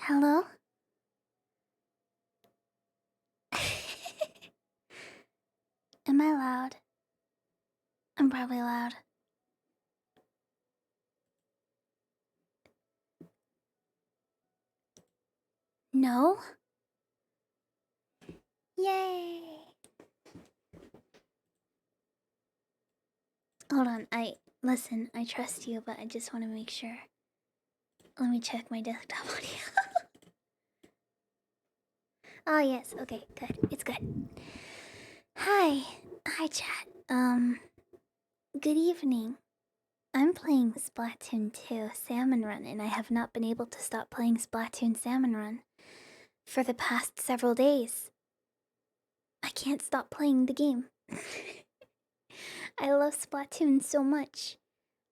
Hello? Am I loud? I'm probably loud. No? Yay! Hold on, listen, I trust you, but I just want to make sure. Let me check my desktop audio. Oh, yes, okay, good. It's good. Hi. Hi, chat. Good evening. I'm playing Splatoon 2 Salmon Run, and I have not been able to stop playing Splatoon Salmon Run for the past several days. I can't stop playing the game. I love Splatoon so much.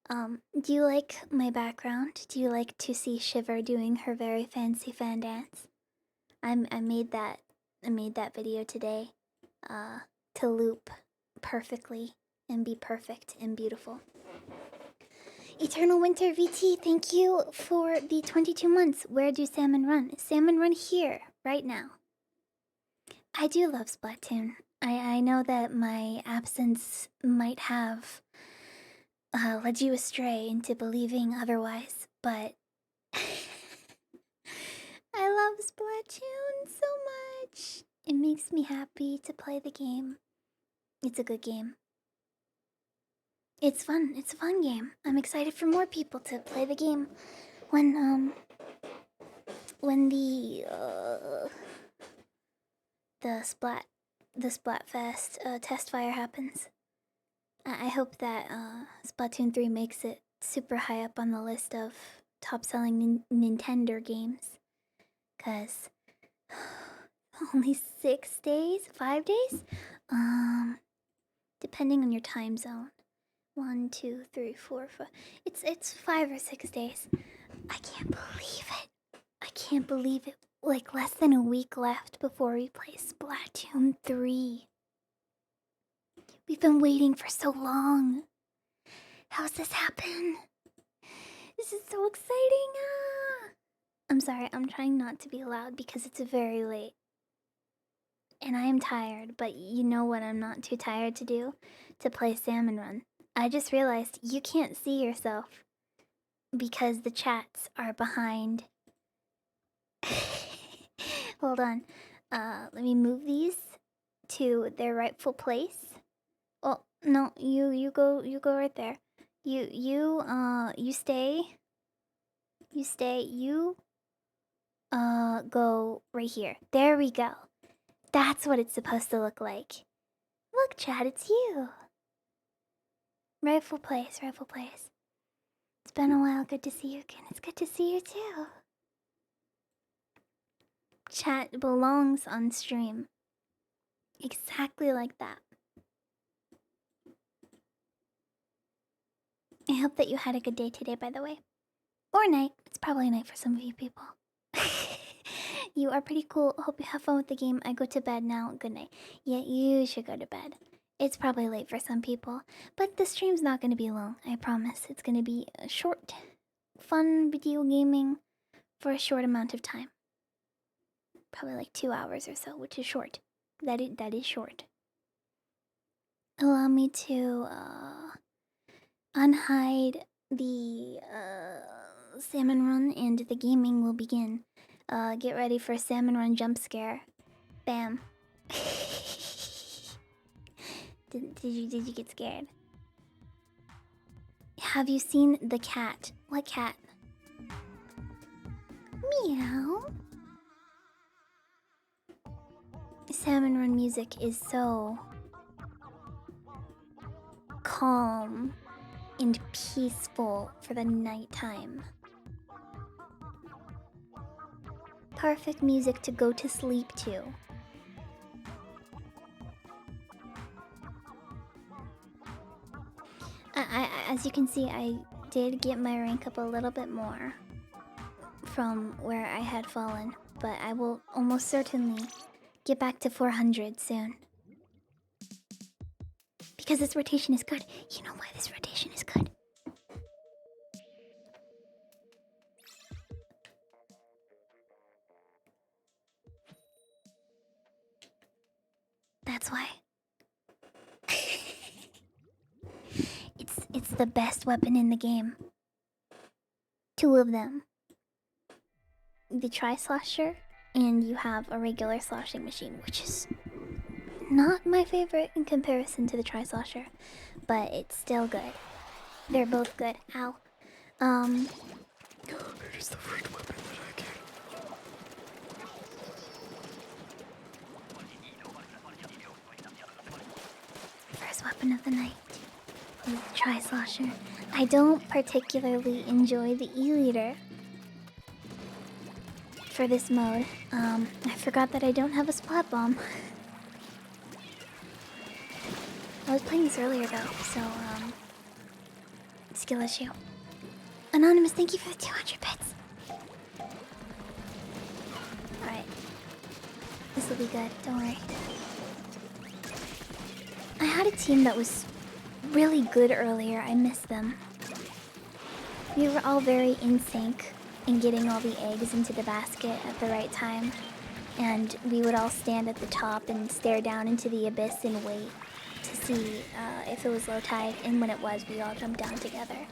Do you like my background? Do you like to see Shiver doing her very fancy fan dance? I made that video today, to loop perfectly and be perfect and beautiful. Eternal Winter VT, thank you for the 22 months. Where do Salmon Run? Salmon Run here, right now. I do love Splatoon. I know that my absence might have led you astray into believing otherwise, but I love Splatoon so much. It makes me happy to play the game. It's a good game. It's fun. It's a fun game. I'm excited for more people to play the game when the Splatfest test fire happens. I hope that Splatoon 3 makes it super high up on the list of top selling Nintendo games. Cause only 6 days? 5 days? Depending on your time zone. 1, 2, 3, 4, 5. It's 5 or 6 days. I can't believe it. I can't believe it. Like less than a week left before we play Splatoon 3. We've been waiting for so long. How's this happen? This is so exciting. I'm sorry, I'm trying not to be loud because it's very late. And I am tired, but you know what I'm not too tired to do? To play Salmon Run. I just realized you can't see yourself because the chats are behind. Hold on. Let me move these to their rightful place. Oh, no, you go right there. You stay. You go right here. There we go. That's what it's supposed to look like. Look, Chad, it's you. Rightful place, rightful place. It's been a while, good to see you again. It's good to see you too. Chat belongs on stream. Exactly like that. I hope that you had a good day today, by the way. Or night. It's probably night for some of you people. You are pretty cool. Hope you have fun with the game. I go to bed now. Good night. Yeah, you should go to bed. It's probably late for some people. But the stream's not going to be long. I promise. It's going to be a short, fun video gaming for a short amount of time. Probably like 2 hours or so, which is short. That is short. Allow me to unhide the Salmon Run and the gaming will begin. Get ready for a Salmon Run jump scare. Bam. Did you get scared? Have you seen the cat? What cat? Meow. Salmon Run music is so calm and peaceful for the nighttime. Perfect music to go to sleep to. As you can see, I did get my rank up a little bit more from where I had fallen, but I will almost certainly get back to 400 soon. Because this rotation is good. You know why this rotation is good? why. It's the best weapon in the game. 2 of them. The tri-slosher, and you have a regular sloshing machine, which is not my favorite in comparison to the tri-slosher, but it's still good. They're both good. Ow. It is the first weapon that I get. First weapon of the night is the tri-slosher. I don't particularly enjoy the E-liter for this mode. I forgot that I don't have a splat bomb. I was playing this earlier though, so skill issue. Anonymous, thank you for the 200 bits. Alright. This will be good, don't worry. I had a team that was really good earlier. I missed them. We were all very in sync in getting all the eggs into the basket at the right time. And we would all stand at the top and stare down into the abyss and wait to see if it was low tide. And when it was, we all jumped down together.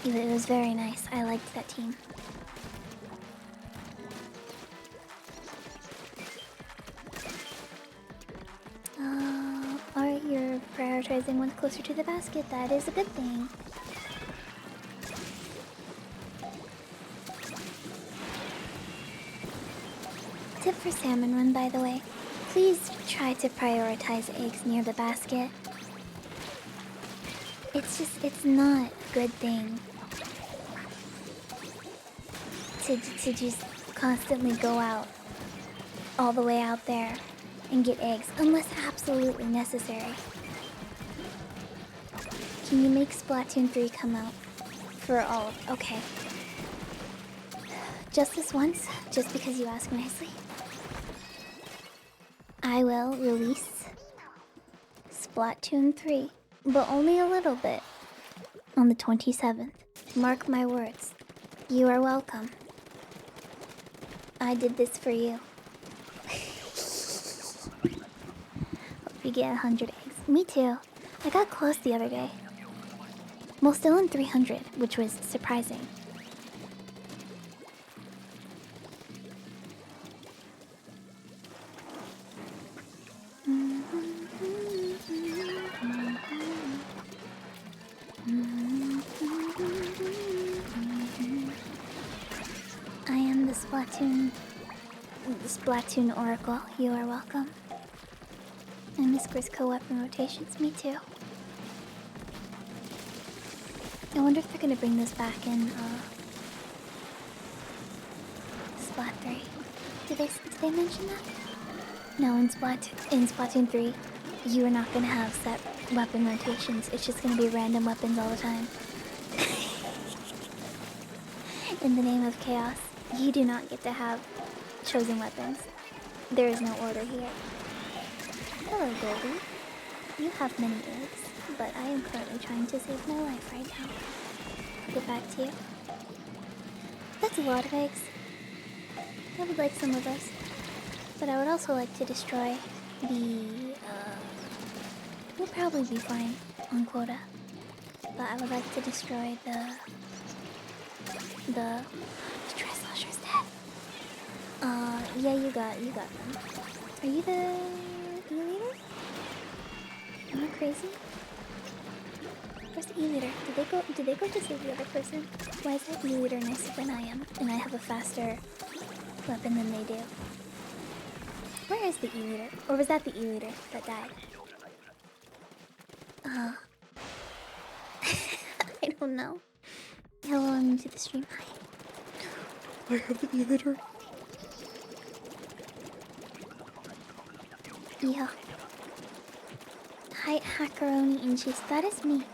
It was very nice. I liked that team. Alright, you're prioritizing ones closer to the basket. That is a good thing. Tip for Salmon Run, by the way. Please try to prioritize eggs near the basket. It's not a good thing to just constantly go out all the way out there and get eggs, unless absolutely necessary. Can you make Splatoon 3 come out for all of... Okay. Just this once, just because you ask nicely. I will release Splatoon 3, but only a little bit, on the 27th. Mark my words. You are welcome. I did this for you. Hope you get 100 eggs. Me too. I got close the other day. Well, still in 300, which was surprising. I am the Splatoon Oracle. You are welcome. I miss Grisco weapon rotations. Me too. I wonder if they're gonna bring this back in Splat 3. Did they mention that? No, in Splatoon 3, you are not gonna have set weapon rotations. It's just gonna be random weapons all the time. In the name of chaos, you do not get to have chosen weapons. There is no order here. Hello, Goldie. You have many eggs, but I am currently trying to save my life right now. I'll get back to you. That's a lot of eggs. I would like some of those. But I would also like to destroy the... We'll probably be fine on quota. But I would like to destroy the tri-slosher's dead. Yeah, you got them. Are you the E-leader? Am I crazy? Where's the E-leader? Did they go to save the other person? Why is that E-leader nicer than I am? And I have a faster weapon than they do. Where is the E-leader? Or was that the E-leader that died? I don't know. Hello, I'm new to the stream. Hi. I have the E-liter. Yeah. Hi, Hackaroni and Cheese. That is me.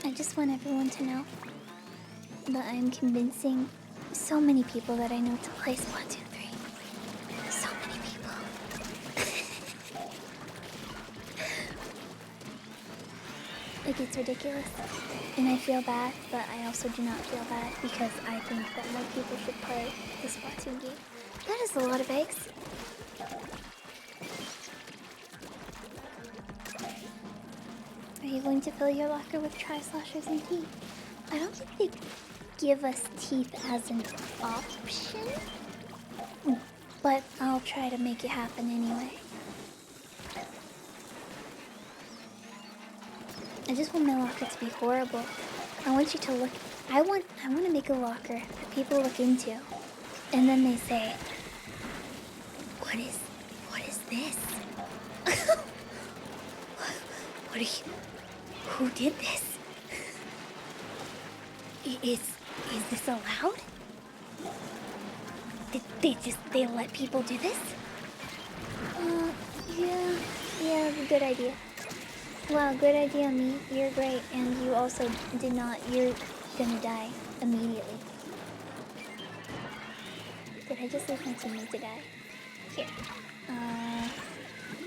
I just want everyone to know that I'm convincing so many people that I know to play Splatoon 3. So many people. Like, it's ridiculous. And I feel bad, but I also do not feel bad because I think that more people should play the Splatoon game. That is a lot of eggs. Are you going to fill your locker with tri-sloshers and teeth? I don't think they give us teeth as an option, but I'll try to make it happen anyway. I just want my locker to be horrible. I want you to look. I want to make a locker that people look into, and then they say, what is this? What are you? Who did this? Is this allowed? Did they let people do this? Yeah, good idea. Wow, good idea, me. You're great, and you also did not. You're gonna die immediately. Did I just leave my teammate to die? Here.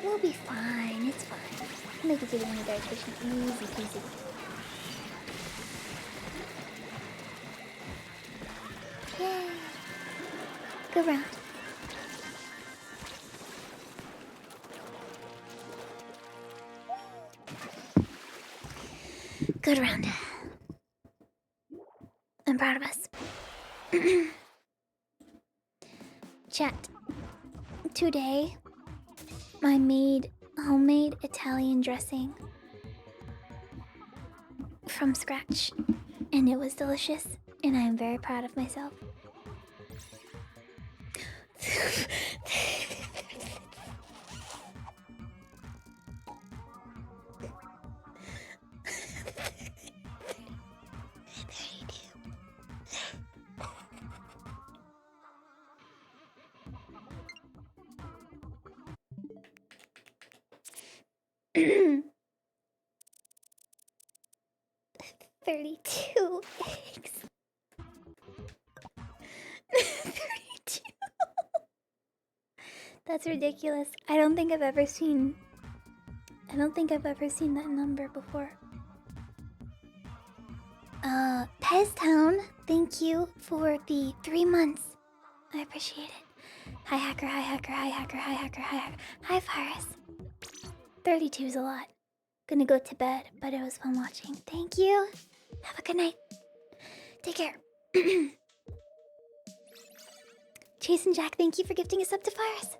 We'll be fine. It's fine. We'll make it to the end of the station. Easy peasy. Yay. Good round. Good round. I'm proud of us. Chat. Today, I made homemade Italian dressing from scratch, and it was delicious, and I am very proud of myself. $32 eggs. 32. That's ridiculous. I don't think I've ever seen that number before. Pez Town, thank you for the 3 months. I appreciate it. Hi hacker, hi hacker, hi hacker, hi hacker, hi hacker. Hi virus. 32 is a lot. Gonna go to bed, but it was fun watching. Thank you. Have a good night. Take care. Jason Jack, thank you for gifting us up to Virus.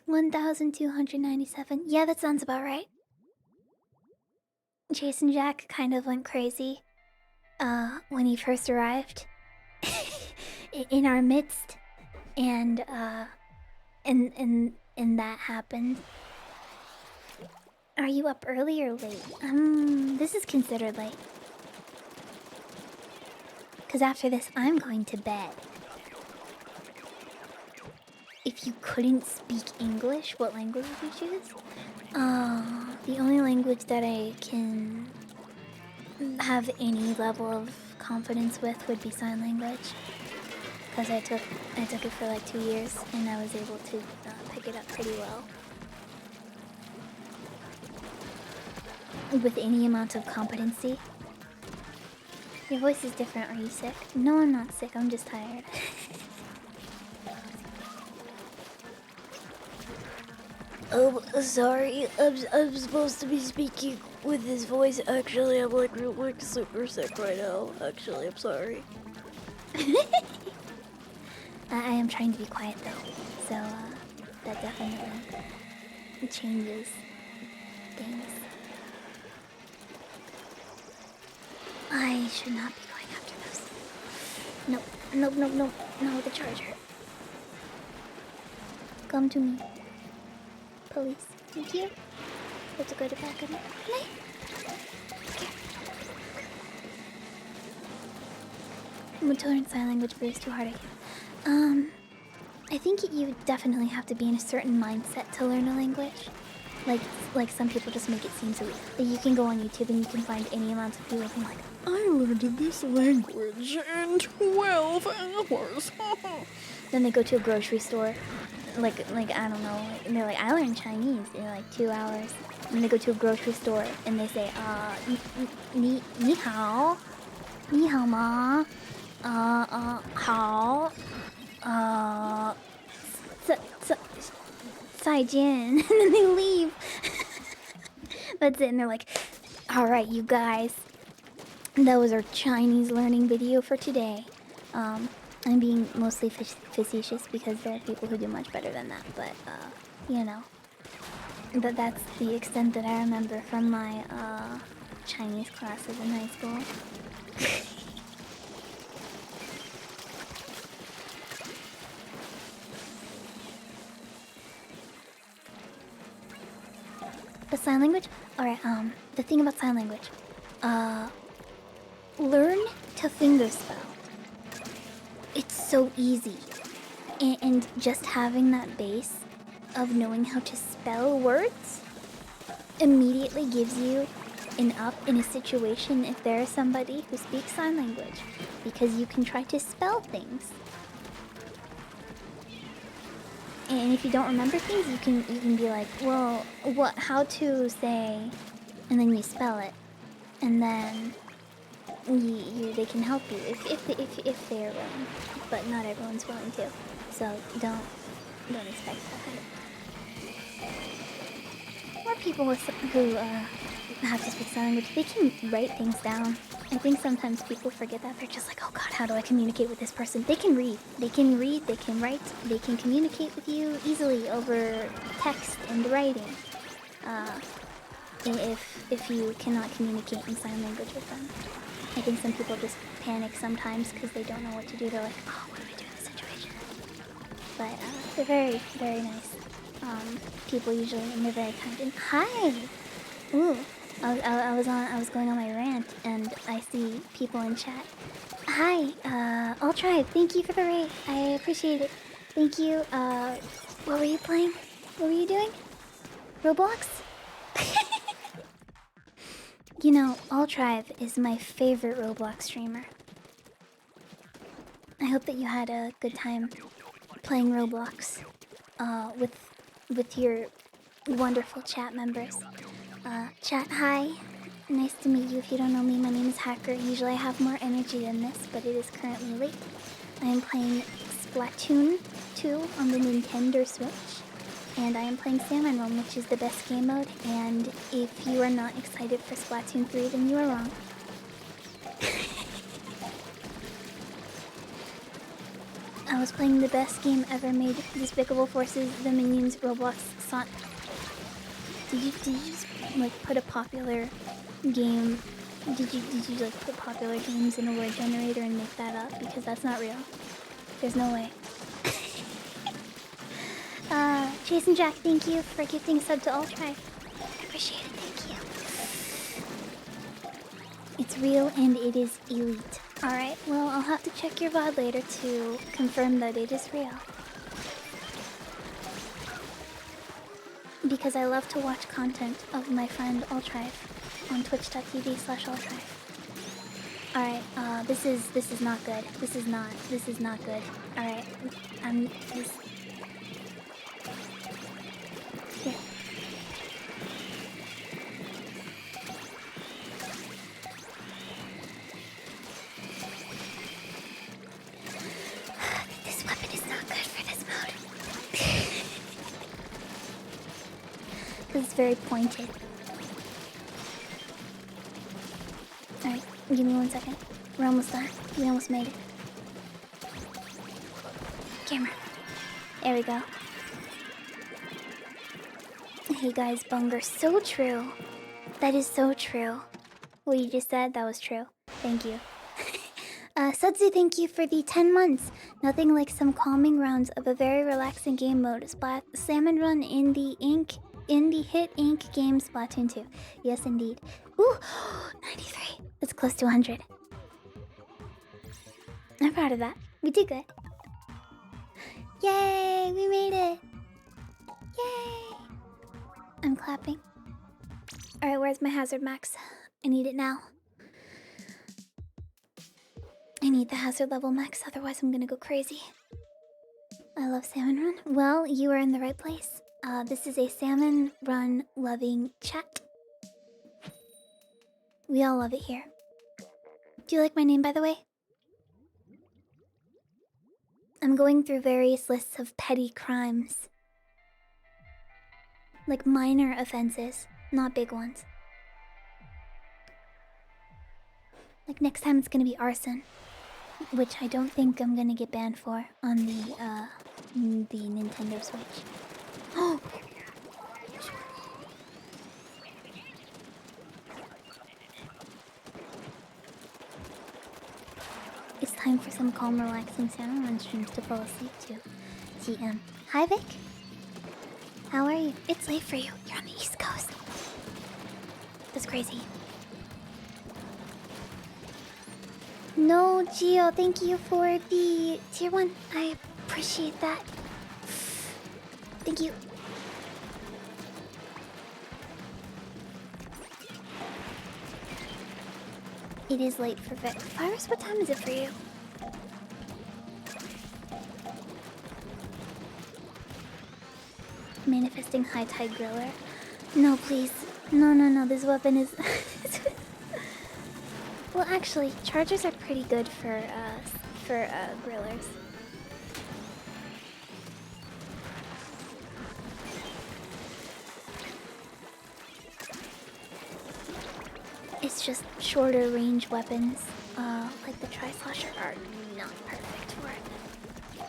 1,297. Yeah, that sounds about right. Jason Jack kind of went crazy when he first arrived in our midst, and that happened. Are you up early or late? This is considered late. Because after this, I'm going to bed. If you couldn't speak English, what language would you choose? The only language that I can have any level of confidence with would be sign language. Because I took it for like 2 years, and I was able to pick it up pretty well. With any amount of competency. Your voice is different. Are you sick? No, I'm not sick. I'm just tired. Oh, sorry. I'm supposed to be speaking with this voice. Actually, I'm like super sick right now. Actually, I'm sorry. I am trying to be quiet though, so that definitely changes things. I should not be going after those. Nope. No, the charger. Come to me. Police. Thank you. Have to go to bed. Good night. Good night. Motor and sign language, but it's too hard. I think you definitely have to be in a certain mindset to learn a language. Like some people just make it seem so easy. Like you can go on YouTube and you can find any amount of people being like, I learned this language in 12 hours. then they go to a grocery store like I don't know, and they're like, I learned Chinese in like 2 hours. And they go to a grocery store and they say, ni hao, ni hao ma, hao, uh, 再见, and then they leave. That's it, and they're like, all right, you guys, that was our Chinese learning video for today. I'm being mostly facetious because there are people who do much better than that, but you know, that's the extent that I remember from my Chinese classes in high school. But sign language? Alright, the thing about sign language. Learn to fingerspell. It's so easy. And just having that base of knowing how to spell words immediately gives you an up in a situation if there is somebody who speaks sign language. Because you can try to spell things. And if you don't remember things, you can be like, well, how to say, and then you spell it, and then they can help you if they're willing, but not everyone's willing to, so don't expect that. More people who have to speak sign language, they can write things down. I think sometimes people forget that. They're just like, oh god, how do I communicate with this person? They can read, they can write, they can communicate with you easily over text and writing. If you cannot communicate in sign language with them. I think some people just panic sometimes because they don't know what to do. They're like, oh, what do I do in this situation? But they're very, very nice. People usually, and they're very kind. And hi! Ooh. I was going on my rant, and I see people in chat. Hi, All Tribe, thank you for the raid. I appreciate it. Thank you. What were you playing? What were you doing? Roblox? You know, All Tribe is my favorite Roblox streamer. I hope that you had a good time playing Roblox, with your wonderful chat members. Chat, hi. Nice to meet you. If you don't know me, my name is Hacker. Usually I have more energy than this, but it is currently late. I am playing Splatoon 2 on the Nintendo Switch. And I am playing Salmon Run, which is the best game mode. And if you are not excited for Splatoon 3, then you are wrong. I was playing the best game ever made, Despicable Forces, The Minions, Roblox, Did you just like put a popular game? Did you like put popular games in a word generator and make that up? Because that's not real. There's no way. Jason Jack, thank you for gifting a sub to All Tribe. I appreciate it, thank you. It's real and it is elite. Alright, well, I'll have to check your VOD later to confirm that it is real. Because I love to watch content of my friend All Tribe on twitch.tv/alltribe. Alright, this is not good. This is not good. Alright, Here. This weapon is not good for this mode. It's very pointed. Alright, give me 1 second. We're almost done. We almost made it. Camera. There we go. Hey guys, Bunger. So true. That is so true. What you just said, that was true. Thank you. Sudzu, thank you for the 10 months. Nothing like some calming rounds of a very relaxing game mode. Salmon Run in the hit Inc. game Splatoon 2. Yes, indeed. Ooh, 93. That's close to 100. I'm proud of that. We did good. Yay, we made it. Yay. I'm clapping. Alright, where's my hazard max? I need it now. I need the hazard level max, otherwise I'm gonna go crazy. I love Salmon Run. Well, you are in the right place. This is a Salmon Run loving chat. We all love it here. Do you like my name, by the way? I'm going through various lists of petty crimes. Like minor offenses, not big ones. Like next time it's gonna be arson, which I don't think I'm gonna get banned for on the Nintendo Switch. Oh! It's time for some calm, relaxing Salmon Run streams to fall asleep to. GM. Hi, Vic. How are you? It's late for you. You're on the East Coast. That's crazy. No, Gio, thank you for the tier 1. I appreciate that. Thank you. It is late for Vic. Virus, what time is it for you? Manifesting high tide griller. No, please. No. This weapon is. Well, actually, chargers are pretty good for grillers. It's just shorter range weapons, like the Tri-Slasher, are not perfect for it.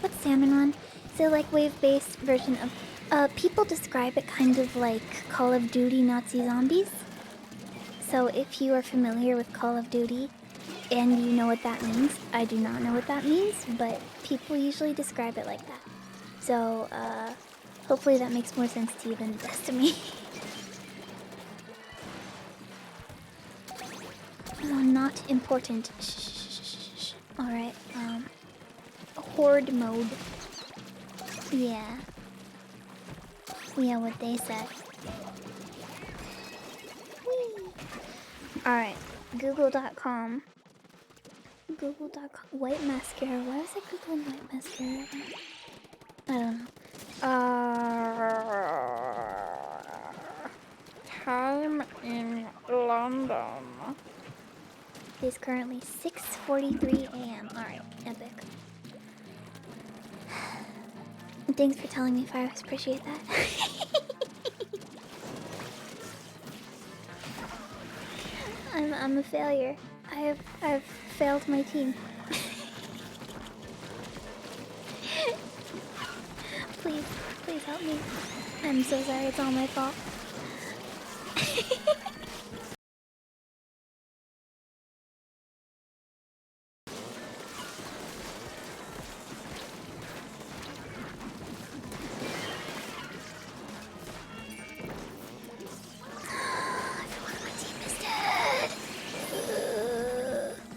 What's Salmon Run? Is it like wave-based version of... people describe it kind of like Call of Duty Nazi Zombies. So if you are familiar with Call of Duty and you know what that means, I do not know what that means, but people usually describe it like that. So, hopefully that makes more sense to you than it does to me. Oh, not important. Shh. Alright, horde mode. Yeah. Yeah, what they said. Alright, google.com. Google.com. White mascara. Why was I googling white mascara? I don't know. Time in London. It is currently 6:43 a.m. Alright, epic. Thanks for telling me, Fires. Appreciate that. I'm a failure. I've failed my team. Please help me. I'm so sorry, it's all my fault. Everyone, my team is dead.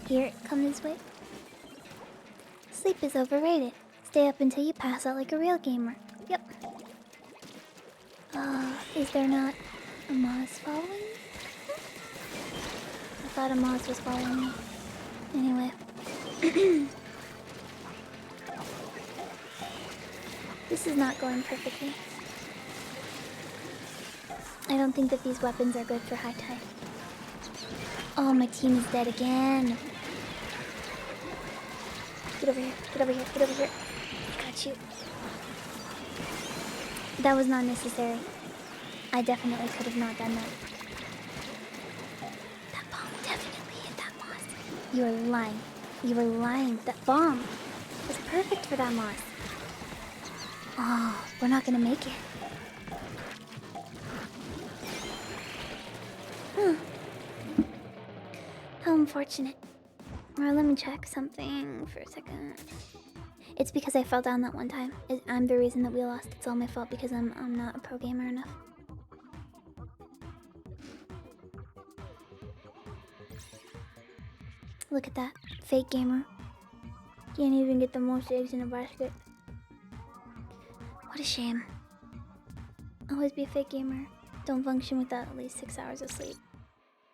Here, come this way. Sleep is overrated. Stay up until you pass out like a real gamer. Yep. Is there not a Moz following me? I thought a Moz was following me. Anyway. This is not going perfectly. I don't think that these weapons are good for high tide. Oh, my team is dead again. Get over here. Get over here. Get over here. I got you. That was not necessary. I definitely could have not done that. That bomb definitely hit that moss. You are lying. You are lying. That bomb was perfect for that moss. Oh, we're not gonna make it. Huh. How unfortunate. Alright, let me check something for a second. It's because I fell down that one time. I'm the reason that we lost. It's all my fault because I'm not a pro gamer enough. Look at that. Fake gamer. Can't even get the most eggs in a basket. What a shame. Always be a fake gamer. Don't function without at least 6 hours of sleep.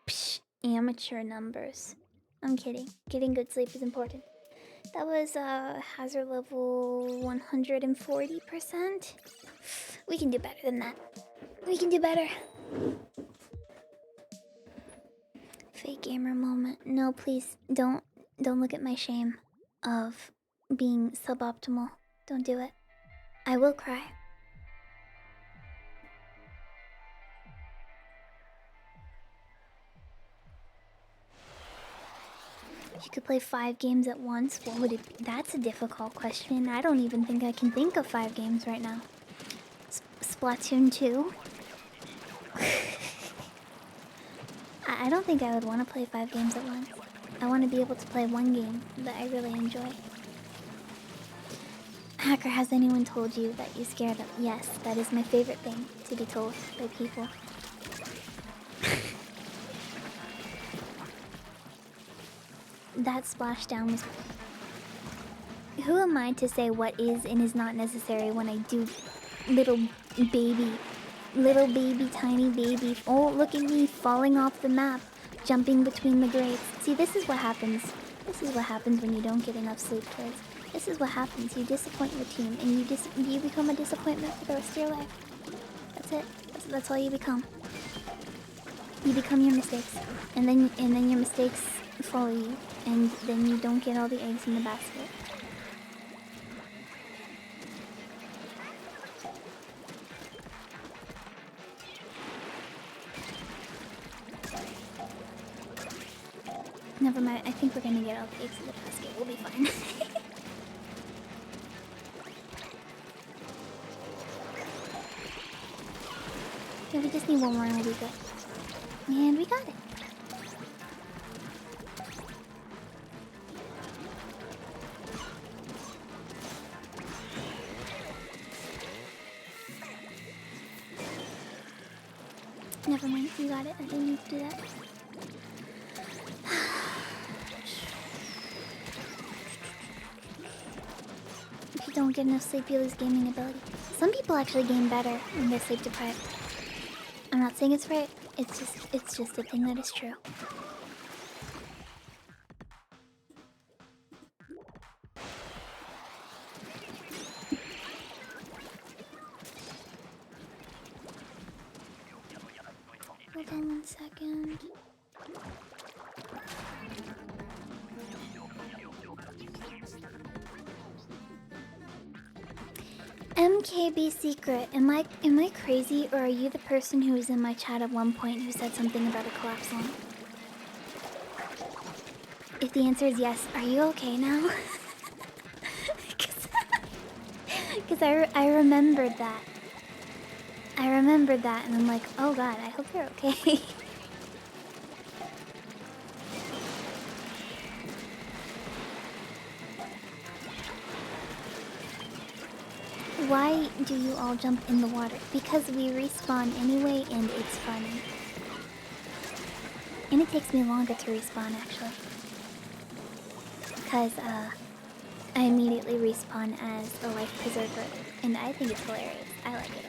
Psh, amateur numbers. I'm kidding. Getting good sleep is important. That was hazard level 140%. We can do better than that. We can do better. Fake gamer moment. No, please don't look at my shame of being suboptimal. Don't do it. I will cry. You could play 5 games at once. What would it be? That's a difficult question. I don't even think I can think of 5 games right now. Splatoon 2? I don't think I would want to play 5 games at once. I want to be able to play one game that I really enjoy. Hacker, has anyone told you that you scared them? Yes, that is my favorite thing to be told by people. That splashdown was... Who am I to say what is and is not necessary when I do little baby, tiny baby. Oh, look at me falling off the map, jumping between the grates. See, this is what happens. This is what happens when you don't get enough sleep, kids. This is what happens. You disappoint your team, and you become a disappointment for the rest of your life. That's it. That's all you become. You become your mistakes, and then your mistakes follow you, and then you don't get all the eggs in the basket. Never mind, I think we're gonna get all the eggs in the basket. We'll be fine. Yeah, we just need one more and we'll be good. And we got it. Never mind, we got it. I didn't need to do that. If you don't get enough sleep, you lose gaming ability. Some people actually game better when they're sleep deprived. I'm not saying it's right. It's just a thing that is true. Hold on 1 second. MKB Secret, am I crazy, or are you the person who was in my chat at one point who said something about a collab song? If the answer is yes, are you okay now? Because I remembered that. I remembered that, and I'm like, oh god, I hope you're okay. Why do you all jump in the water? Because we respawn anyway, and it's funny. And it takes me longer to respawn, actually. Because, I immediately respawn as a life preserver, and I think it's hilarious. I like it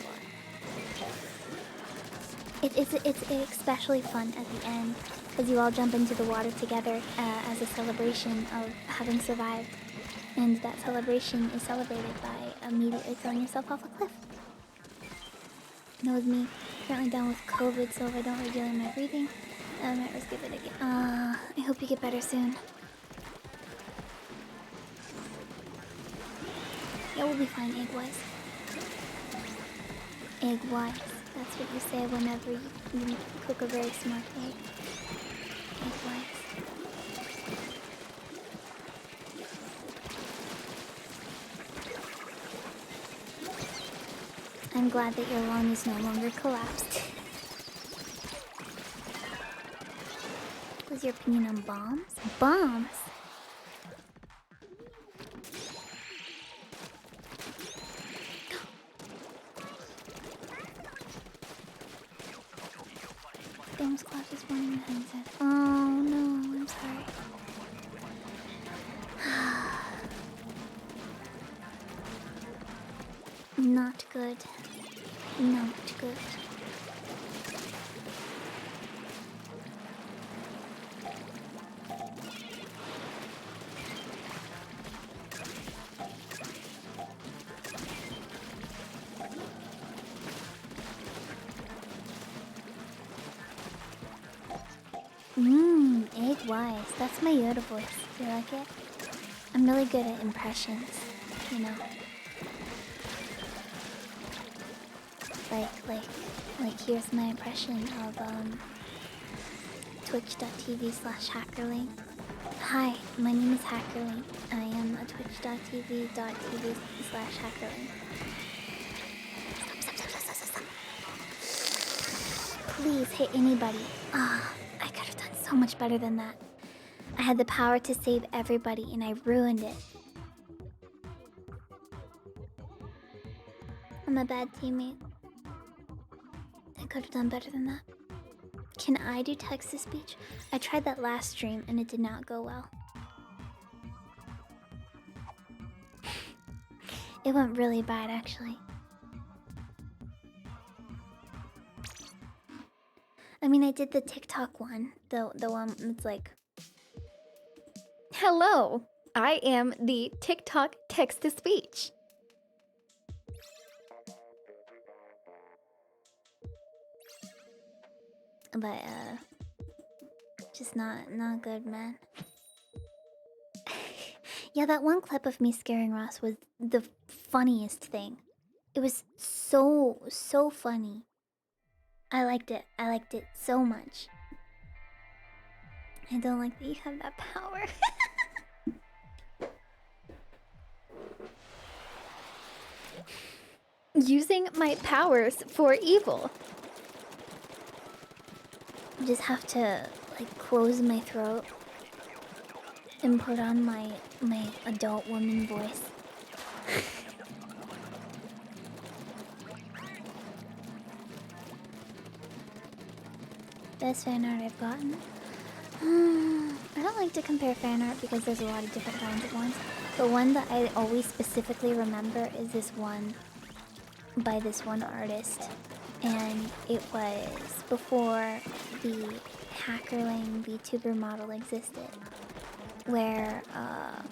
a lot. It's especially fun at the end, because you all jump into the water together as a celebration of having survived. And that celebration is celebrated by immediately throwing yourself off a cliff. And with me currently down with COVID, so if I don't regulate my breathing, I might risk it again. I hope you get better soon. Yeah, we'll be fine, egg-wise. Egg-wise. That's what you say whenever you cook a very smart egg. Egg-wise. I'm glad that your lung is no longer collapsed. What's your opinion on bombs? Bombs? They almost collapsed this morning in hindsight. Oh no, I'm sorry. Not good. Not good. Egg wise. That's my Yoda voice. You like it? I'm really good at impressions, you know. Like here's my impression of twitch.tv/hackerling. Hi, my name is Hackerling. I am a twitch.tv/hackerling. Stop. Please hit anybody. I could have done so much better than that. I had the power to save everybody and I ruined it. I'm a bad teammate. I could have done better than that. Can I do text-to-speech? I tried that last stream and it did not go well. It went really bad, actually. I mean, I did the TikTok one. The one that's like... Hello! I am the TikTok text-to-speech. But, just not good, man. Yeah, that one clip of me scaring Ross was the funniest thing. It was so funny. I liked it. I liked it so much. I don't like that you have that power. Using my powers for evil. I just have to, like, close my throat and put on my adult woman voice. Best fan art I've gotten? I don't like to compare fan art because there's a lot of different kinds of ones. But one that I always specifically remember is this one by this one artist. And it was before the Hackerling VTuber model existed. Where, I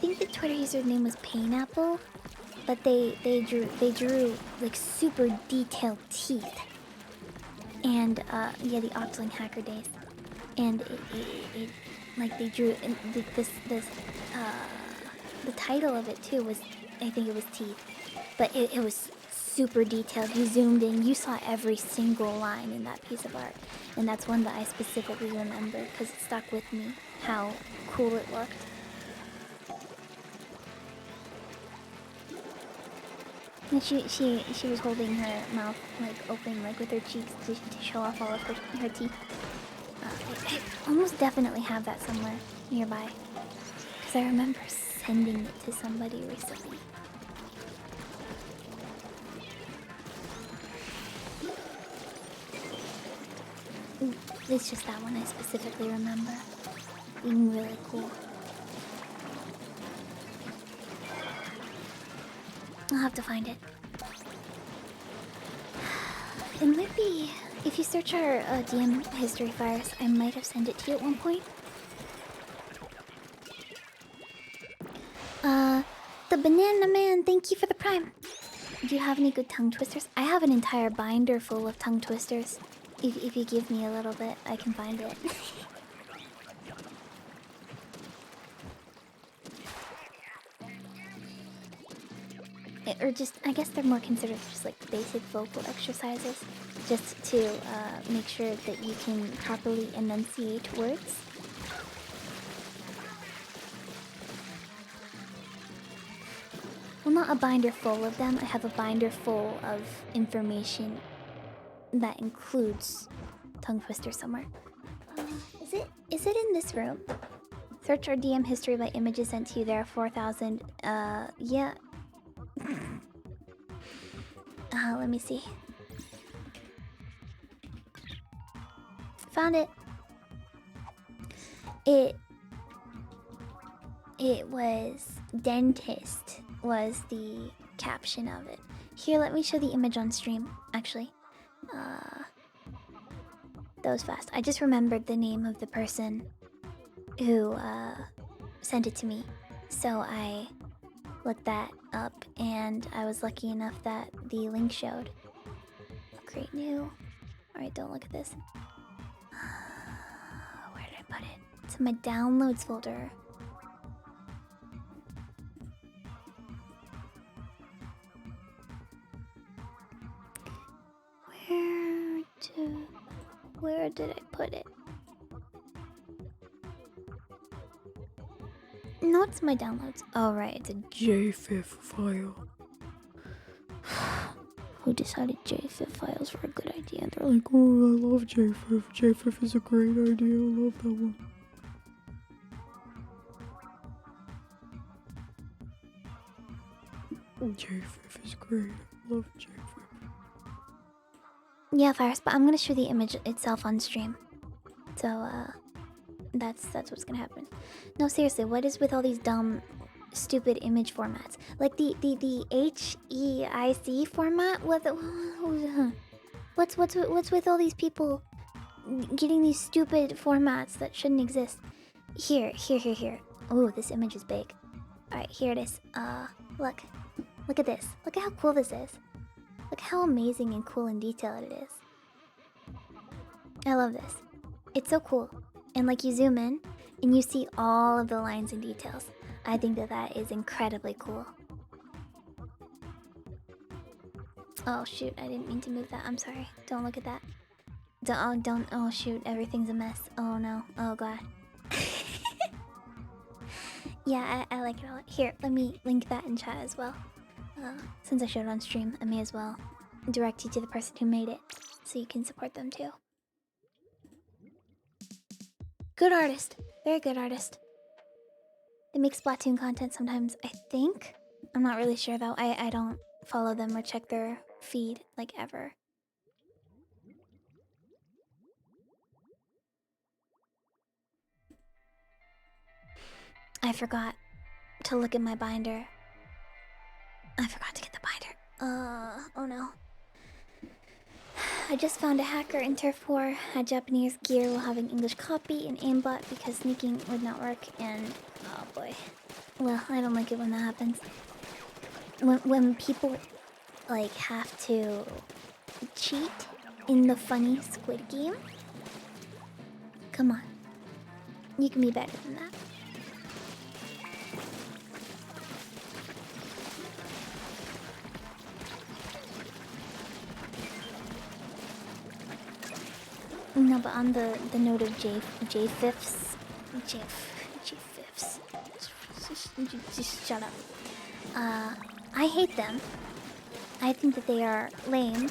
think the Twitter username was Painapple. But they drew like super detailed teeth. And yeah, the Octoling Hacker days, and it like they drew the title of it too was, I think it was Teeth, but it was super detailed. You zoomed in, you saw every single line in that piece of art, and that's one that I specifically remember because it stuck with me how cool it looked. And she was holding her mouth like open, like with her cheeks to show off all of her teeth. I almost definitely have that somewhere nearby because I remember sending it to somebody recently. It's just that one I specifically remember being really cool. I'll have to find it. It might be... If you search our DM history files, I might have sent it to you at one point. The Banana Man, thank you for the prime. Do you have any good tongue twisters? I have an entire binder full of tongue twisters. If you give me a little bit, I can find it. Or just, I guess they're more considered just like basic vocal exercises, just to make sure that you can properly enunciate words. Well, not a binder full of them. I have a binder full of information that includes tongue twister somewhere. Is it in this room? Search our DM history by images sent to you. There are 4,000. Yeah. Let me see. Found it. It was dentist was the caption of it. Here, let me show the image on stream, actually. That was fast. I just remembered the name of the person who sent it to me. So I looked that up and I was lucky enough that the link showed. Create new. Alright, don't look at this. Where did I put it? It's in my downloads folder. Where did I put it? No, it's my downloads. Oh, right, it's a JFIF file. Who decided JFIF files were a good idea? They're like, oh, I love JFIF. JFIF is a great idea. I love that one. JFIF is great. I love JFIF. Yeah, Fires, but I'm gonna show the image itself on stream. So, that's what's gonna happen. No, seriously, what is with all these dumb, stupid image formats? Like the HEIC format? What's with all these people getting these stupid formats that shouldn't exist? Here. Oh, this image is big. All right, here it is. Look at this. Look at how cool this is. Look how amazing and cool and detailed it is. I love this. It's so cool. And like you zoom in and you see all of the lines and details. I think that is incredibly cool. Oh shoot, I didn't mean to move that. I'm sorry. Don't look at that. Don't, oh shoot, everything's a mess. Oh no, oh god. Yeah, I like it a lot. Here, let me link that in chat as well. Since I showed it on stream, I may as well direct you to the person who made it, so you can support them too. Good artist. Very good artist. They make Splatoon content sometimes, I think. I'm not really sure though. I don't follow them or check their feed, like, ever. I forgot to look at my binder. I forgot to get the binder. Oh no. I just found a hacker in Turf 4 had Japanese gear while having English copy and aimbot because sneaking would not work, and oh boy. Well, I don't like it when that happens. When people like have to cheat in the funny Squid Game. Come on. You can be better than that. No, but on the note of J-Fifs, just shut up. I hate them. I think that they are lame,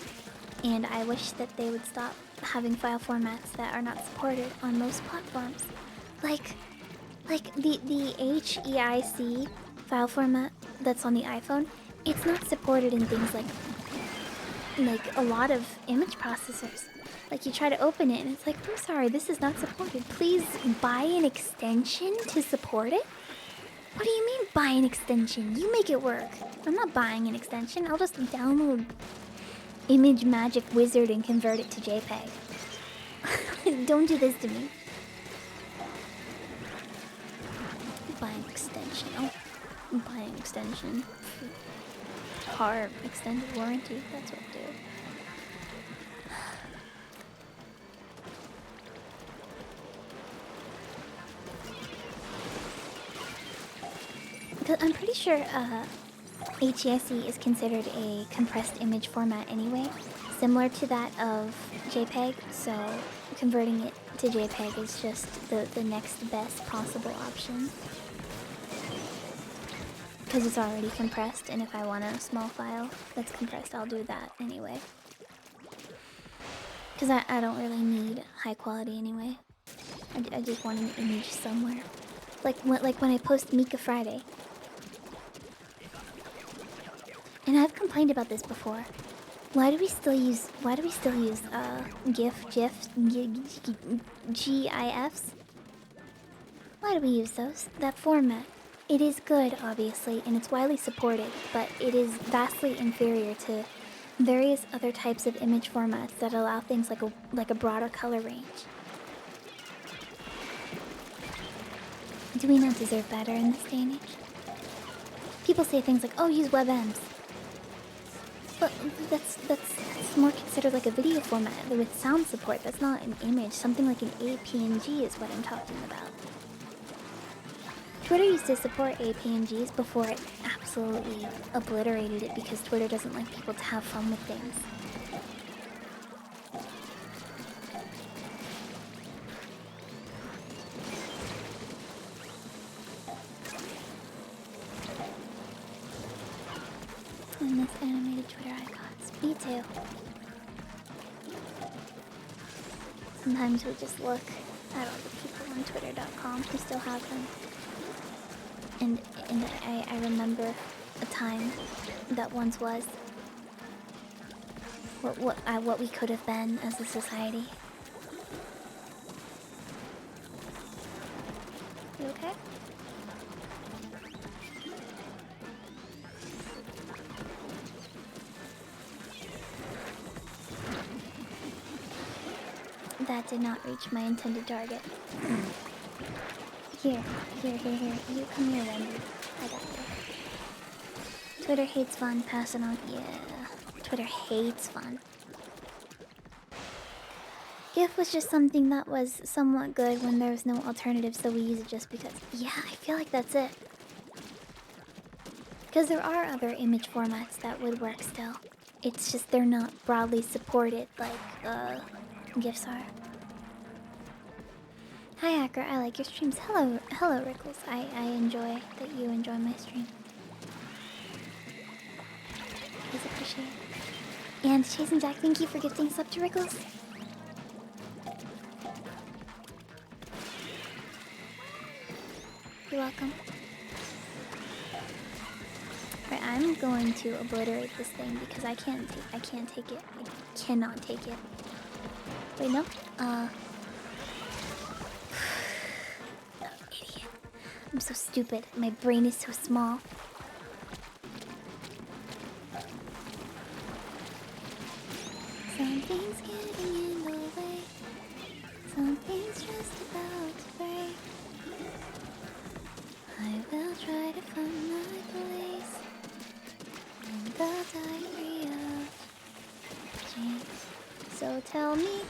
and I wish that they would stop having file formats that are not supported on most platforms. Like the HEIC file format that's on the iPhone, it's not supported in things like a lot of image processors. Like, you try to open it and it's like, I'm sorry, this is not supported. Please buy an extension to support it? What do you mean buy an extension? You make it work. I'm not buying an extension. I'll just download Image Magic Wizard and convert it to JPEG. Don't do this to me. Buy an extension. Oh, buy an extension. Hard extended warranty. That's what I do. Because I'm pretty sure HEIC is considered a compressed image format anyway, similar to that of JPEG, so converting it to JPEG is just the next best possible option. Because it's already compressed, and if I want a small file that's compressed, I'll do that anyway. Because I don't really need high quality anyway. I just want an image somewhere. Like when I post Mika Friday. And I've complained about this before. Why do we still use GIFs? Why do we use those? That format. It is good, obviously, and it's widely supported, but it is vastly inferior to various other types of image formats that allow things like a broader color range. Do we not deserve better in this day and age? People say things like, oh, use WebMs. But that's more considered like a video format with sound support. That's not an image. Something like an APNG is what I'm talking about. Twitter used to support APNGs before it absolutely obliterated it because Twitter doesn't like people to have fun with things. And this animated Twitter icons. Me too. Sometimes we just look at all the people on Twitter.com who still have them. And I remember a time that once was what we could have been as a society. You okay? That did not reach my intended target. Here. You come here, Wendy. I got you. Twitter hates fun. Pass it on. Yeah. Twitter hates fun. GIF was just something that was somewhat good when there was no alternative, so we use it just because. Yeah, I feel like that's it. Because there are other image formats that would work still. It's just they're not broadly supported like GIFs are. Hi Hacker, I like your streams. Hello Rickles. I enjoy that you enjoy my stream. Please appreciate it. And Chase and Jack, thank you for gifting sub to Rickles. You're welcome. Right, I'm going to obliterate this thing because I can't take it. I cannot take it. Wait, no. Idiot. I'm so stupid. My brain is so small. Something's getting in the way. Something's just about to break. I will try to find my place in the diary of James. So tell me.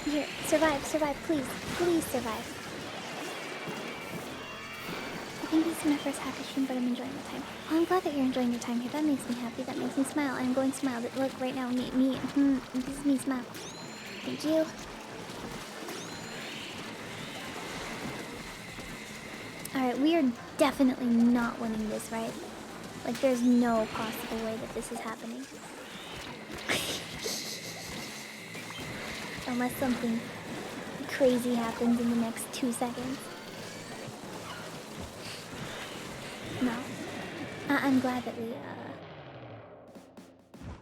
Here, survive, please survive. I think this is my first hacker stream, but I'm enjoying the time. Oh, I'm glad that you're enjoying your time here. That makes me happy. That makes me smile. I'm going to smile. Look, right now, me. This is me smile. Thank you. Alright, we are definitely not winning this, right? Like, there's no possible way that this is happening. Unless something crazy happens in the next 2 seconds. No. I'm glad that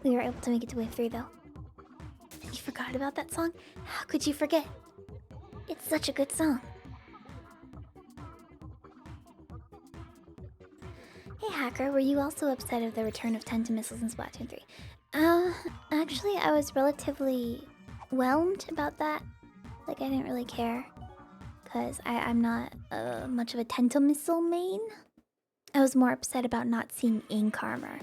we were able to make it to wave 3, though. You forgot about that song? How could you forget? It's such a good song. Hey Hacker, were you also upset of the return of Tenta missiles in Splatoon 3? Actually, I was relatively whelmed about that. Like, I didn't really care. Because I'm not much of a Tenta missile main. I was more upset about not seeing ink armor.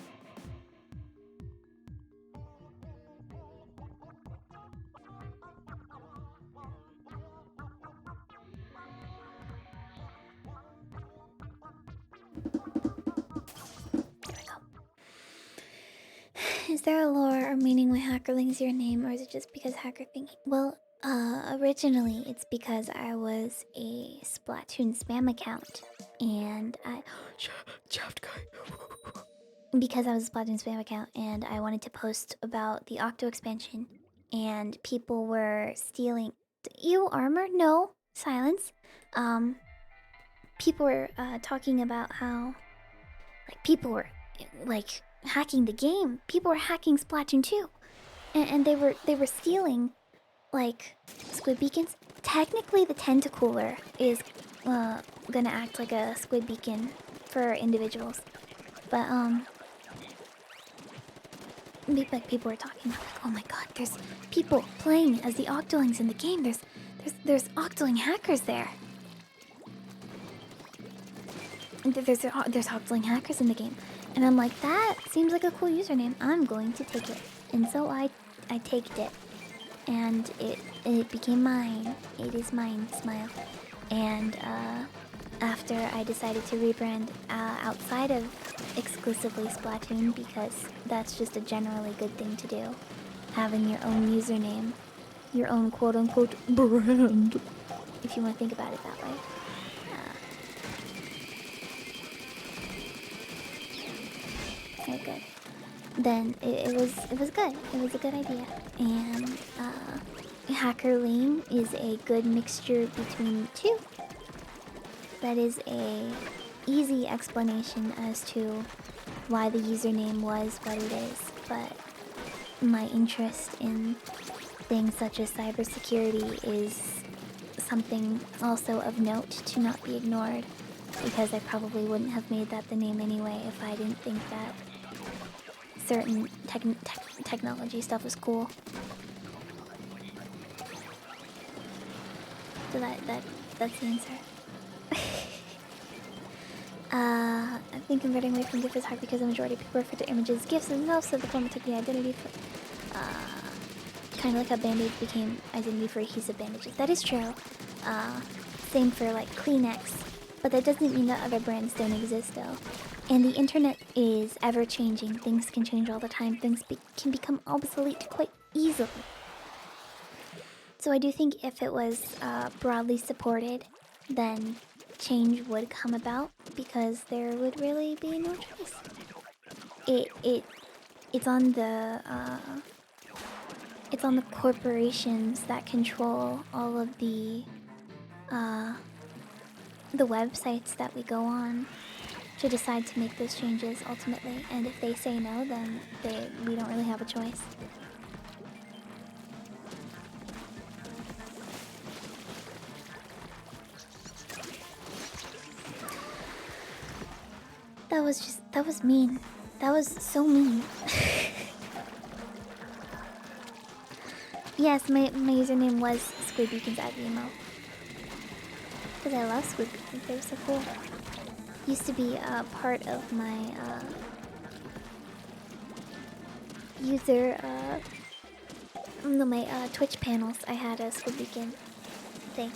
Is there a lore or meaning why Hackerling's your name, or is it just because Hacker thing? Well, originally it's because I was a Splatoon spam account, and because I was a Splatoon spam account, and I wanted to post about the Octo expansion, and people were stealing. Ew, armor? No, silence. People were talking about how, like, people were like hacking the game. People were hacking Splatoon 2, and they were stealing like squid beacons. Technically, the tentacooler is gonna act like a squid beacon for individuals, but like people were talking about, like, oh my god, there's people playing as the Octolings in the game. There's Octoling hackers there. There's Octoling hackers in the game. And I'm like, that seems like a cool username. I'm going to take it. And so I taked it. And it became mine. It is mine, Smile. And after I decided to rebrand outside of exclusively Splatoon, because that's just a generally good thing to do. Having your own username, your own quote-unquote brand, if you want to think about it that way. Very good. Then it was good. It was a good idea. And Hacker Lane is a good mixture between the two. That is a easy explanation as to why the username was what it is, but my interest in things such as cybersecurity is something also of note to not be ignored, because I probably wouldn't have made that the name anyway if I didn't think that certain technology stuff was cool. So that's the answer. I think converting away from GIF is hard because the majority of people refer to images GIFs themselves, so the format took the identity for kind of like how Band-Aids became identity for adhesive bandages. That is true. Same for like Kleenex, but that doesn't mean that other brands don't exist though. And the internet is ever changing. Things can change all the time. Things can become obsolete quite easily. So I do think if it was broadly supported, then change would come about, because there would really be no choice. It's on the corporations that control all of the websites that we go on to decide to make those changes ultimately. And if they say no, then we don't really have a choice. That was mean. That was so mean. Yes, my username was Squid Beacons at emo. Because I love Squid Beacons, they were so cool. Used to be part of my user, my Twitch panels. I had a Squid Beacon thing.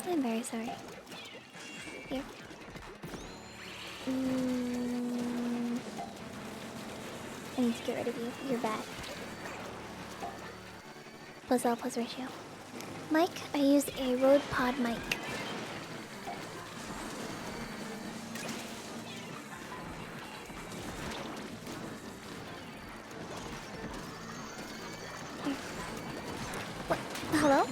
I'm very sorry. Here. I need to get rid of you. You're bad. Plus L plus ratio. Mic, I use a Rode Pod mic. Here. What? Hello?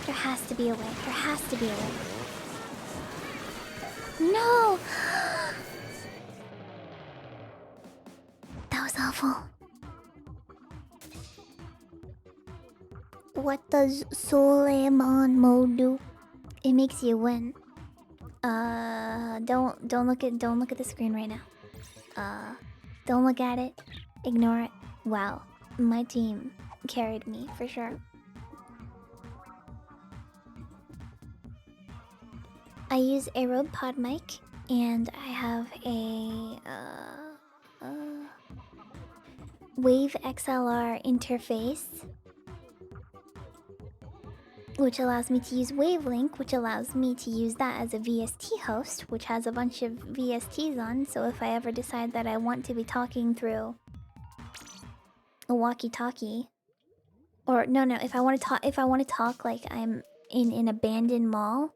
There has to be a way. There has to be a way. No! That was awful. What does Soleimon mode do? It makes you win. Don't look at the screen right now. Don't look at it. Ignore it. Wow, my team carried me for sure. I use a Rode Pod mic, and I have a Wave XLR interface, which allows me to use Wavelink, which allows me to use that as a VST host, which has a bunch of VSTs on. So if I ever decide that I want to be talking through a walkie-talkie, or no, if I want to talk like I'm in an abandoned mall,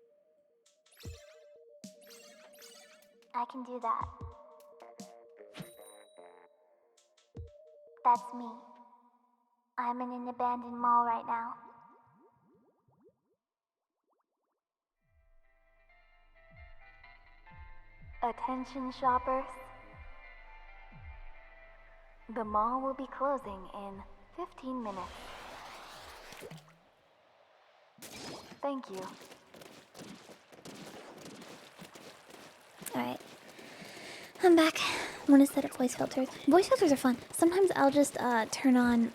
I can do that. That's me. I'm in an abandoned mall right now. Attention shoppers. The mall will be closing in 15 minutes. Thank you. Alright. I'm back. I'm gonna set up voice filters. Voice filters are fun. Sometimes I'll just turn on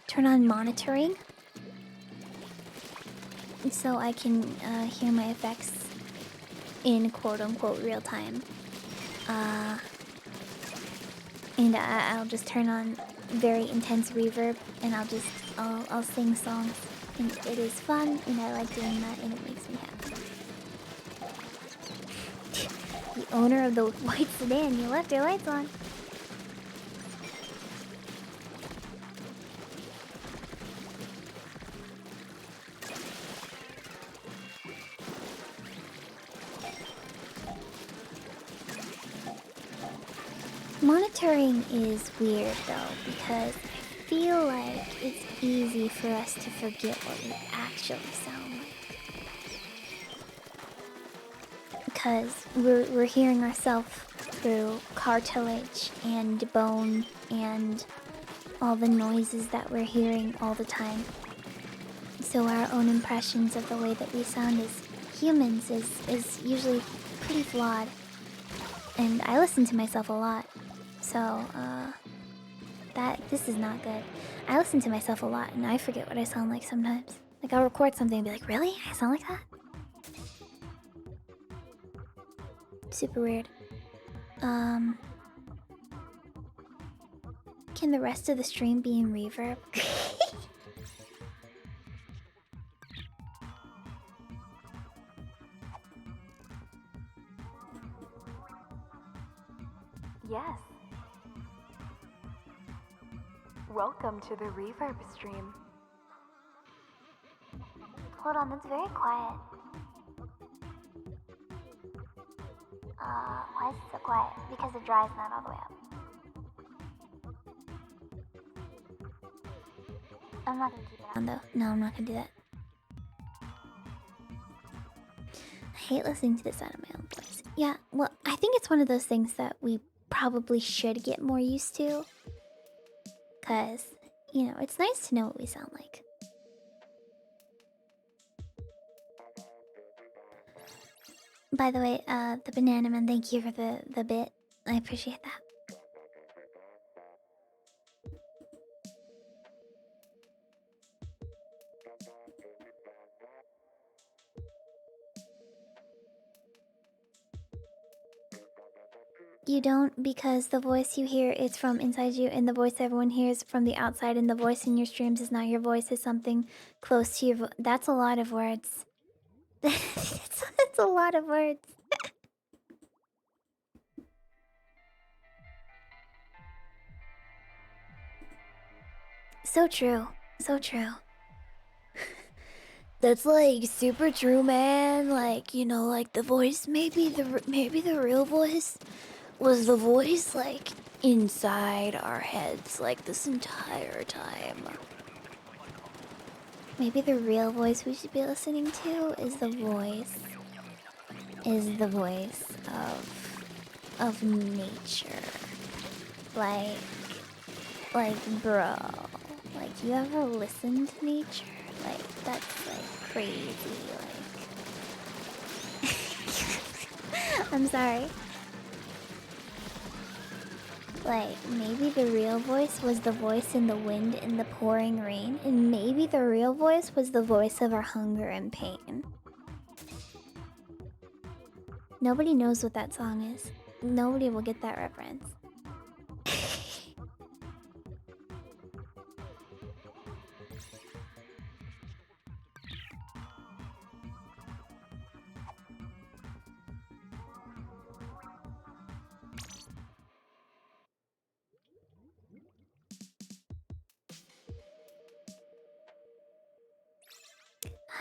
turn on monitoring so I can hear my effects in quote-unquote real time. And I'll just turn on very intense reverb, and I'll sing songs, and it is fun, and I like doing that, and it makes me happy. The owner of the white sedan, you left your lights on. Monitoring is weird though, because I feel like it's easy for us to forget what we actually sound like. Because we're hearing ourselves through cartilage and bone and all the noises that we're hearing all the time. So our own impressions of the way that we sound as humans is usually pretty flawed. And I listen to myself a lot. So, this is not good. I listen to myself a lot and I forget what I sound like sometimes. Like I'll record something and be like, really? I sound like that? Super weird. Can the rest of the stream be in reverb? Yes. Welcome to the reverb stream. Hold on, that's very quiet. Why is it so quiet? Because the dry's not all the way up. I'm not gonna keep it on though. No, I'm not gonna do that. I hate listening to the sound of my own voice. Yeah, well, I think it's one of those things that we probably should get more used to. Because, you know, it's nice to know what we sound like. By the way, the Banana Man, thank you for the bit. I appreciate that. You don't, because the voice you hear is from inside you, and the voice everyone hears from the outside, and the voice in your streams is not your voice, it's something close to your voice. That's a lot of words. That's a lot of words. So true. So true. That's like super true, man. Like, you know, like the voice, maybe the real voice was the voice like inside our heads like this entire time. Maybe the real voice we should be listening to is the voice of nature. Like bro, like you ever listen to nature? Like that's like crazy. Like I'm sorry. Like, maybe the real voice was the voice in the wind in the pouring rain, and maybe the real voice was the voice of our hunger and pain. Nobody knows what that song is. Nobody will get that reference.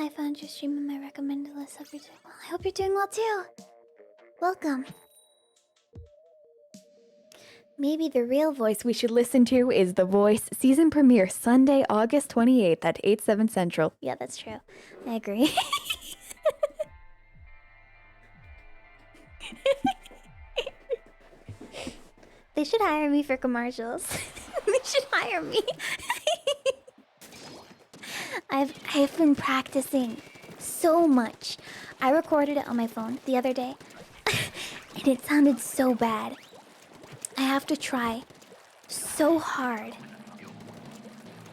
I found your stream in my recommended list. Hope you're doing well. I hope you're doing well too. Welcome. Maybe the real voice we should listen to is The Voice season premiere Sunday, August 28th at 8/7 Central. Yeah, that's true. I agree. They should hire me for commercials. They should hire me. I've been practicing so much. I recorded it on my phone the other day, and it sounded so bad. I have to try so hard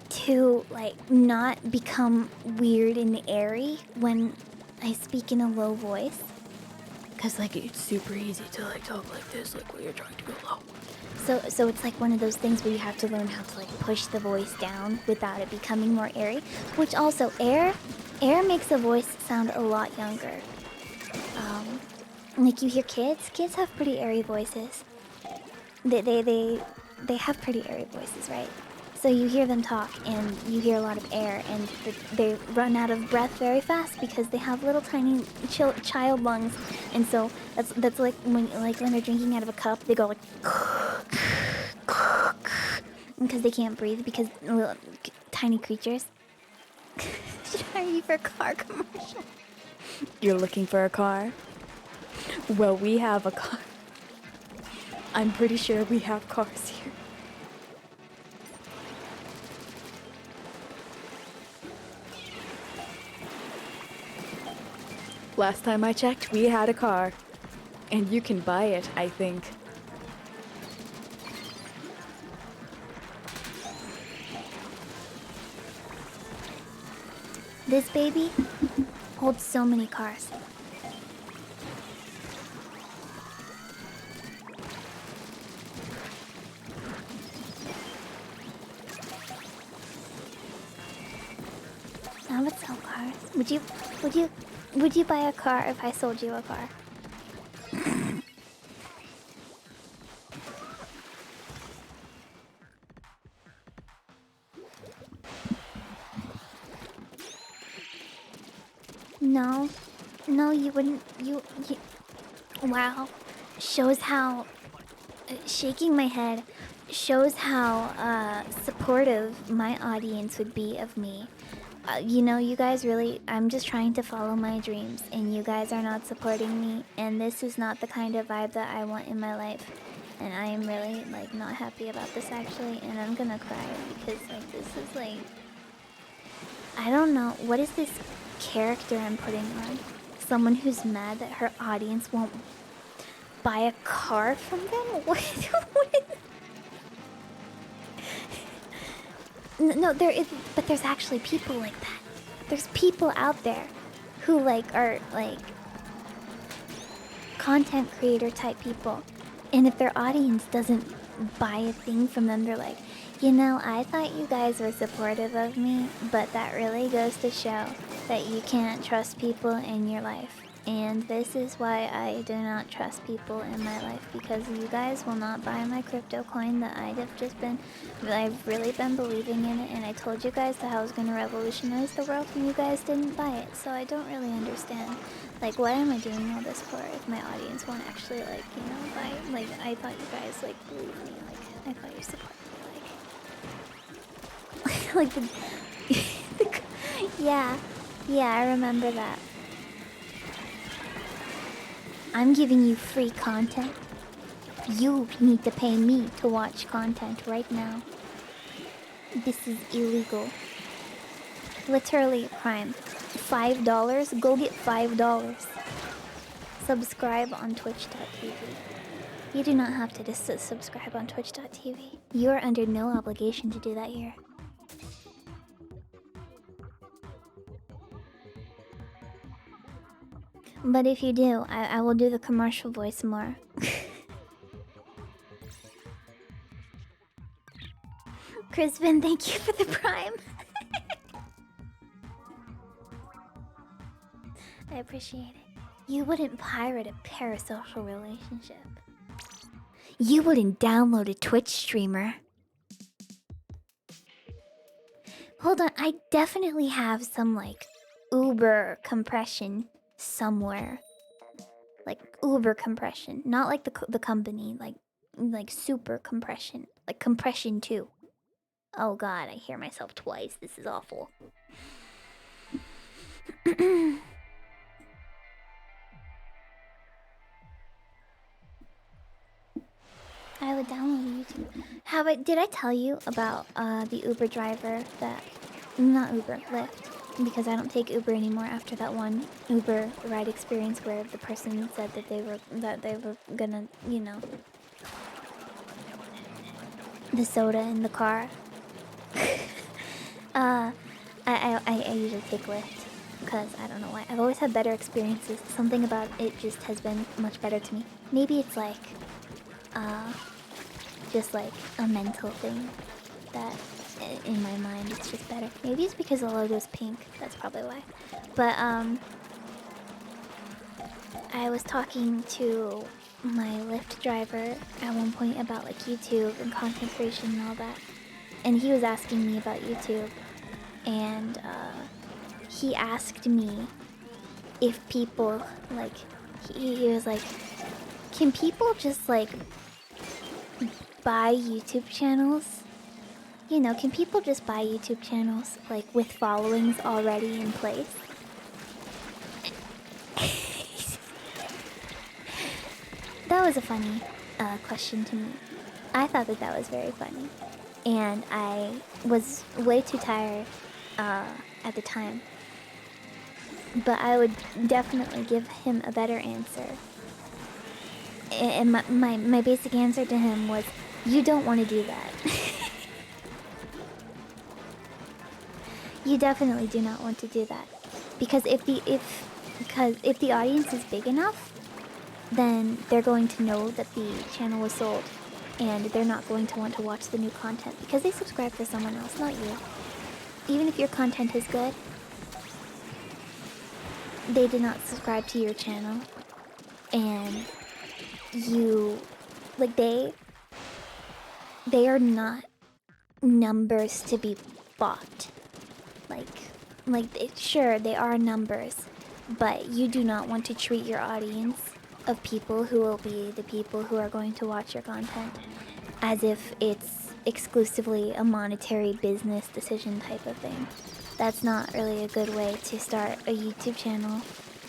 to like not become weird and airy when I speak in a low voice. Cause like it's super easy to like talk like this, like when you're trying to go low. So it's like one of those things where you have to learn how to like push the voice down without it becoming more airy. Which also air makes a voice sound a lot younger. Like you hear kids have pretty airy voices. They have pretty airy voices, right? So you hear them talk and you hear a lot of air, and they run out of breath very fast because they have little tiny child lungs, and so that's like when they're drinking out of a cup, they go like because they can't breathe because little tiny creatures. Are you for a car commercial? You're looking for a car? Well, we have a car. I'm pretty sure we have cars here. Last time I checked, we had a car. And you can buy it, I think. This baby holds so many cars. I would sell cars. Would you buy a car if I sold you a car? No. No, you wouldn't. You wow. Shows how shaking my head shows how supportive my audience would be of me. You know, you guys really, I'm just trying to follow my dreams, and you guys are not supporting me, and this is not the kind of vibe that I want in my life. And I am really, like, not happy about this, actually, and I'm gonna cry, because, like, this is, like... I don't know, what is this character I'm putting on? Someone who's mad that her audience won't buy a car from them? What? No, there is, but there's actually people like that. There's people out there who like are like content creator type people, and if their audience doesn't buy a thing from them, they're like, you know, I thought you guys were supportive of me, but that really goes to show that you can't trust people in your life. And this is why I do not trust people in my life, because you guys will not buy my crypto coin that I've really been believing in it, and I told you guys that I was going to revolutionize the world, and you guys didn't buy it, so I don't really understand. Like, why am I doing all this for if my audience won't actually, like, you know, buy? Like, I thought you guys, like, believed me, like, I thought you supported me, like... like yeah, I remember that. I'm giving you free content. You need to pay me to watch content right now. This is illegal. Literally a crime. $5? Go get $5. Subscribe on twitch.tv. You do not have to subscribe on twitch.tv. You are under no obligation to do that here. But if you do, I will do the commercial voice more. Crispin, thank you for the prime. I appreciate it. You wouldn't pirate a parasocial relationship. You wouldn't download a Twitch streamer. Hold on, I definitely have some, like, Uber compression somewhere. Like, Uber compression. Not like the company, like super compression. Like compression 2. Oh god, I hear myself twice. This is awful. I would download YouTube. Did I tell you about the Uber driver that... Not Uber, Lyft. because I don't take Uber anymore after that one Uber ride experience where the person said that they were gonna, you know, the soda in the car. I usually take Lyft because I don't know why. I've always had better experiences. Something about it just has been much better to me. Maybe it's like, just like a mental thing that in my mind it's just better. Maybe it's because the logo's pink. That's probably why. But I was talking to my Lyft driver at one point about like YouTube and content creation and all that, and he was asking me about YouTube, and he asked me if people like he was like, can people just like buy YouTube channels? You know, can people just buy YouTube channels like with followings already in place? That was a funny question to me. I thought that that was very funny, and I was way too tired at the time. But I would definitely give him a better answer. And my basic answer to him was, you don't want to do that. You definitely do not want to do that. Because if the audience is big enough, then they're going to know that the channel was sold, and they're not going to want to watch the new content because they subscribe for someone else, not you. Even if your content is good, they did not subscribe to your channel, and you, like, they are not numbers to be bought. Sure, they are numbers, but you do not want to treat your audience of people who will be the people who are going to watch your content as if it's exclusively a monetary business decision type of thing. That's not really a good way to start a YouTube channel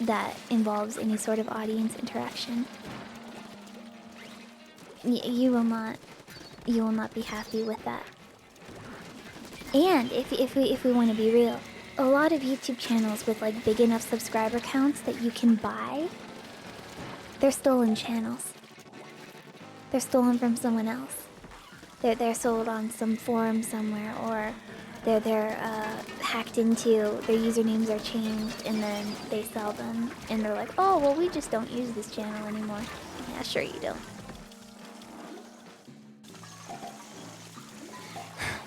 that involves any sort of audience interaction. You will not be happy with that. And if we want to be real, a lot of YouTube channels with like big enough subscriber counts that you can buy, they're stolen channels. They're stolen from someone else. They're sold on some forum somewhere, or they're hacked into. Their usernames are changed, and then they sell them, and they're like, oh well, we just don't use this channel anymore. Yeah, sure you don't.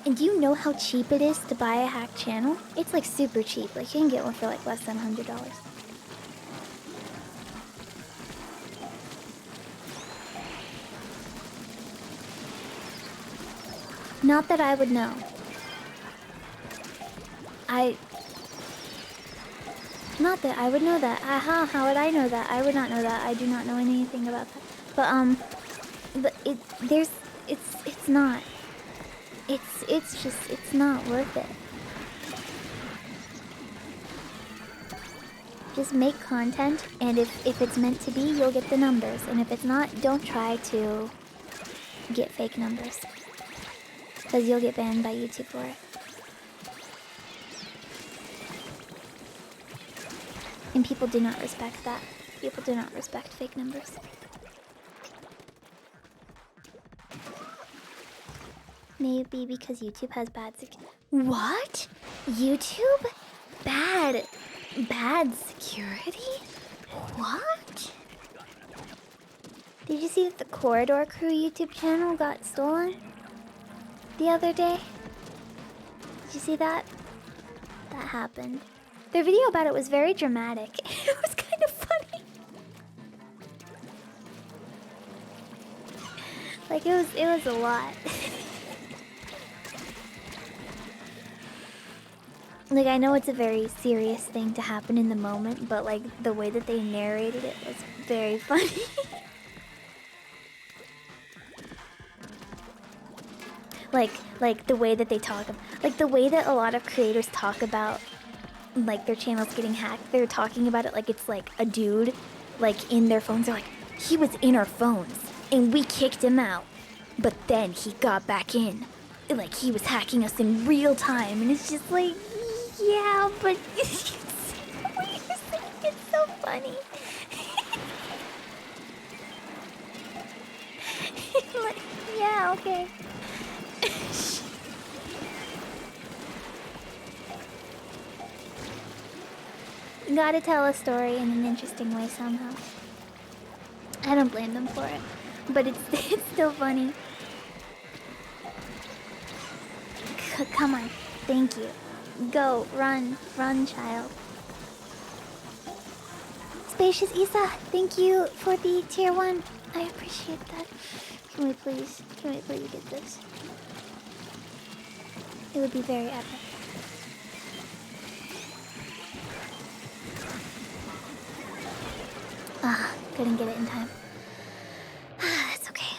And do you know how cheap it is to buy a hacked channel? It's like super cheap. Like you can get one for like less than $100. Not that I would know. Not that I would know that. Aha, how would I know that? I would not know that. I do not know anything about that. But it's not. It's not worth it. Just make content, and if it's meant to be, you'll get the numbers. And if it's not, don't try to get fake numbers, because you'll get banned by YouTube for it. And people do not respect that. People do not respect fake numbers. Maybe because YouTube has bad What? YouTube? Bad security? What? Did you see that the Corridor Crew YouTube channel got stolen the other day? Did you see that? That happened. Their video about it was very dramatic. It was kind of funny. Like it was a lot. Like, I know it's a very serious thing to happen in the moment, but like the way that they narrated it was very funny. like the way that they talk, like the way that a lot of creators talk about like their channels getting hacked. They're talking about it like it's like a dude like in their phones. They're like, he was in our phones and we kicked him out, but then he got back in. Like he was hacking us in real time, and it's just like, Yeah, but what you're saying is so funny. Like, yeah, okay. Gotta tell a story in an interesting way somehow. I don't blame them for it, but it's it's still funny. Come on, thank you. Go, run, run, child. Spacious Isa, thank you for the tier 1. I appreciate that. Can we please get this? It would be very epic. Ah, couldn't get it in time. That's okay.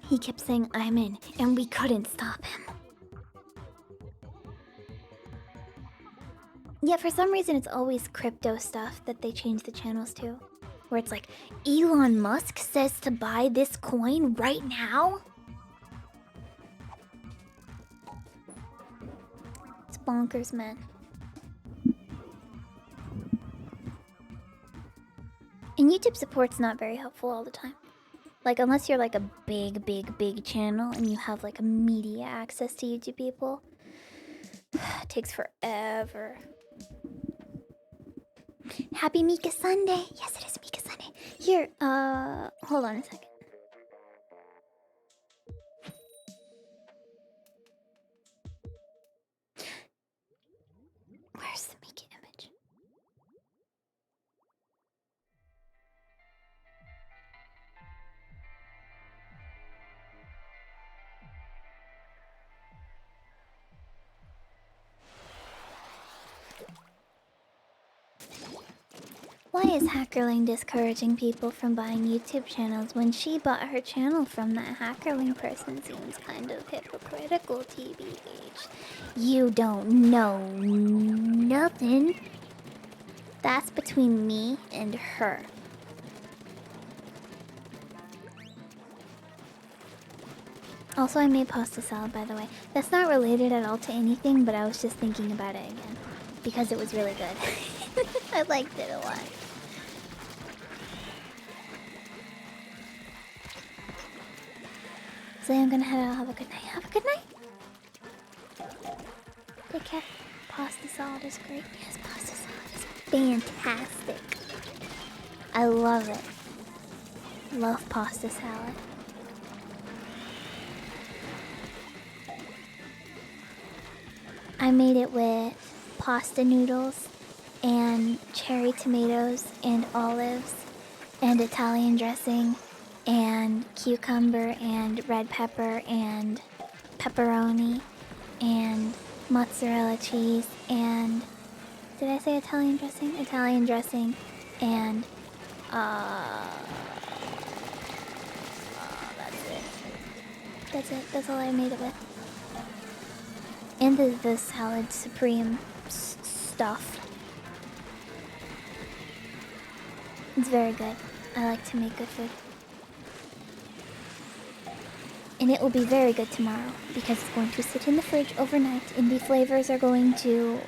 He kept saying I'm in, and we couldn't stop him. Yeah, for some reason it's always crypto stuff that they change the channels to. Where it's like, Elon Musk says to buy this coin right now? It's bonkers, man. And YouTube support's not very helpful all the time. Like, unless you're like a big channel and you have like immediate access to YouTube people. It takes forever. Happy Mika Sunday! Yes, it is Mika Sunday. Here, hold on a second. Where's the Mika image? Why is Hackerling discouraging people from buying YouTube channels when she bought her channel from that Hackerling person? Seems kind of hypocritical, TBH. You don't know nothing. That's between me and her. Also, I made pasta salad, by the way. That's not related at all to anything, but I was just thinking about it again. Because it was really good. I liked it a lot. So I'm gonna head out. Have a good night. Have a good night. Take care. Pasta salad is great. Yes, pasta salad is fantastic. I love it. Love pasta salad. I made it with pasta noodles and cherry tomatoes and olives and Italian dressing and cucumber and red pepper and pepperoni and mozzarella cheese and did I say Italian dressing? Italian dressing and that's it. That's it. That's all I made it with. And the salad supreme stuff. It's very good. I like to make good food. And it will be very good tomorrow because it's going to sit in the fridge overnight and the flavors are going to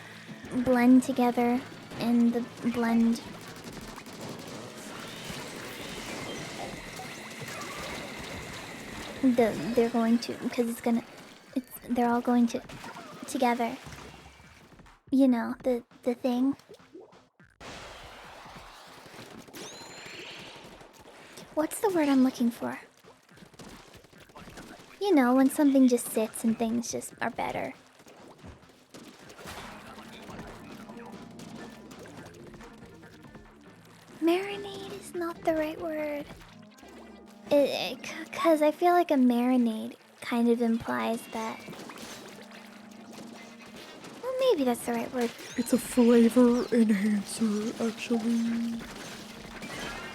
blend together in the blend. They're going to, because they're all going to together. You know, the thing. What's the word I'm looking for? You know, when something just sits and things just are better. Marinade is not the right word. Because I feel like a marinade kind of implies that... Well, maybe that's the right word. It's a flavor enhancer, actually.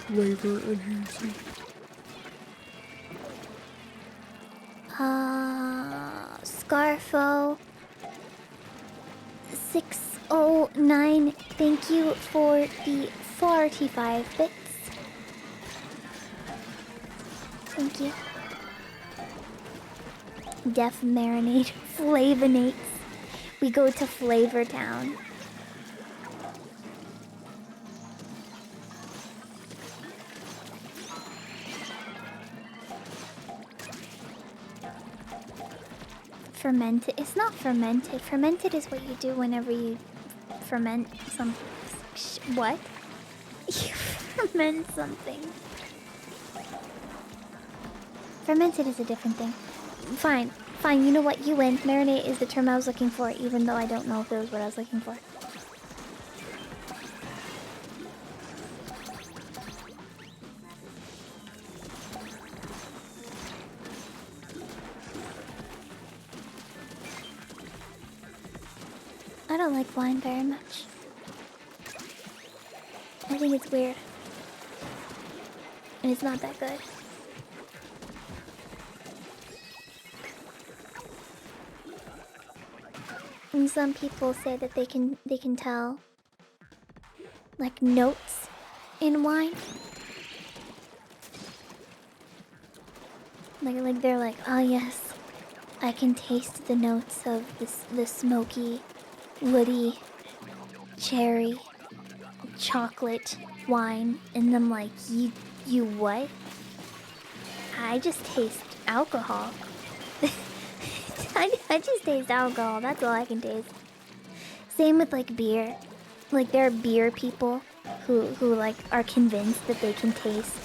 Flavor enhancer. Scarfo 609, thank you for the 45 bits. Thank you. Def marinade, flavinates. We go to Flavor Town. Fermented. It's not fermented. Fermented is what you do whenever you ferment some. What? You ferment something. Fermented is a different thing. Fine. Fine. You know what? You win. Marinate is the term I was looking for, even though I don't know if it was what I was looking for. I don't like wine very much. I think it's weird. And it's not that good. And some people say that they can tell like notes in wine. Like they're like, oh yes, I can taste the notes of the smoky, woody, cherry, chocolate wine, and I'm like, you what? I just taste alcohol. I just taste alcohol. That's all I can taste. Same with like beer. Like there are beer people who like are convinced that they can taste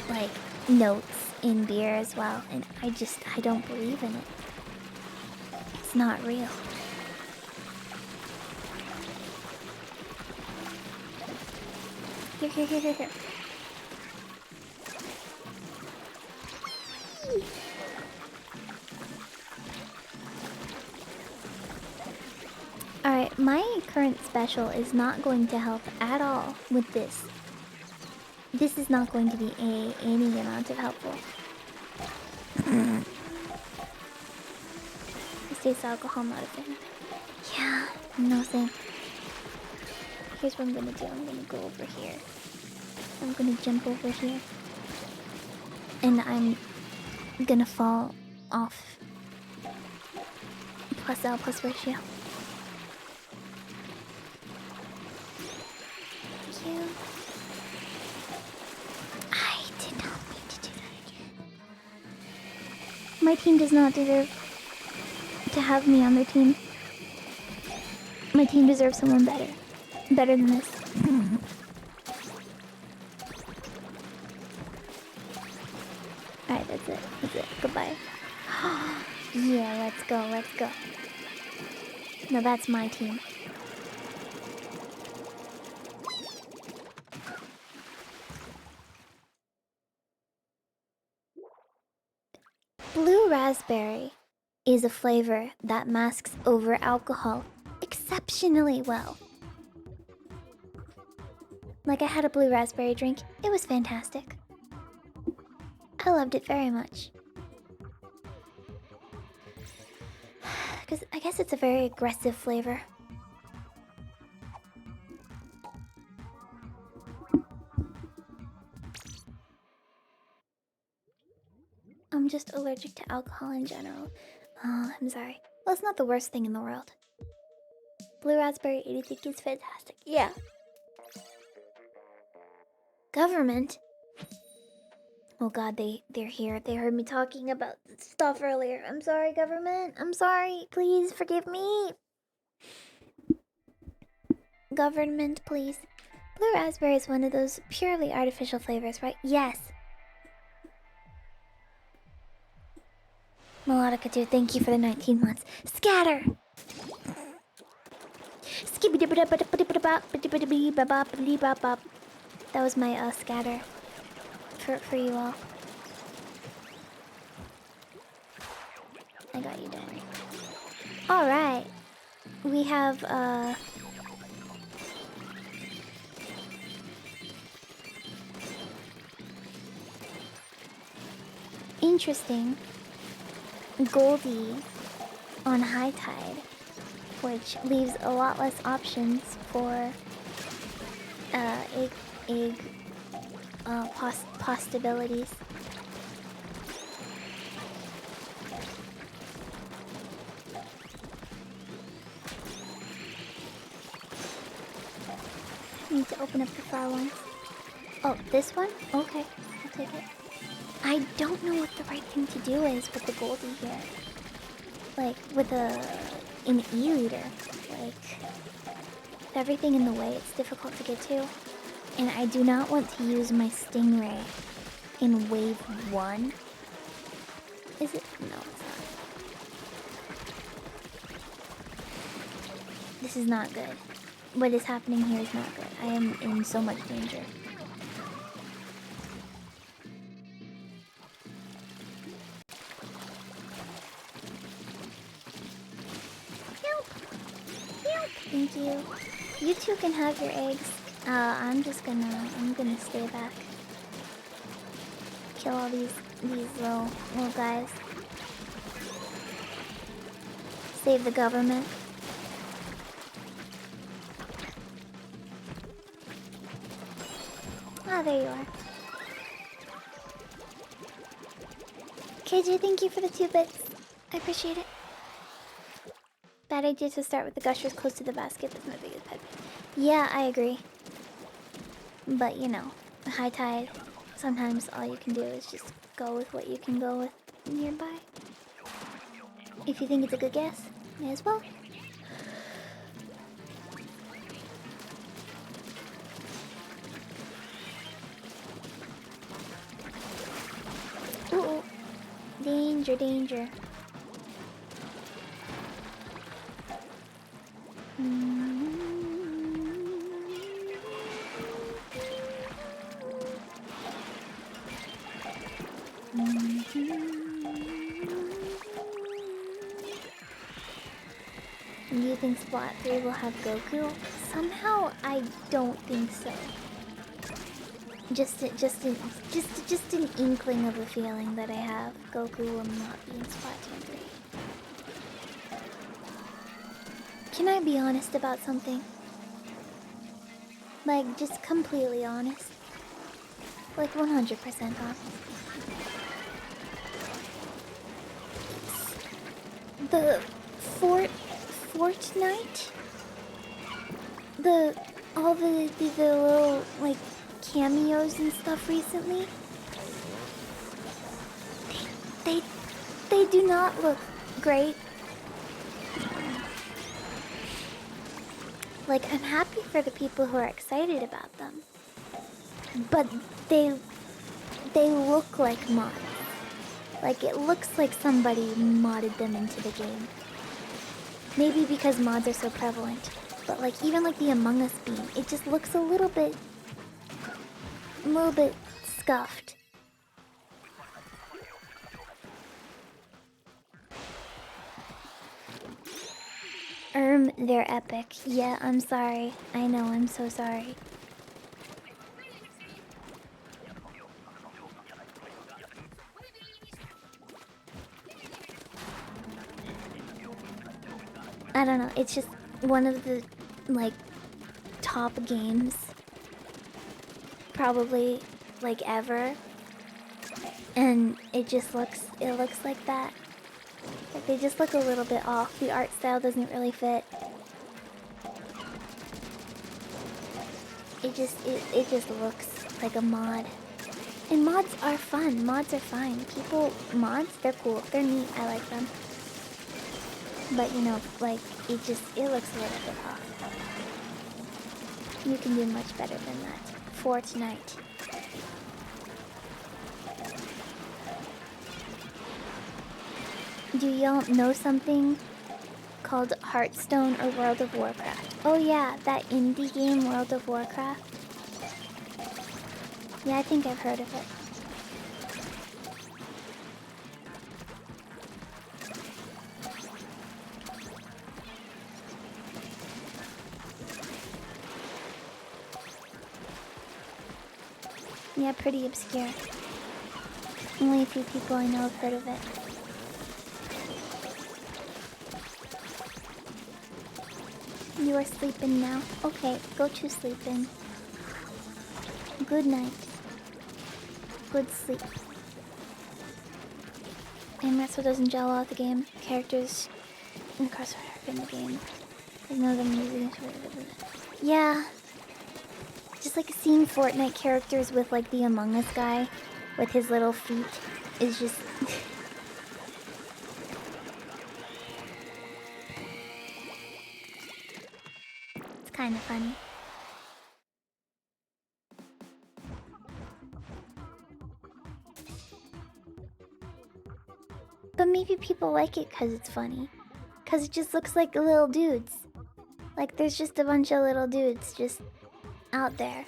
like notes in beer as well, and I don't believe in it. It's not real. Here. Alright, my current special is not going to help at all with this. This is not going to be any amount of helpful. This tastes alcohol, not a fan. Yeah, no thing. Here's what I'm gonna do. I'm gonna go over here. I'm gonna jump over here. And I'm gonna fall off. Plus L plus ratio. Thank you. I did not mean to do that again. My team does not deserve to have me on their team. My team deserves someone better. Better than this. Alright, that's it. That's it. Goodbye. Yeah, let's go. Let's go. No, that's my team. Blue raspberry is a flavor that masks over alcohol exceptionally well. Like, I had a blue raspberry drink. It was fantastic. I loved it very much. Because I guess it's a very aggressive flavor. I'm just allergic to alcohol in general. Oh, I'm sorry. Well, it's not the worst thing in the world. Blue raspberry 83 is fantastic. Yeah. Government? Oh god, they're here. They heard me talking about stuff earlier. I'm sorry, government. I'm sorry. Please forgive me. Government, please. Blue raspberry is one of those purely artificial flavors, right? Yes. Melodica, dude, thank you for the 19 months. Scatter! That was my scatter for you all. I got you, don't worry. Alright. We have interesting Goldie on High Tide, which leaves a lot less options for egg possibilities. need to open up the far ones. Oh, this one? Okay, I'll take it. I don't know what the right thing to do is with the Goldie here. Like, with an E-liter. Like, with everything in the way, it's difficult to get to. And I do not want to use my Stingray in wave 1. Is it? No, it's not. This is not good. What is happening here is not good. I am in so much danger. Help! Help! Thank you. You two can have your eggs. I'm gonna stay back. Kill all these little guys. Save the government. Ah, there you are. KJ, thank you for the 2 bits. I appreciate it. Bad idea to start with the gushers close to the basket. That's my biggest pet peeve. Yeah, I agree. But you know, high tide. Sometimes all you can do is just go with what you can go with nearby. If you think it's a good guess, may as well. Ooh. Danger, danger. Do you think Splat 3 will have Goku? Somehow, I don't think so. Just an inkling of a feeling that I have. Goku will not be in Splatoon 3. Can I be honest about something? Like, just completely honest. Like, 100% honest. The Fortnite? All the little, like, cameos and stuff recently? They do not look great. Like, I'm happy for the people who are excited about them. But they look like mods. Like, it looks like somebody modded them into the game. Maybe because mods are so prevalent. But like, even like the Among Us beam, it just looks a little bit scuffed. They're epic. Yeah, I'm sorry. I know, I'm so sorry. I don't know, it's just one of the, like, top games. Probably, like, ever. And it looks like that. Like, they just look a little bit off. The art style doesn't really fit. It just looks like a mod. And mods are fun. Mods are fine. Mods, they're cool. They're neat. I like them. But, you know, like, it looks a little bit off. You can do much better than that. Fortnite. Do y'all know something called Hearthstone or World of Warcraft? Oh yeah, that indie game World of Warcraft. Yeah, I think I've heard of it. Yeah, pretty obscure. Only a few people I know have heard of it. You are sleeping now? Okay, go to sleeping. Good night. Good sleep. And Wrestle doesn't gel out the game. Characters in Crossfire in the game. I know the music. Yeah. Just like seeing Fortnite characters with like the Among Us guy with his little feet is just it's kind of funny. But maybe people like it because it's funny. Because it just looks like little dudes. Like there's just a bunch of little dudes just out there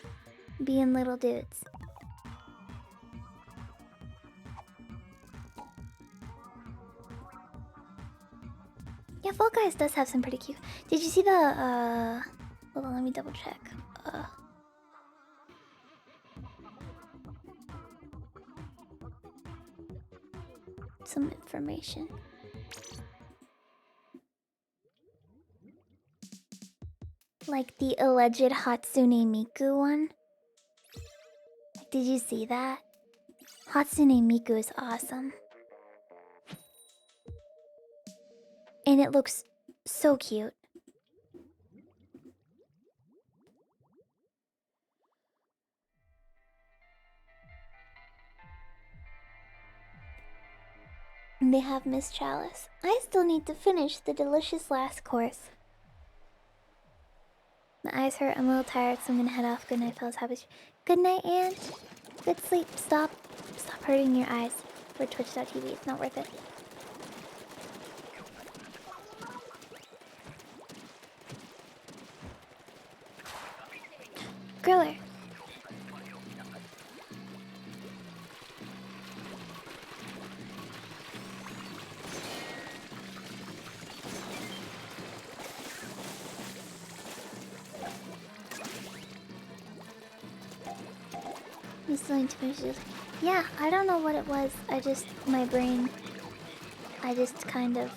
being little dudes. Yeah, Fall Guys does have some pretty cute. Did you see the hold on, let me double check. Some information. Like the alleged Hatsune Miku one. Did you see that? Hatsune Miku is awesome. And it looks so cute. And they have Miss Chalice. I still need to finish the delicious last course. My eyes hurt, I'm a little tired, so I'm gonna head off. Good night, fellas. Happy. Good night, Anne. Good sleep. Stop hurting your eyes for Twitch.tv. It's not worth it. Griller. You still need to finish this. Yeah, I don't know what it was. My brain, I just kind of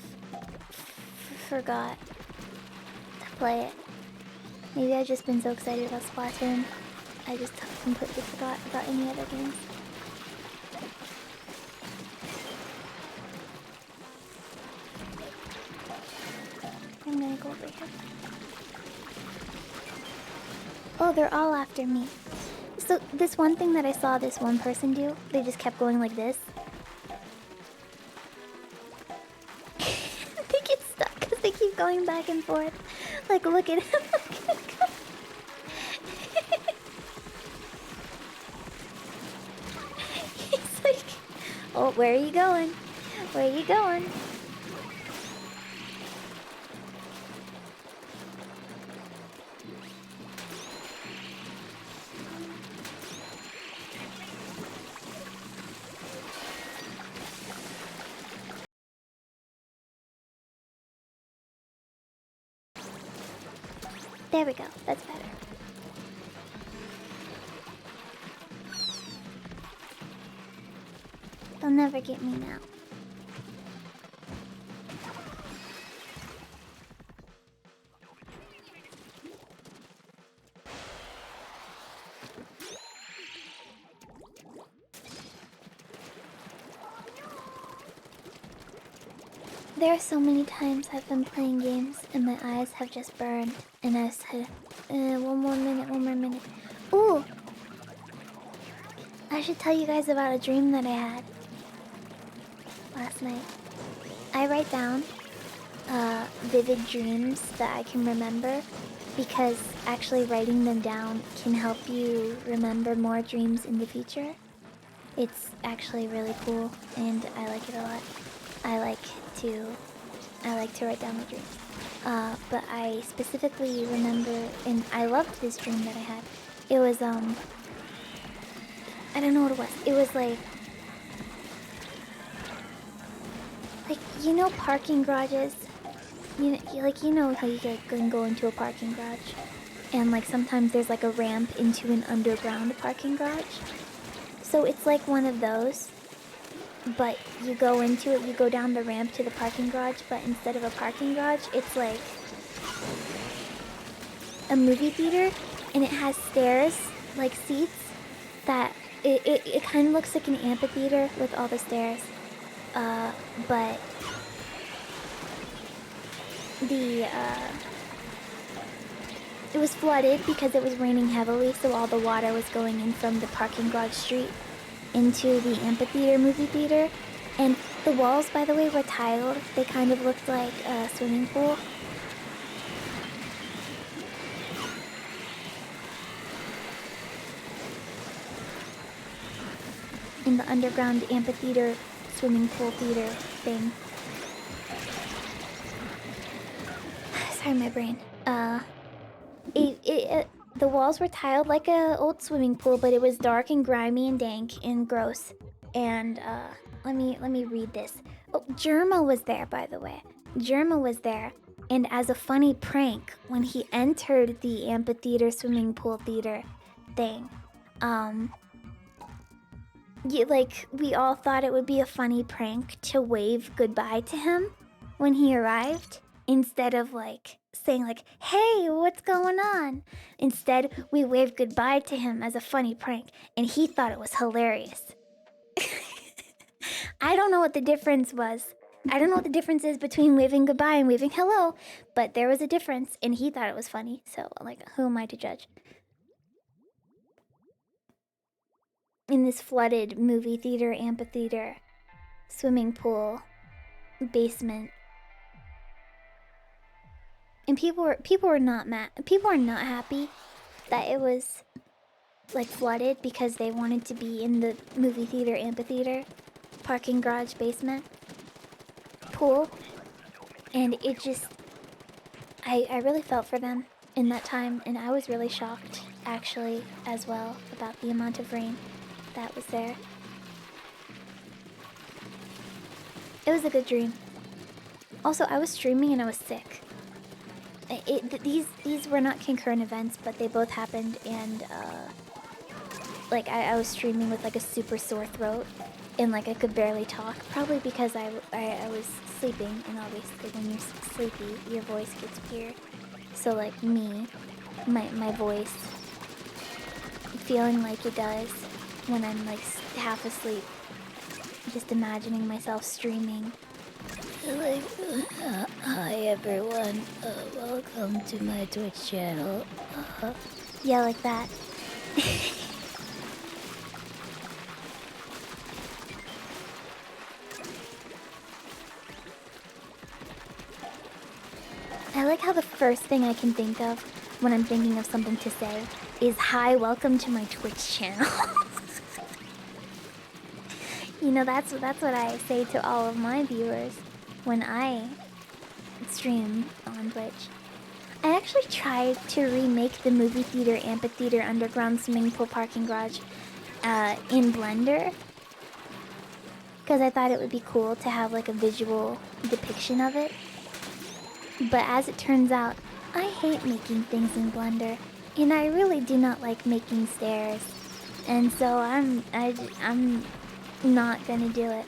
forgot to play it. Maybe I've just been so excited about Splatoon, I just completely forgot about any other games. I'm gonna go over here. Oh, they're all after me. So this one thing that I saw this one person do, they just kept going like this. They get stuck because they keep going back and forth. Like, look at him. Look at him. He's like, oh, where are you going? Where are you going? There we go. That's better. They'll never get me now. There are so many times I've been playing games and my eyes have just burned, and I said, one more minute. Ooh! I should tell you guys about a dream that I had last night. I write down vivid dreams that I can remember, because actually writing them down can help you remember more dreams in the future. It's actually really cool, and I like it a lot. I like to write down my dreams. But I specifically remember, and I loved this dream that I had. It was, I don't know what it was. It was like, you know parking garages? You know how you can go into a parking garage? And like sometimes there's like a ramp into an underground parking garage? So it's like one of those. But you go into it, you go down the ramp to the parking garage, but instead of a parking garage, it's like a movie theater, and it has stairs, like seats, that it kind of looks like an amphitheater with all the stairs. But it was flooded because it was raining heavily, so all the water was going in from the parking garage street into the amphitheater movie theater. And the walls, by the way, were tiled. They kind of looked like a swimming pool. In the underground amphitheater swimming pool theater thing. Sorry, my brain. The walls were tiled like a old swimming pool, but it was dark and grimy and dank and gross. And let me read this. Oh, Germa was there, by the way. Germa was there, and as a funny prank, when he entered the amphitheater swimming pool theater thing, we all thought it would be a funny prank to wave goodbye to him when he arrived, instead of like saying like, "Hey, what's going on?" Instead, we waved goodbye to him as a funny prank, and he thought it was hilarious. I don't know what the difference was. I don't know what the difference is between waving goodbye and waving hello, but there was a difference, and he thought it was funny. So, like, who am I to judge? In this flooded movie theater, amphitheater, swimming pool, basement. And people were not mad. People were not happy that it was like flooded because they wanted to be in the movie theater, amphitheater, parking garage, basement, pool. And it just, I really felt for them in that time, and I was really shocked actually as well about the amount of rain that was there. It was a good dream. Also, I was streaming and I was sick. These were not concurrent events, but they both happened, and like I was streaming with like a super sore throat, and like I could barely talk, probably because I was sleeping, and obviously when you're sleepy, your voice gets weird. So like me, my voice, feeling like it does when I'm like half asleep, just imagining myself streaming. Like, hi everyone, welcome to my Twitch channel. Yeah, like that. I like how the first thing I can think of when I'm thinking of something to say is, "Hi, welcome to my Twitch channel." You know, that's what I say to all of my viewers when I stream on Twitch. I actually tried to remake the movie theater, amphitheater, underground swimming pool, parking garage in Blender, because I thought it would be cool to have like a visual depiction of it. But as it turns out, I hate making things in Blender, and I really do not like making stairs, and so I'm not gonna do it.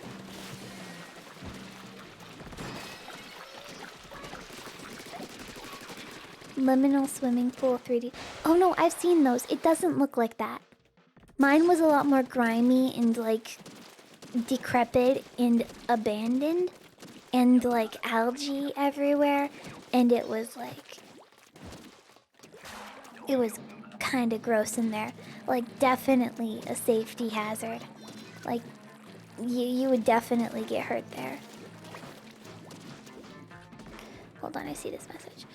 Liminal swimming pool 3D. Oh no, I've seen those. It doesn't look like that. Mine was a lot more grimy and like decrepit and abandoned, and like algae everywhere, and it was kind of gross in there. Like definitely a safety hazard. Like you would definitely get hurt there. Hold on, I see this message.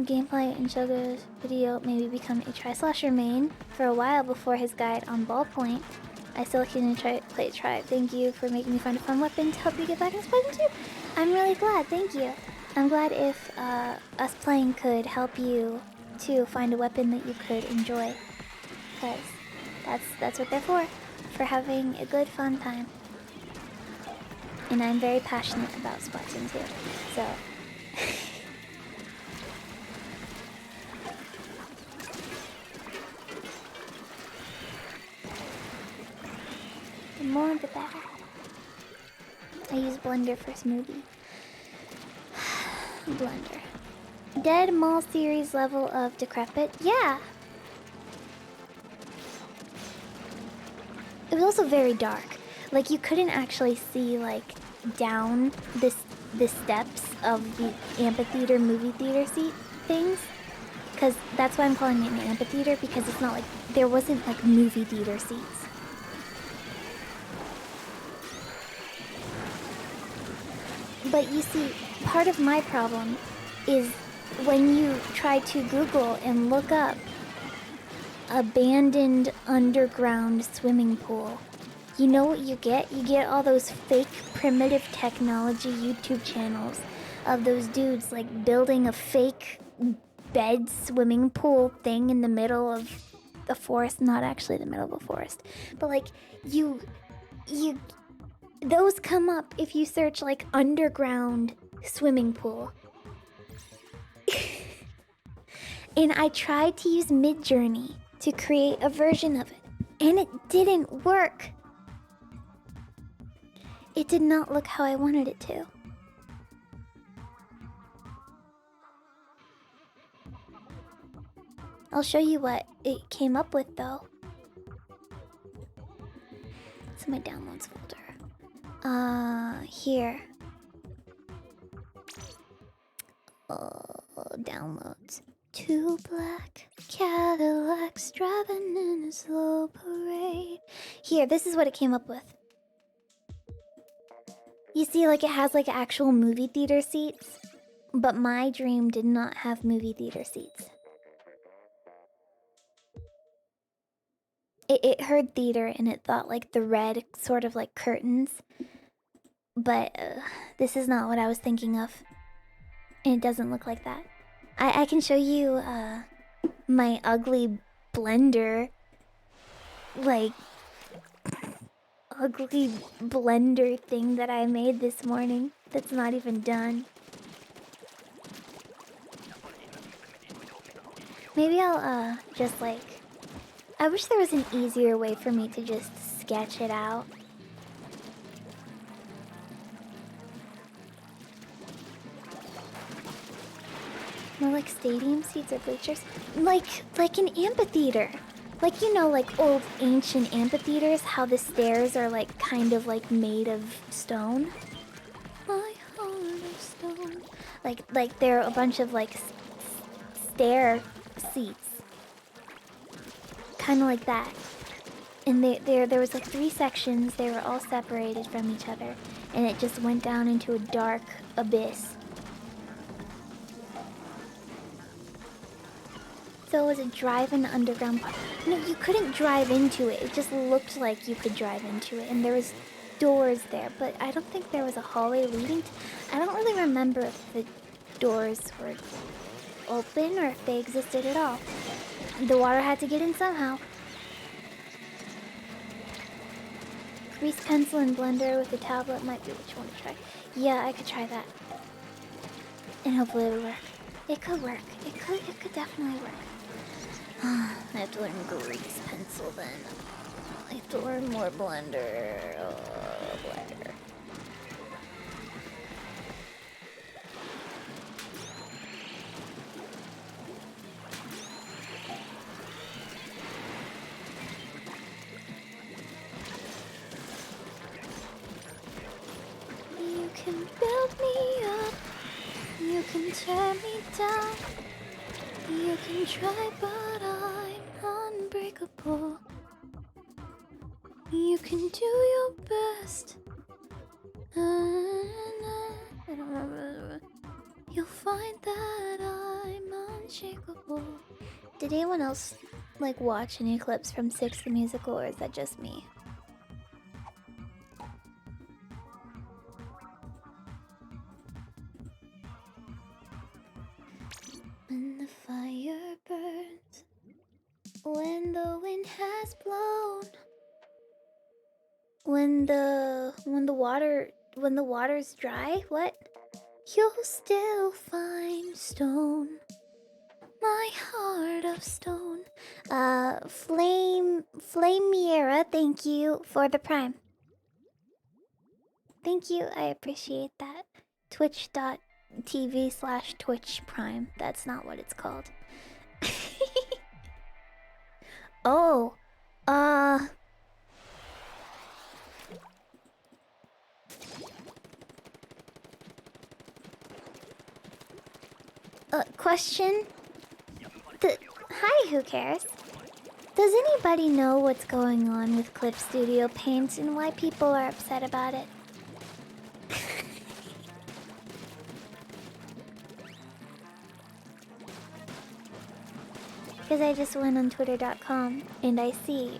Gameplay in Shogo's video maybe become a Tri-Slasher main for a while before his guide on Ballpoint. I still can't play Tri. Thank you for making me find a fun weapon to help you get back in Spider too. I'm really glad, thank you. I'm glad if us playing could help you to find a weapon that you could enjoy. Because that's what they're for having a good fun time. And I'm very passionate about Splatoon too, so... The more the better. I use Blender for Smoothie. Blender. Dead Mall series level of decrepit? Yeah! It was also very dark. Like, you couldn't actually see, like, down the steps of the amphitheater movie theater seat things. because that's why I'm calling it an amphitheater, because it's not like there wasn't like movie theater seats. But you see, part of my problem is when you try to Google and look up abandoned underground swimming pool, you know what you get? You get all those fake primitive technology YouTube channels of those dudes like building a fake bed swimming pool thing in the middle of the forest. Not actually the middle of a forest, but like you those come up if you search like underground swimming pool. And I tried to use Midjourney to create a version of it, and it didn't work. It did not look how I wanted it to. I'll show you what it came up with though. It's in my downloads folder. Here. Downloads. Two black Cadillacs driving in a slow parade. Here, this is what it came up with. You see, like, it has, like, actual movie theater seats. But my dream did not have movie theater seats. It heard theater and it thought, like, the red sort of, like, curtains. But this is not what I was thinking of. And it doesn't look like that. I can show you, my ugly blender. Like, ugly blender thing that I made this morning that's not even done. Maybe I'll just like, I wish there was an easier way for me to just sketch it out. More like stadium seats or bleachers, like an amphitheater. Like, you know, like old ancient amphitheaters, how the stairs are like kind of like made of stone. My heart of stone. Like there are a bunch of like stair seats. Kind of like that. And there was like 3 sections, they were all separated from each other. And it just went down into a dark abyss. So it was a drive-in underground park. No, you couldn't drive into it. It just looked like you could drive into it. And there was doors there, but I don't think there was a hallway leading to... I don't really remember if the doors were open or if they existed at all. The water had to get in somehow. Grease pencil and blender with a tablet might be what you want to try. Yeah, I could try that. And hopefully it would work. It could work. It could definitely work. I have to learn grease pencil then. I have to learn more blender. Blender. You can build me up. You can tear me down. You can try, but I'm unbreakable. You can do your best. I don't remember. You'll find that I'm unshakable. Did anyone else like watch any clips from Six the Musical, or is that just me? When the fire burns, when the wind has blown, when the water's dry, what? You'll still find stone. My heart of stone. Flamiera, thank you for the prime. Thank you, I appreciate that. Twitch.tv/Twitch Prime. That's not what it's called. Oh, question? Hi, who cares? Does anybody know what's going on with Clip Studio Paint and why people are upset about it? Because I just went on twitter.com and I see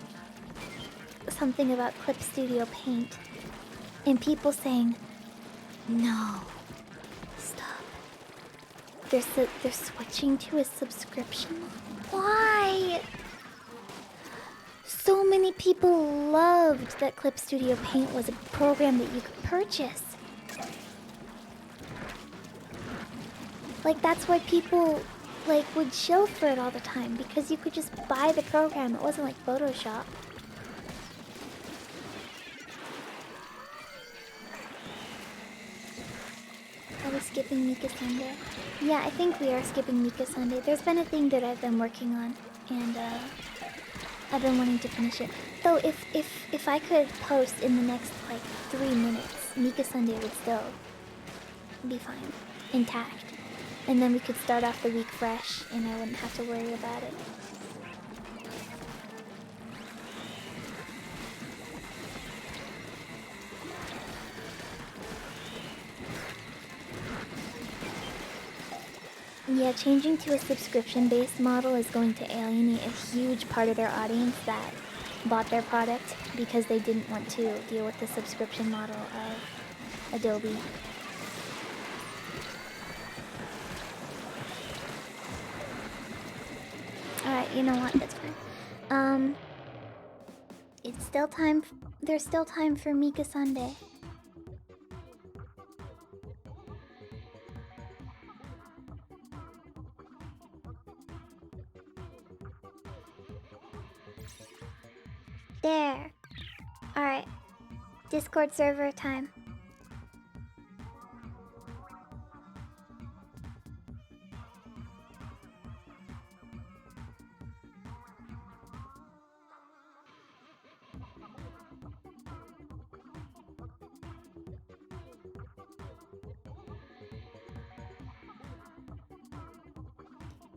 something about Clip Studio Paint and people saying, no, stop. They're switching to a subscription? Why? So many people loved that Clip Studio Paint was a program that you could purchase. Like, that's why people, like, would chill for it all the time, because you could just buy the program. It wasn't like Photoshop. Are we skipping Mika Sunday? Yeah, I think we are skipping Mika Sunday. There's been a thing that I've been working on, and I've been wanting to finish it. Though if I could post in the next like 3 minutes, Mika Sunday would still be fine, intact. And then we could start off the week fresh and I wouldn't have to worry about it. Yeah, changing to a subscription-based model is going to alienate a huge part of their audience that bought their product because they didn't want to deal with the subscription model of Adobe. Alright, you know what? That's fine. It's still time. There's still time for Mika Sunday. There. Alright. Discord server time.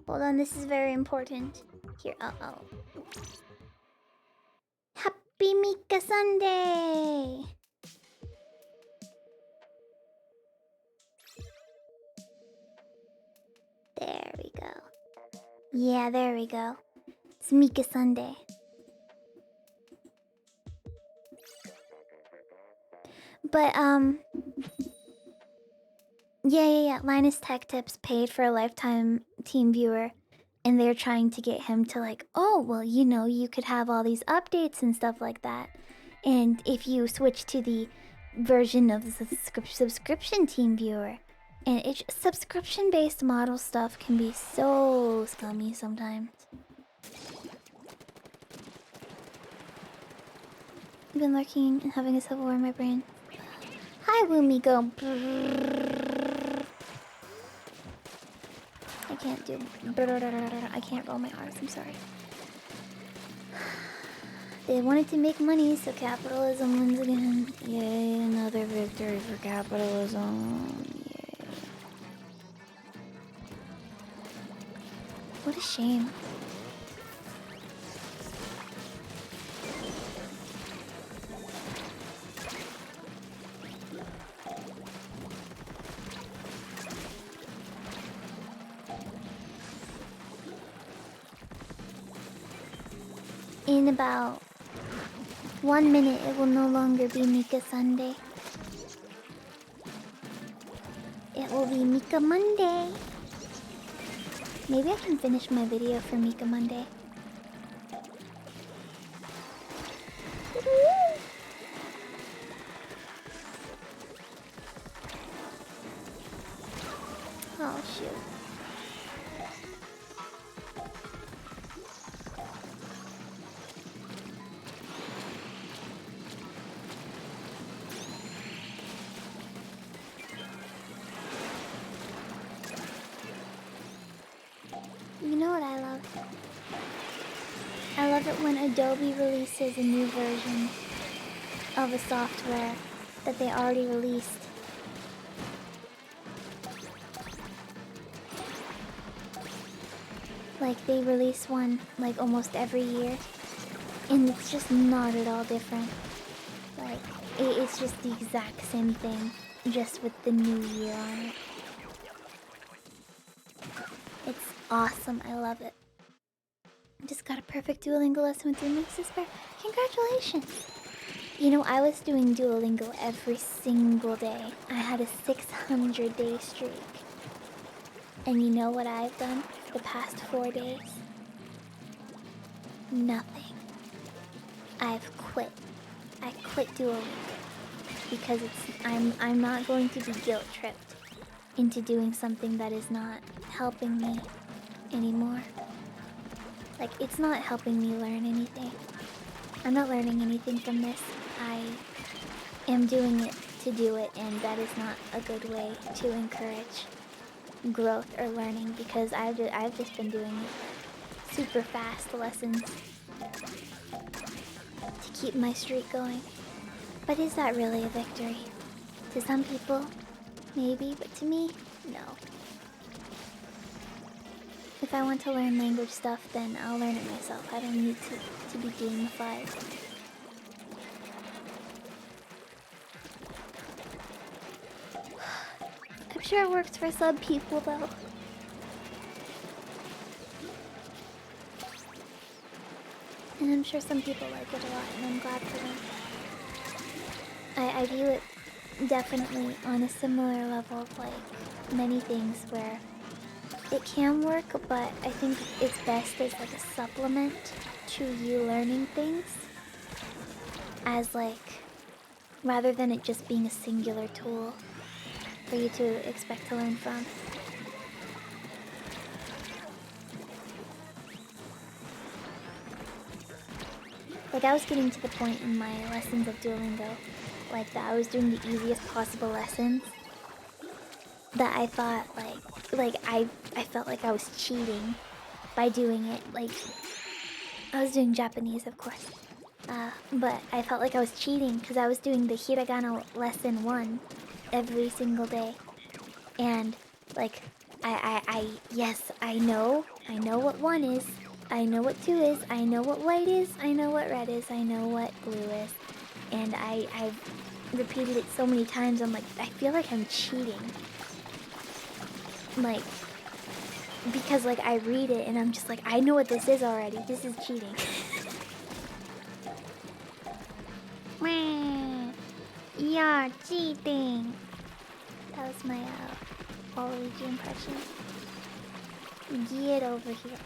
Hold on, this is very important. Here, oh. Happy Mika Sunday! There we go. Yeah, there we go. It's Mika Sunday. But, yeah. Linus Tech Tips paid for a lifetime team viewer. And they're trying to get him to like, oh, well, you know, you could have all these updates and stuff like that. And if you switch to the version of the subscription team viewer, and it's subscription-based model stuff can be so scummy sometimes. I've been lurking and having a civil war in my brain. Hi, Woomy, go. I can't do. I can't roll my R's. I'm sorry. They wanted to make money, so capitalism wins again. Yay, another victory for capitalism. Yay. What a shame. In about 1 minute, it will no longer be Mika Sunday. It will be Mika Monday. Maybe I can finish my video for Mika Monday. Oh, shoot. You know what I love? I love it when Adobe releases a new version of a software that they already released. Like they release one like almost every year, and it's just not at all different. Like it's just the exact same thing, just with the new year on it. It's awesome. I love it. Just got a perfect Duolingo lesson with your mix sister. Congratulations! You know, I was doing Duolingo every single day. I had a 600-day streak. And you know what I've done for the past 4 days? Nothing. I've quit. I quit Duolingo because I'm not going to be guilt tripped into doing something that is not helping me anymore. Like, it's not helping me learn anything. I'm not learning anything from this. I am doing it to do it, and that is not a good way to encourage growth or learning, because I've just been doing super fast lessons to keep my streak going. But is that really a victory? To some people, maybe, but to me, no. If I want to learn language stuff, then I'll learn it myself. I don't need to be gamified. I'm sure it works for some people, though. And I'm sure some people like it a lot, and I'm glad for them. I view it definitely on a similar level of like many things where it can work, but I think it's best as like a supplement to you learning things, as like, rather than it just being a singular tool for you to expect to learn from. Like, I was getting to the point in my lessons of Duolingo, like, that I was doing the easiest possible lessons, that I thought, I felt like I was cheating by doing it. Like, I was doing Japanese, of course, but I felt like I was cheating because I was doing the hiragana lesson 1 every single day. And, like, yes, I know what 1 is. I know what 2 is. I know what white is. I know what red is. I know what blue is. And I've repeated it so many times, I'm like, I feel like I'm cheating. Like, because, like, I read it and I'm just like, I know what this is already. This is cheating. You're cheating. That was my, Waluigi impression. Get over here.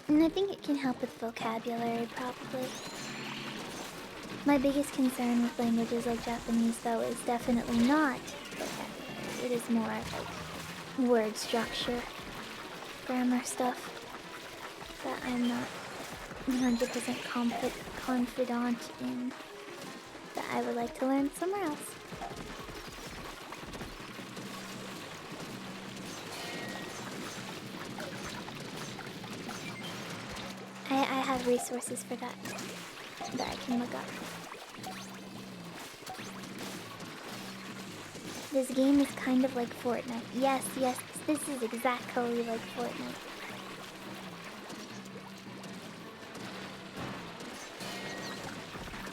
And I think it can help with vocabulary, probably. My biggest concern with languages like Japanese, though, is definitely not vocabulary. It is more like word structure, grammar stuff that I'm not 100% confident in, that I would like to learn somewhere else. I have resources for that I can look up. This game is kind of like Fortnite. Yes, this is exactly like Fortnite.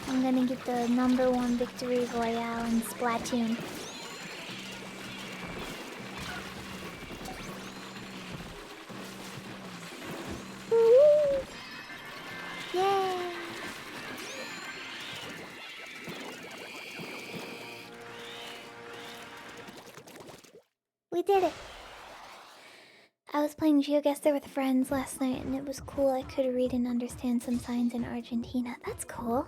I'm gonna get the #1 victory royale in Splatoon. Woo! Yay! We did it! I was playing GeoGuessr with friends last night and it was cool. I could read and understand some signs in Argentina. That's cool.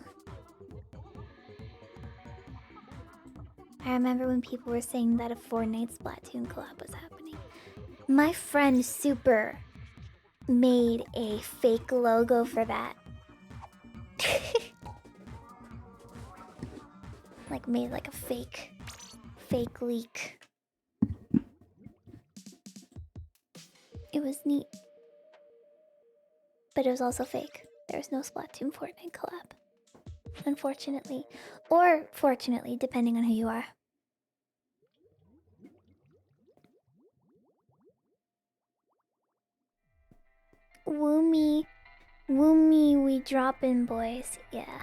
I remember when people were saying that a Fortnite Splatoon collab was happening. My friend Super made a fake logo for that. Like, made like a fake leak. It was neat. But it was also fake. There was no Splatoon Fortnite collab. unfortunately. Or fortunately, depending on who you are. Woo me. Woo me, we droppin' boys. Yeah.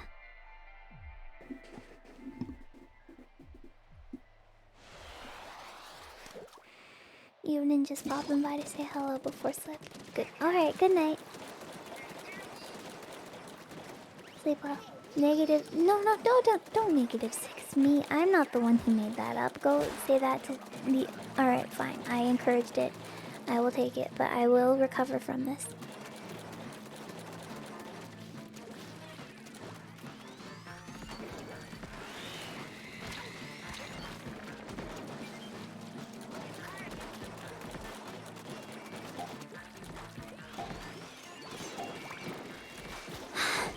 Evening, just popping by to say hello before sleep. Good. Alright, good night. Sleep well. Negative. No, don't negative 6 me. I'm not the one who made that up. Go say that to the. Alright, fine. I encouraged it. I will take it, but I will recover from this.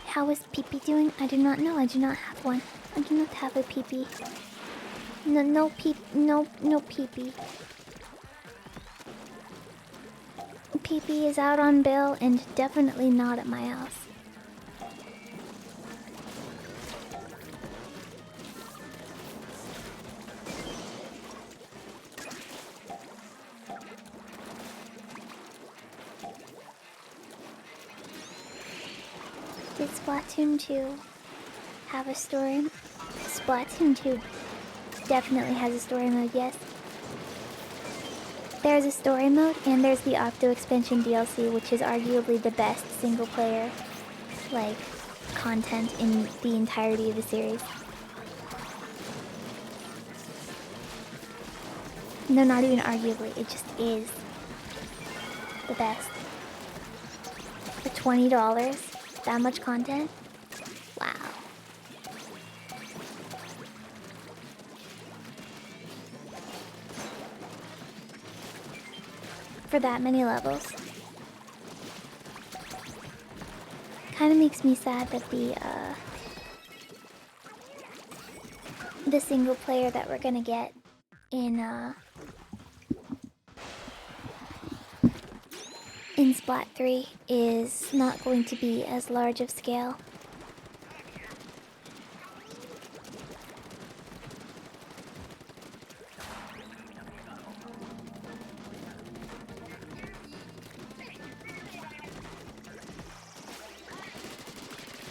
How is Pee-Pee doing? I do not know. I do not have one. I do not have a Pee-Pee. No Pee-Pee. Pee-Pee is out on bail and definitely not at my house. Did Splatoon 2 have a story? Splatoon 2 definitely has a story mode, yes. There's a story mode, and there's the Octo Expansion DLC, which is arguably the best single-player, like, content in the entirety of the series. No, not even arguably, it just is the best. For $20, that much content? Wow. For that many levels. Kind of makes me sad that the single player that we're gonna get in Splat 3 is not going to be as large of scale.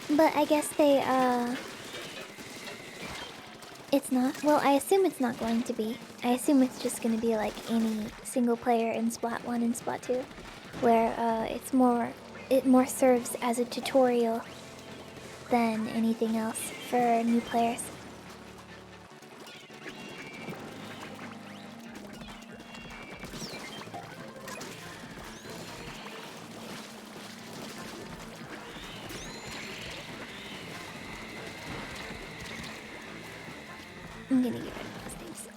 But I guess it's not. Well, I assume it's not going to be. I assume it's just going to be like any single player in Splat 1 and Splat 2, where it more serves as a tutorial than anything else for new players. I'm gonna get rid of those things.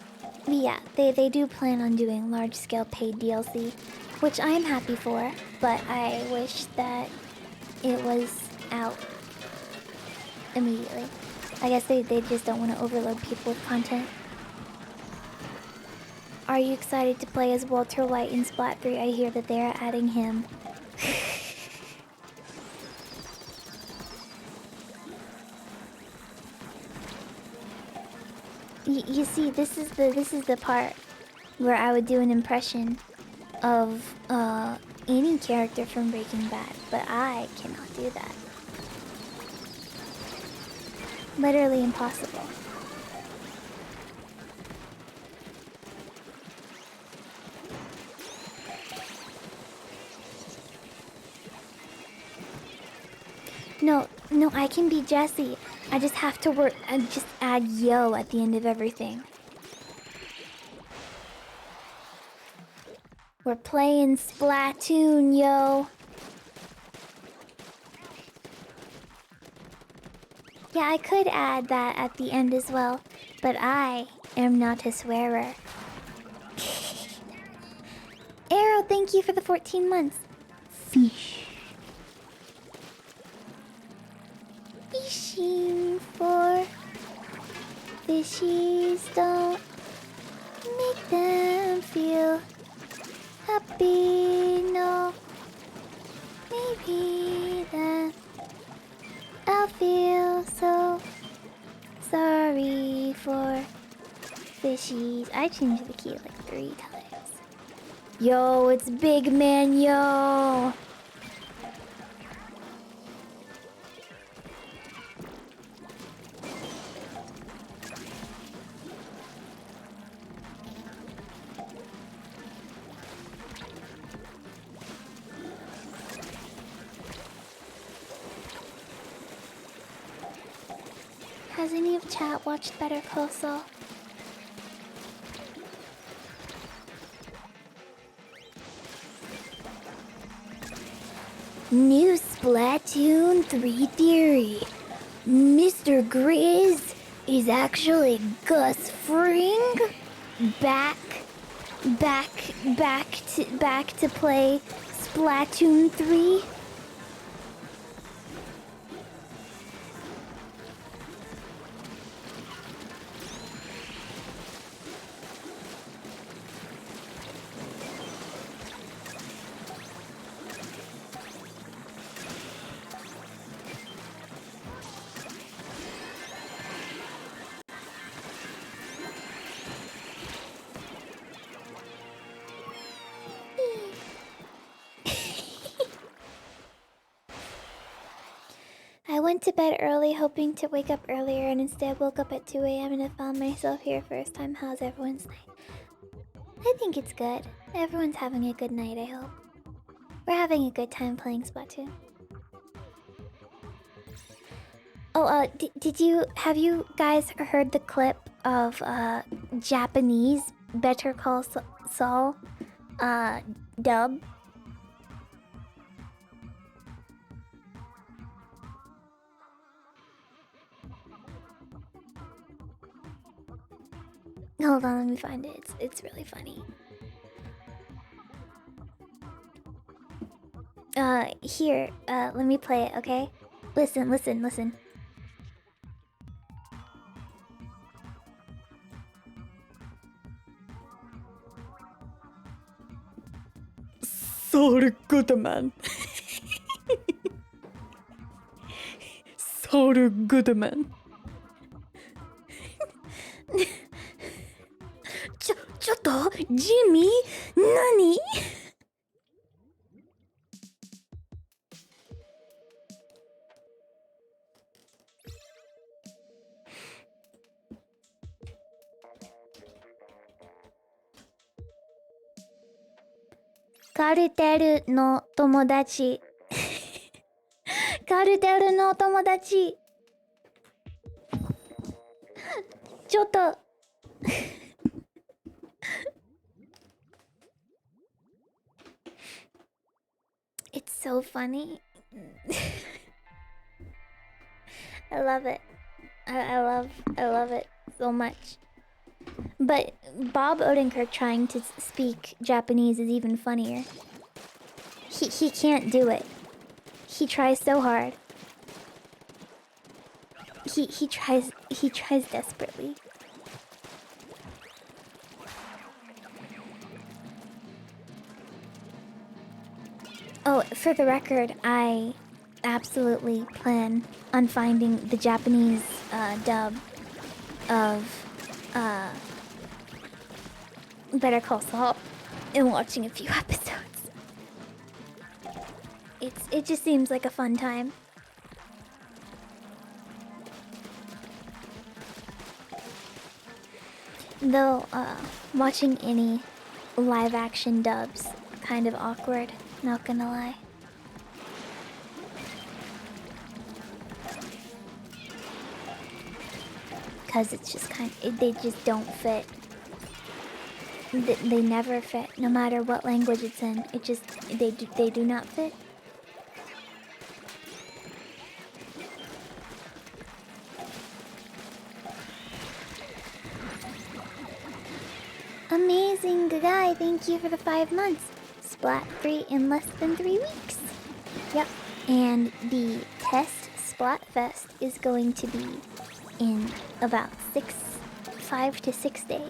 But yeah, they do plan on doing large-scale paid DLC, which I am happy for, but I wish that it was out immediately. I guess they just don't want to overload people with content. Are you excited to play as Walter White in Splat 3? I hear that they are adding him. You see, this is the part where I would do an impression of any character from Breaking Bad, but I cannot do that. Literally impossible. No, I can be Jesse. I just have to work and just add yo at the end of everything. We're playing Splatoon, yo. Yeah, I could add that at the end as well, but I am not a swearer. Arrow, thank you for the 14 months. Fish. Fishing for fishies, don't make them feel happy. No, maybe then I'll feel so sorry for fishies. I changed the key like 3 times. Yo, it's Big Man, yo. Has any of chat watched Better Call Saul? New Splatoon 3 theory. Mr. Grizz is actually Gus Fring. Back to play Splatoon 3. I went to bed early hoping to wake up earlier and instead woke up at 2 a.m. and I found myself here first time. How's everyone's night? I think it's good. Everyone's having a good night, I hope. We're having a good time playing Splatoon. Oh, have you guys heard the clip of, Japanese Better Call Saul, dub? Hold on, let me find it. It's really funny. Here, let me play it, okay? Listen. Saul Goodman. Saul Goodman. ちょっとジミー何カルテルの友達カルテルの友達ちょっとIt's so funny. I love it. I love it so much. But Bob Odenkirk trying to speak Japanese is even funnier. He can't do it. He tries so hard. He tries desperately. Oh, for the record, I absolutely plan on finding the Japanese dub of Better Call Saul and watching a few episodes. It just seems like a fun time. Though watching any live action dubs kind of awkward, not gonna lie. Cause it's just they just don't fit. They never fit, no matter what language it's in. It just they do not fit. Amazing guy, thank you for the 5 months. Splat 3 in less than 3 weeks. Yep, and the test Splatfest is going to be in about 5 to 6 days.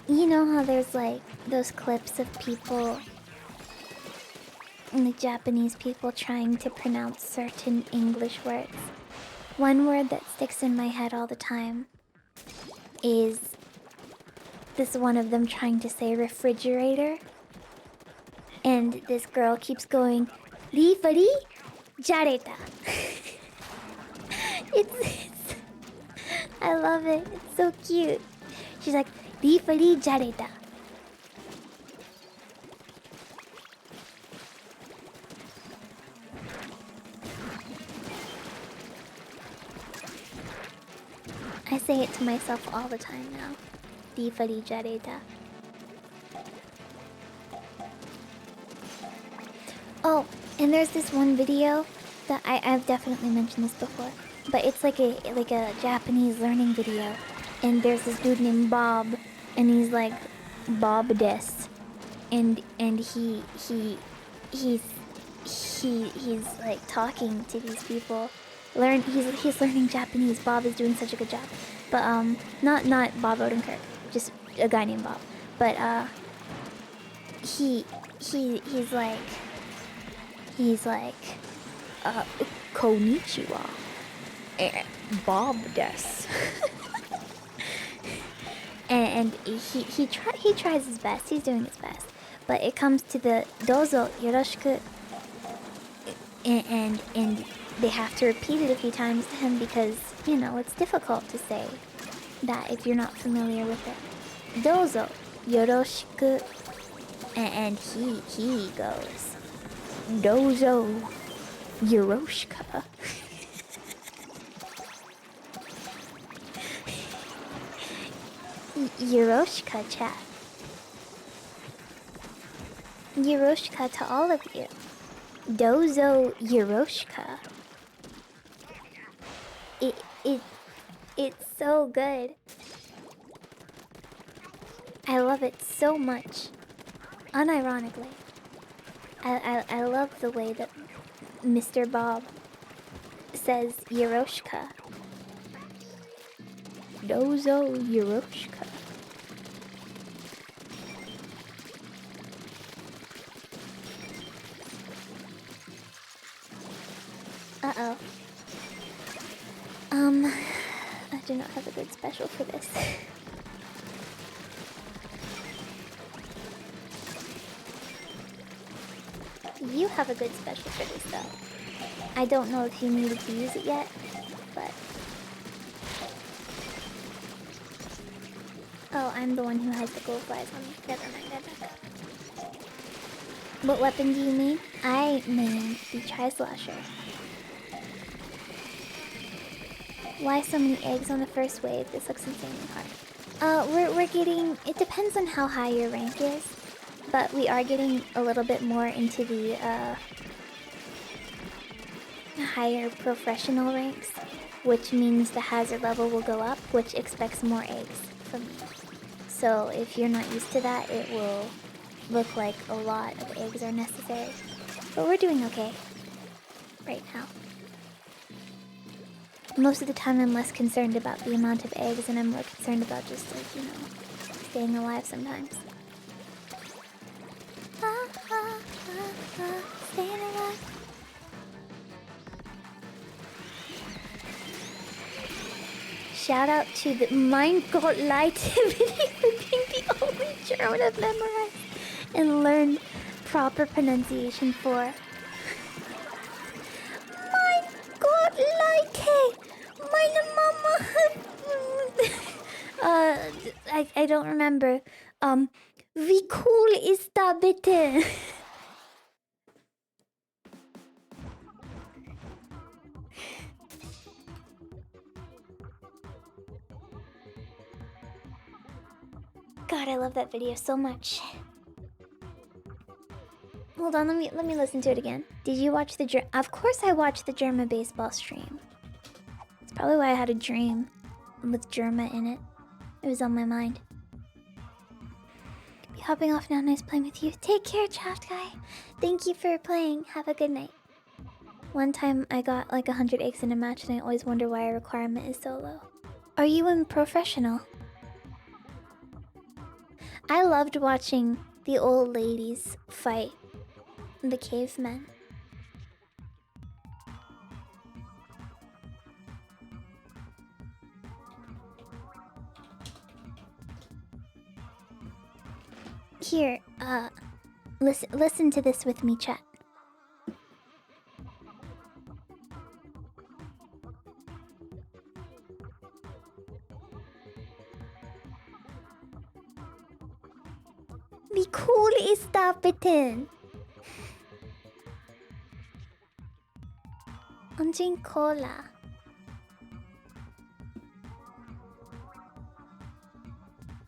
You know how there's like those clips of people, like Japanese people trying to pronounce certain English words? One word that sticks in my head all the time is this one of them trying to say refrigerator. And this girl keeps going, Rifari Jareta. it's I love it. It's so cute. She's like, Rifari Jareta. I say it to myself all the time now. Rifari Jareta. Oh, and there's this one video that I've definitely mentioned this before, but it's like a Japanese learning video, and there's this dude named Bob, and he's like Bob Des, and he's like talking to these people. He's learning Japanese. Bob is doing such a good job, but not Bob Odenkirk, just a guy named Bob, but he's like, konnichiwa, Bob des. and he tries his best. He's doing his best, but it comes to the dozo yoroshiku, and they have to repeat it a few times to him because you know it's difficult to say that if you're not familiar with it. Dozo yoroshiku, and he goes, Dozo Yoroshka. Yoroshka chat. Yoroshka to all of you. Dozo Yoroshka. It's so good. I love it so much. Unironically. I love the way that Mr. Bob says Yoroshka. Dozo Yoroshka. Uh-oh. I do not have a good special for this. You have a good special for this though. I don't know if you needed to use it yet, but... Oh, I'm the one who has the gold flies on me. Never mind. What weapon do you mean? I mean the Tri-Slasher. Why so many eggs on the first wave? This looks insanely hard. We're getting... It depends on how high your rank is. But we are getting a little bit more into the higher professional ranks, which means the hazard level will go up, which expects more eggs from you. So if you're not used to that, it will look like a lot of eggs are necessary. But we're doing okay right now. Most of the time I'm less concerned about the amount of eggs and I'm more concerned about just like, you know, staying alive sometimes. Staying alive. Shout out to the Minecraft Lightivity for being the only German I've memorized and learned proper pronunciation for. Minecraft Lighte! Meine Mama! I don't remember. Wie cool ist da bitte? God, I love that video so much. Hold on, let me listen to it again. Did you watch the Of course I watched the Germa baseball stream. It's probably why I had a dream with Germa in it. It was on my mind. Be hopping off now. Nice playing with you. Take care, chat guy. Thank you for playing. Have a good night. One time I got like 100 eggs in a match and I always wonder why a requirement is so low. Are you in professional? I loved watching the old ladies fight the cavemen. Here, listen to this with me, chat. Wie cool ist das bitte? Und Gin Cola.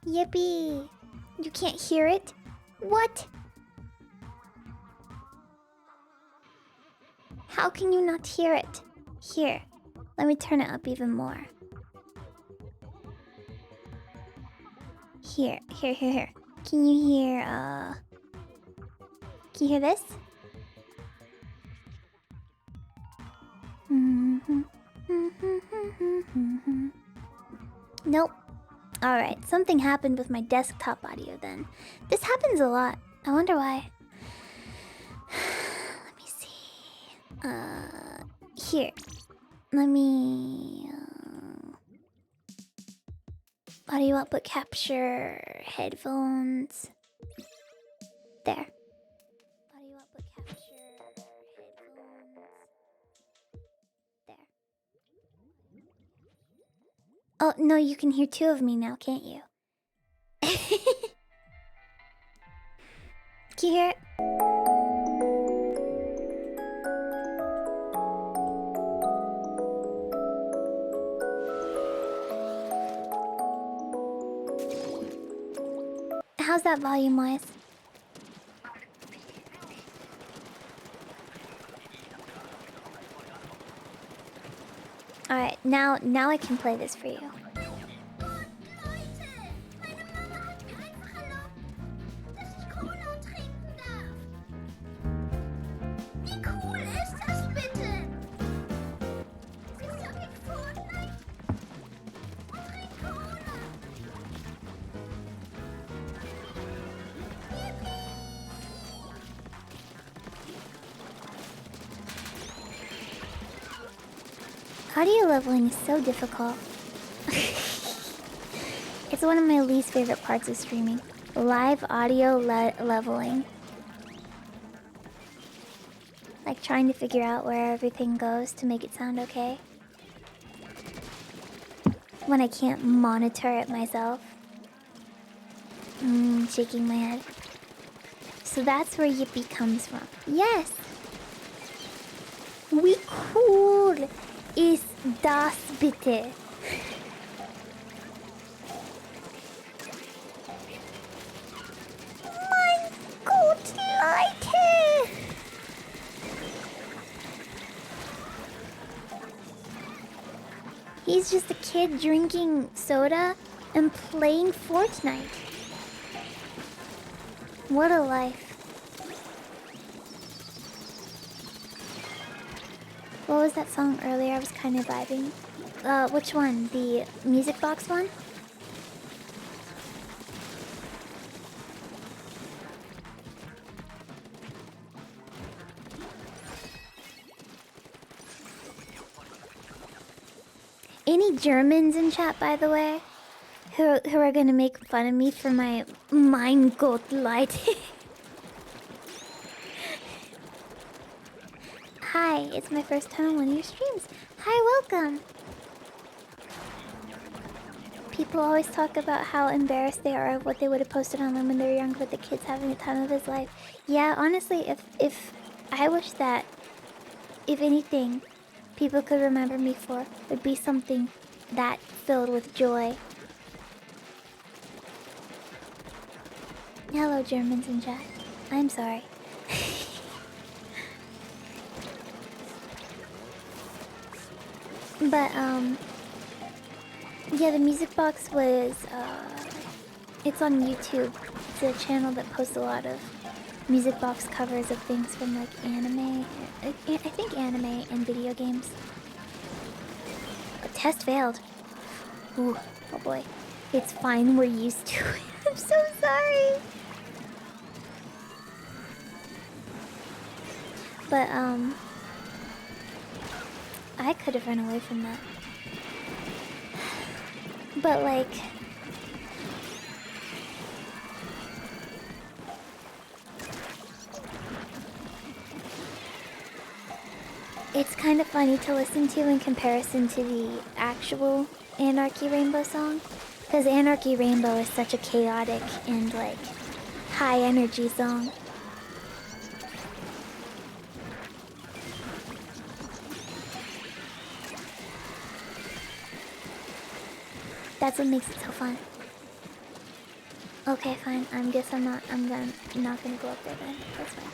Yippee! You can't hear it? What? How can you not hear it? Here, let me turn it up even more. Here. Can you hear, Can you hear this? Nope. Alright, something happened with my desktop audio then. This happens a lot. I wonder why. Let me see. Here. Let me... audio output capture... headphones... There. Audio output capture... headphones... There. Oh, no, you can hear two of me now, can't you? Can you hear it? How's that volume-wise? Alright, now I can play this for you. Audio leveling is so difficult. It's one of my least favorite parts of streaming. Live audio leveling. Like trying to figure out where everything goes to make it sound okay. When I can't monitor it myself. Shaking my head. So that's where Yippee comes from. Yes! Wie cool ist das bitte? Mein Gott, Leute! He's just a kid drinking soda and playing Fortnite. What a life. What was that song earlier? I was kind of vibing. Which one? The music box one? Any Germans in chat, by the way? Who are gonna make fun of me for my Mein Gott Leute? Hi, it's my first time on one of your streams. Hi, welcome! People always talk about how embarrassed they are of what they would have posted online when they were young, but the kid's having the time of his life. Yeah, honestly, if I wish that, if anything, people could remember me for, would be something that filled with joy. Hello, Germans in chat. I'm sorry. But, yeah, the music box was, it's on YouTube. It's a channel that posts a lot of music box covers of things from, like, anime. I think anime and video games. Test failed. Ooh, oh boy. It's fine, we're used to it. I'm so sorry. But I could have run away from that. But like, it's kind of funny to listen to in comparison to the actual Anarchy Rainbow song. Because Anarchy Rainbow is such a chaotic and like high energy song. That's what makes it so fun. Okay, fine. I guess I'm not gonna go up there then. That's fine.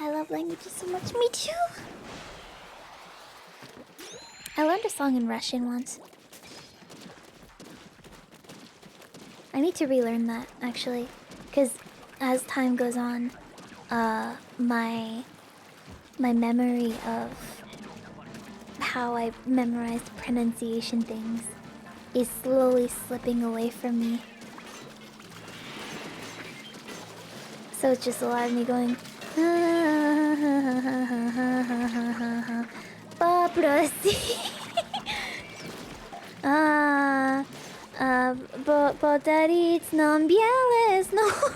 I love languages so much. Me too. I learned a song in Russian once. I need to relearn that actually, because as time goes on, my memory of how I memorized pronunciation things is slowly slipping away from me. So it's just a lot of me going. Попроси. Подарить нам белое снова.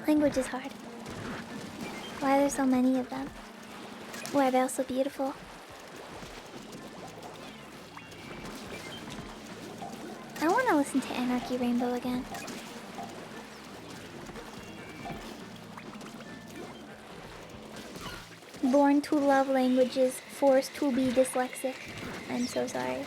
Language is hard. Why are there so many of them? Why are they all so beautiful? I want to listen to Anarchy Rainbow again. Born to love languages, forced to be dyslexic. I'm so sorry.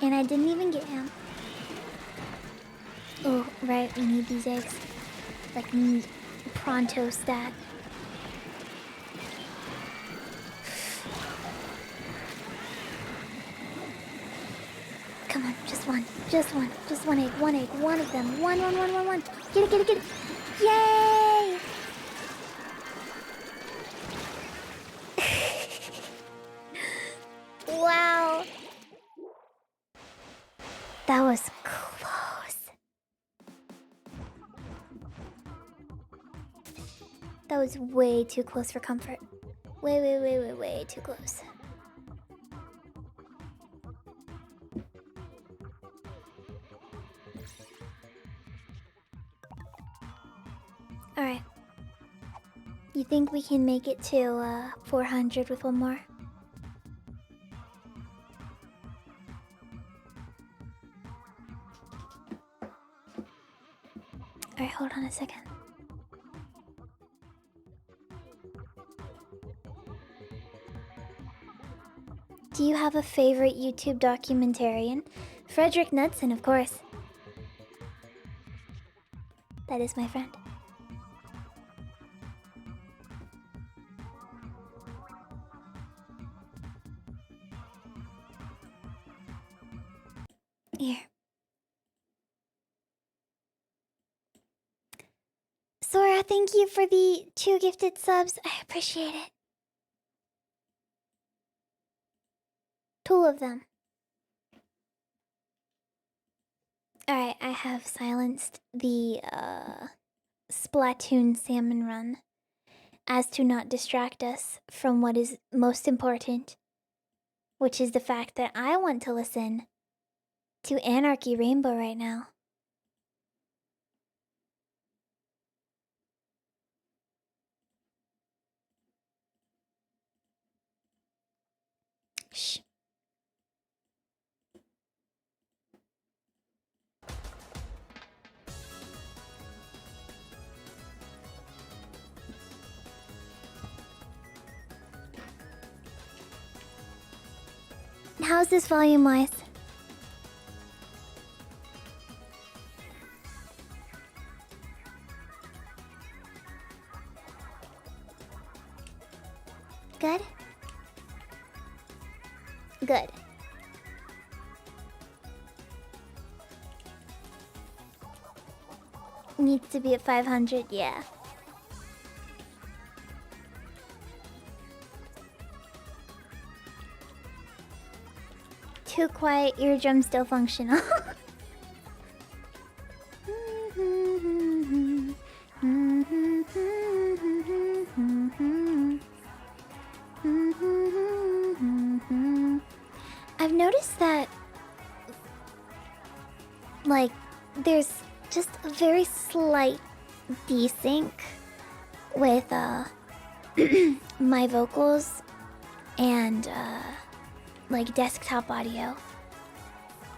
And I didn't even get him. Oh, right, we need these eggs. Like, pronto stat. Come on, just one. Just one. Just one egg. One egg. One of them. One. Get it, get it, get it. Yay! Wow. That was close. That was way too close for comfort. Way too close. Alright. You think we can make it to 400 with one more? Alright, hold on a second. Do you have a favorite YouTube documentarian? Frederick Knudsen, of course. That is my friend. Here. Sora, thank you for the 2 gifted subs. I appreciate it. 2 of them. Alright, I have silenced the Splatoon Salmon Run as to not distract us from what is most important, which is the fact that I want to listen to Anarchy Rainbow right now. Shh. How's this volume-wise? Good? Good. Needs to be at 500, yeah. Too quiet, eardrum still functional. I've noticed that, like, there's just a very slight desync with my vocals and like desktop audio,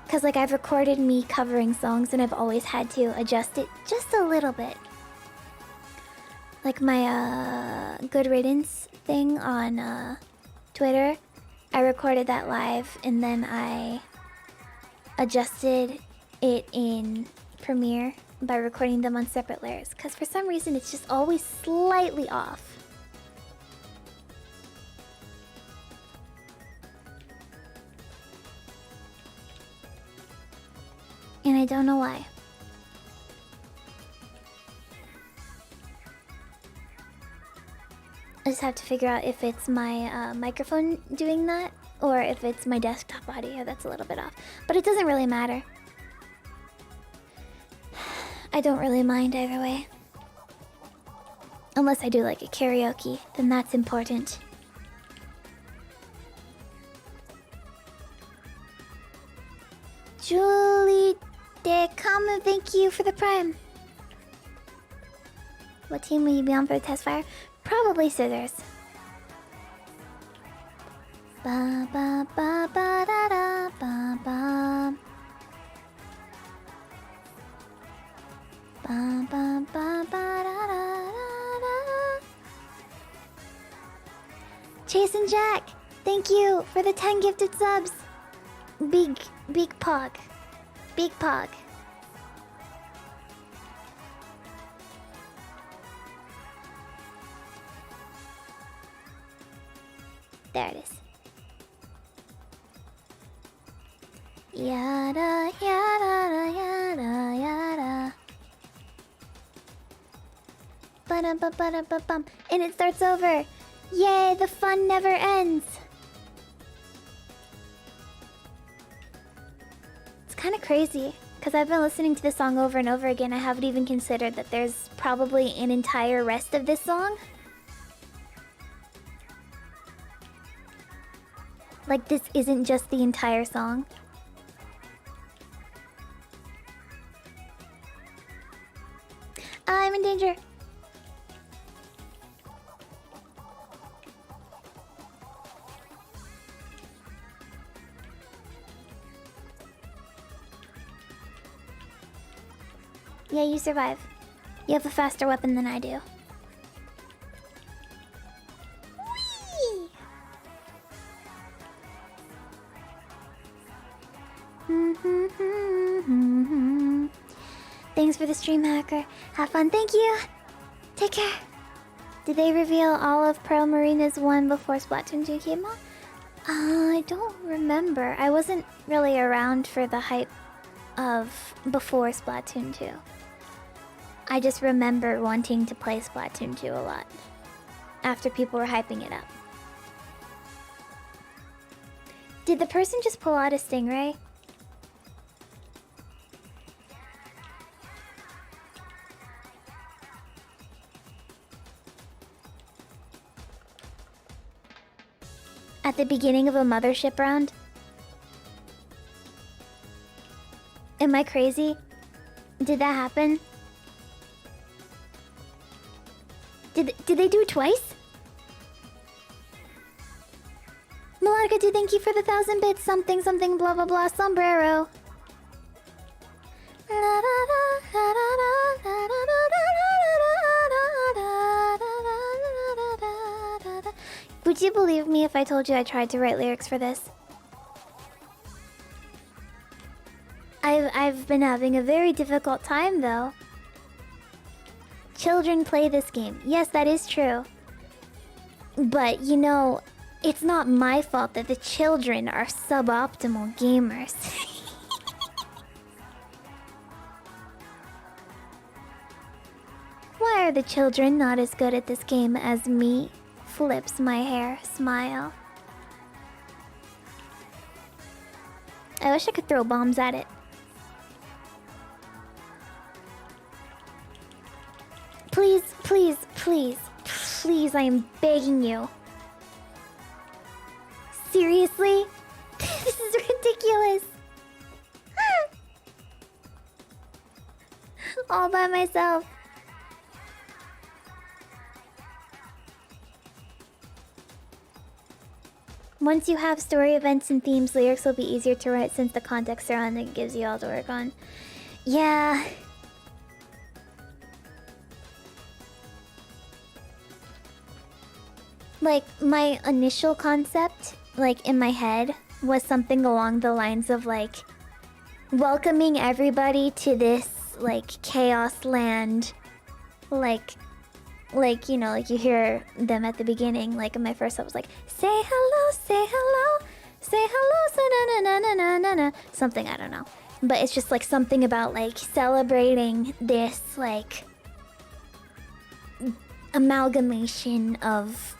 because like I've recorded me covering songs and I've always had to adjust it just a little bit. Like my Good Riddance thing on Twitter, I recorded that live and then I adjusted it in Premiere by recording them on separate layers, because for some reason it's just always slightly off. And I don't know why. I just have to figure out if it's my microphone doing that or if it's my desktop audio that's a little bit off. But it doesn't really matter. I don't really mind either way. Unless I do like a karaoke, then that's important. Julie De Come, thank you for the prime. What team will you be on for the test fire? Probably Scissors. Ba ba ba ba da da ba ba. Ba ba ba ba da da da. Chase and Jack, thank you for the 10 gifted subs. Big pog. Big pog. There it is. Yada yada yada yada. Ba-dum-ba-ba-dum-ba-bum. And it starts over. Yay, the fun never ends. It's kind of crazy, because I've been listening to this song over and over again. I haven't even considered that there's probably an entire rest of this song. Like, this isn't just the entire song. I'm in danger. Yeah, you survive. You have a faster weapon than I do. Whee! Thanks for the stream, hacker. Have fun. Thank you. Take care. Did they reveal all of Pearl Marina's 1 before Splatoon 2 came out? I don't remember. I wasn't really around for the hype of before Splatoon 2. I just remember wanting to play Splatoon 2 a lot after people were hyping it up. Did the person just pull out a stingray? At the beginning of a mothership round? Am I crazy? Did that happen? Did they do it twice? Melodica, thank you for the 1,000 bits. Something, something, blah, blah, blah. Sombrero. Would you believe me if I told you I tried to write lyrics for this? I've been having a very difficult time though. Children play this game. Yes, that is true. But you know, it's not my fault that the children are suboptimal gamers. Why are the children not as good at this game as me? Flips my hair, smile. I wish I could throw bombs at it. Please, please, please, please, I am begging you. Seriously? This is ridiculous. All by myself. Once you have story events and themes, lyrics will be easier to write since the context around it gives you all to work on. Yeah. Like, my initial concept, like, in my head, was something along the lines of, like, welcoming everybody to this, like, chaos land. Like, you know, like you hear them at the beginning, like in my first I was like, say hello, say hello, say hello, na na na na na na, something, I don't know. But it's just like something about like celebrating this like amalgamation of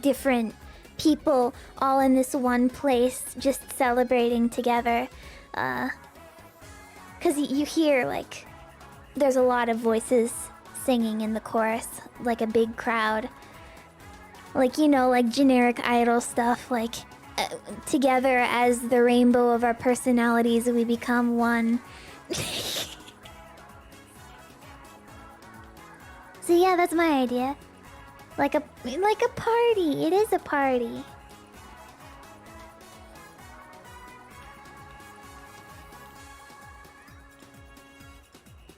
different people all in this one place, just celebrating together. 'Cause you hear like there's a lot of voices singing in the chorus, like a big crowd, like, you know, like generic idol stuff, like together as the rainbow of our personalities we become one. So yeah, that's my idea. Like a party. It is a party.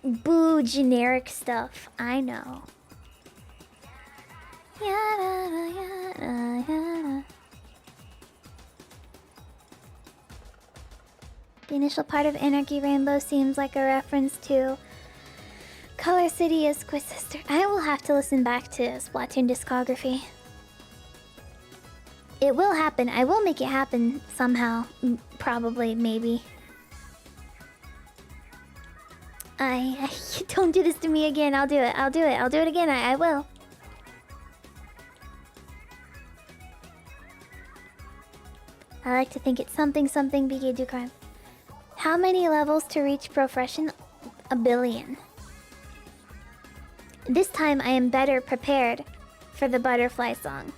Boo, generic stuff. I know. Yada, yada, yada. The initial part of Anarchy Rainbow seems like a reference to Color City as Squid Sister. I will have to listen back to Splatoon discography. It will happen. I will make it happen somehow. Probably, maybe. I don't do this to me again. I'll do it. I'll do it. I'll do it again. I will. I like to think it's something BK do crime. How many levels to reach profession? 1 billion. This time I am better prepared for the butterfly song.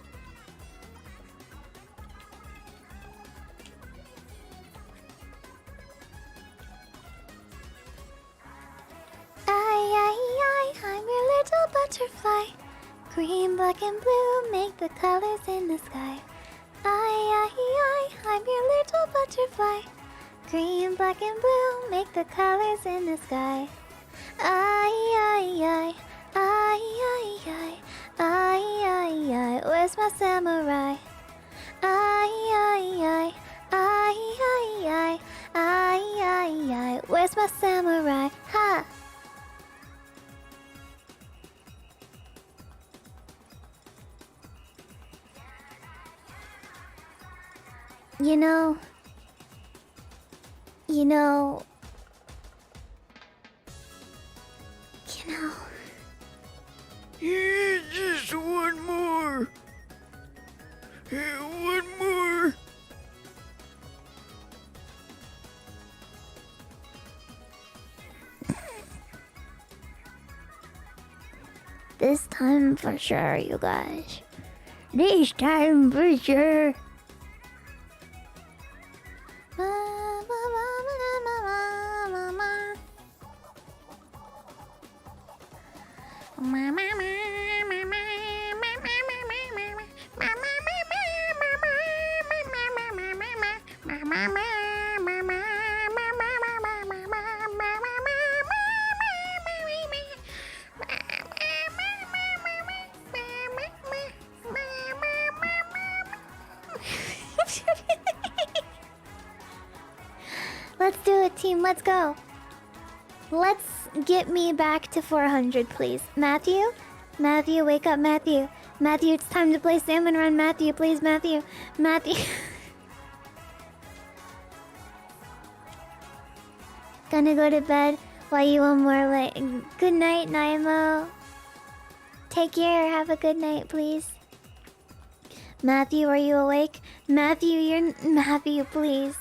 I'm your little butterfly. Green, black, and blue make the colors in the sky. I'm your little butterfly. Green, black, and blue make the colors in the sky. Where's my samurai? Where's my samurai? Ha! You know, Yeah, just one more. One more. This time for sure, you guys. This time for sure. Let's do it, team. Let's go. Let's get me back to 400, please. Matthew? Matthew, wake up, Matthew. Matthew, it's time to play Salmon Run. Matthew, please, Matthew. Matthew. Gonna go to bed while you one more late. Good night, Naimo. Take care. Have a good night, please. Matthew, are you awake? Matthew, please.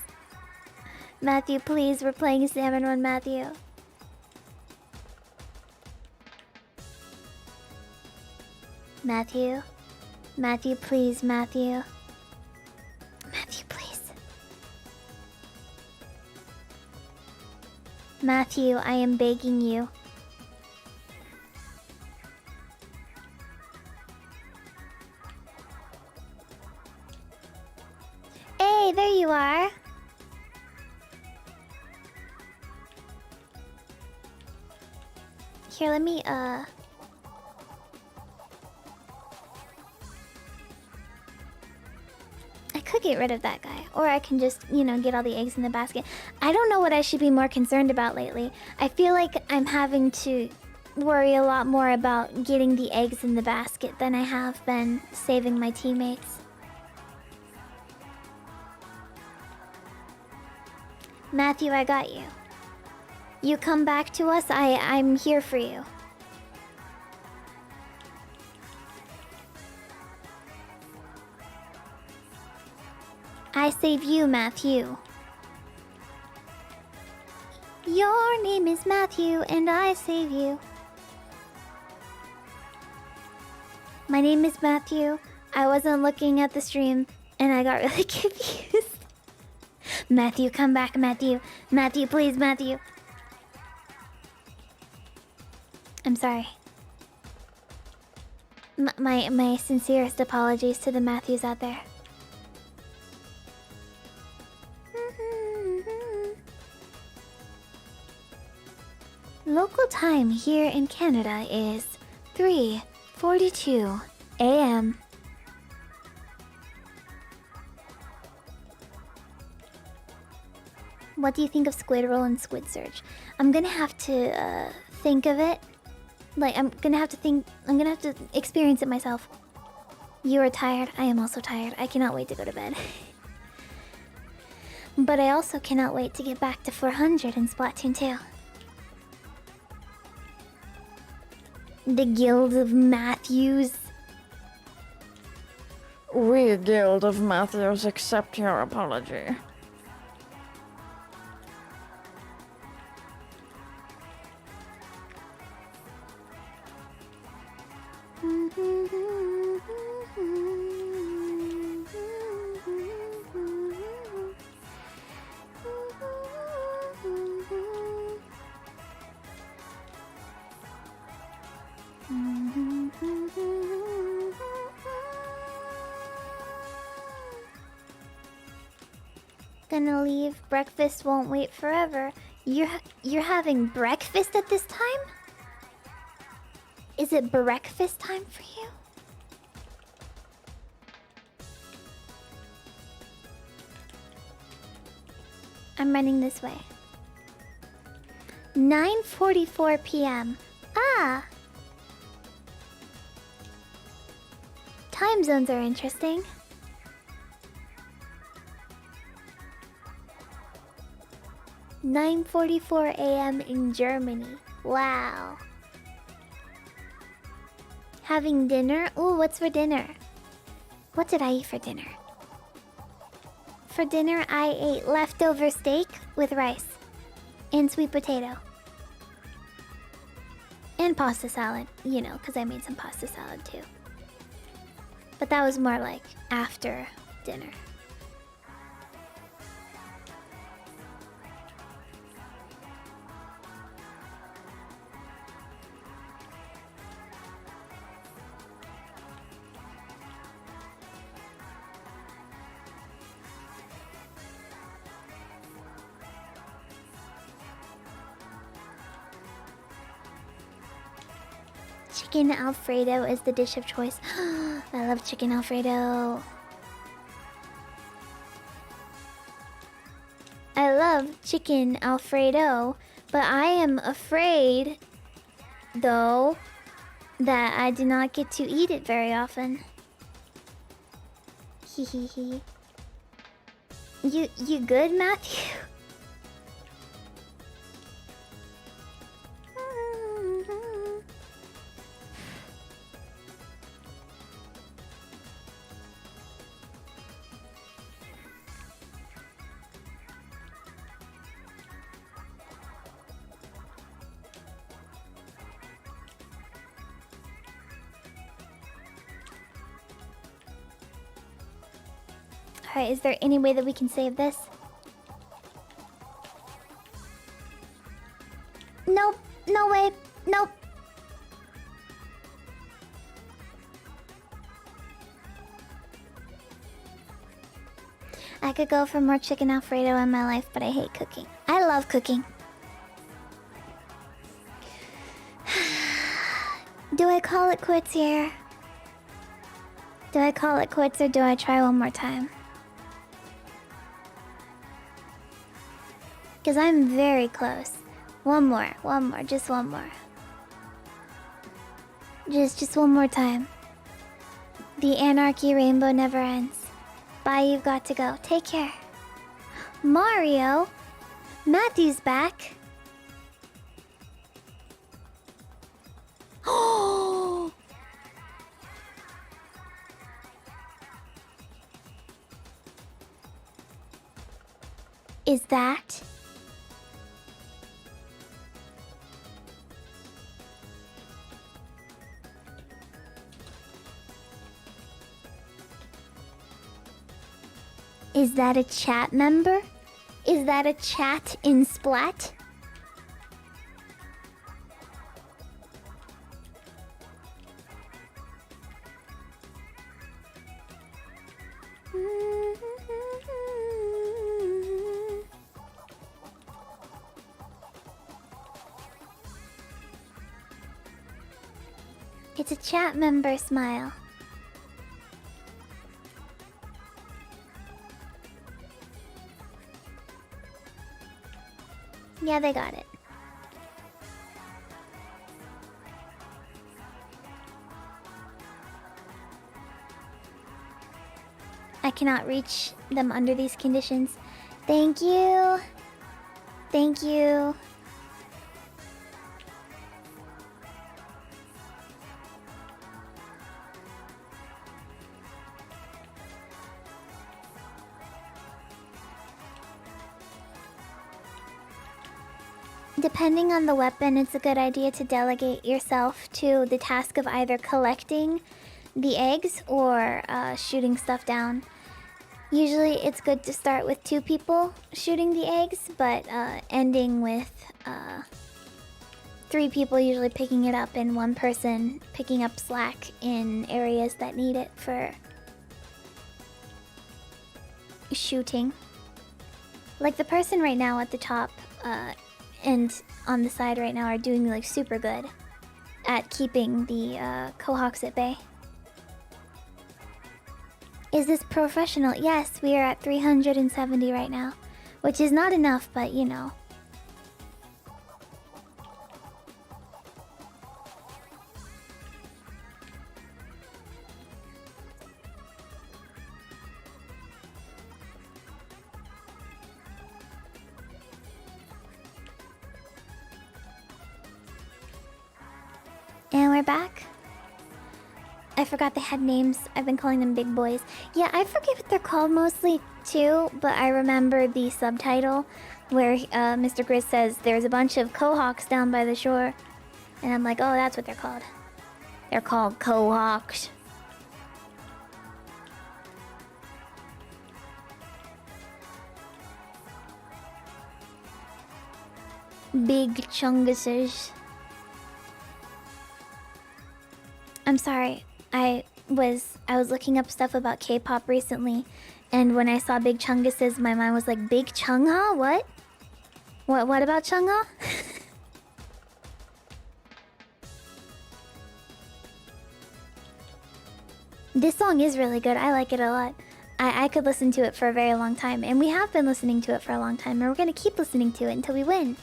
Matthew, please. We're playing Salmon Run, Matthew. Matthew. Matthew, please, Matthew. Matthew, please. Matthew, I am begging you. Hey, there you are. Here, let me, I could get rid of that guy, or I can just, get all the eggs in the basket. I don't know what I should be more concerned about lately. I feel like I'm having to worry a lot more about getting the eggs in the basket than I have been saving my teammates. Matthew, I got you. You come back to us, I'm here for you. I save you, Matthew. Your name is Matthew, and I save you. My name is Matthew. I wasn't looking at the stream, and I got really confused. Matthew, come back, Matthew. Matthew, please, Matthew. I'm sorry. My sincerest apologies to the Matthews out there. Local time here in Canada is 3:42 a.m. What do you think of Squid Roll and Squid Surge? I'm gonna have to think of it. I'm gonna have to experience it myself. You are tired. I am also tired. I cannot wait to go to bed. But I also cannot wait to get back to 400 in Splatoon 2. The Guild of Matthews. We, Guild of Matthews, accept your apology. Gonna leave. Breakfast won't wait forever. You're having breakfast at this time? Is it breakfast time for you? I'm running this way. 9:44 p.m. Ah! Time zones are interesting. "9:44 a.m. in Germany. Wow. Having dinner? Ooh, what's for dinner? What did I eat for dinner? For dinner, I ate leftover steak with rice and sweet potato. And pasta salad, because I made some pasta salad too. But that was more like after dinner. Chicken Alfredo is the dish of choice. I love chicken Alfredo. I love chicken Alfredo, but I am afraid, though, that I do not get to eat it very often. Hee hee hee. You good, Matthew? Alright, is there any way that we can save this? Nope. No way. Nope. I could go for more chicken Alfredo in my life, but I hate cooking. I love cooking. Do I call it quits here? Do I call it quits or do I try one more time? Because I'm very close. One more, just one more. Just one more time. The anarchy rainbow never ends. Bye, you've got to go. Take care. Mario? Matthew's back. Oh! Is that? Is that a chat member? Is that a chat in Splat? It's a chat member smile. Yeah, they got it. I cannot reach them under these conditions. Thank you. Thank you. Depending on the weapon, it's a good idea to delegate yourself to the task of either collecting the eggs or shooting stuff down. Usually it's good to start with 2 people shooting the eggs, but ending with 3 people usually picking it up and 1 person picking up slack in areas that need it for shooting. Like the person right now at the top and on the side right now are doing like super good at keeping the Cohawks at bay. Is this professional? Yes, we are at 370 right now, which is not enough, but you know. And we're back. I forgot they had names. I've been calling them big boys. Yeah, I forget what they're called mostly too, but I remember the subtitle where Mr. Grizz says there's a bunch of Cohawks down by the shore. And I'm like, oh, that's what they're called. They're called Cohawks. Big chunguses. I'm sorry. I was looking up stuff about K-pop recently, and when I saw Big Chunguses, my mind was like, Big Chungha? What? What about Chungha? This song is really good. I like it a lot. I could listen to it for a very long time, and we have been listening to it for a long time, and we're gonna keep listening to it until we win.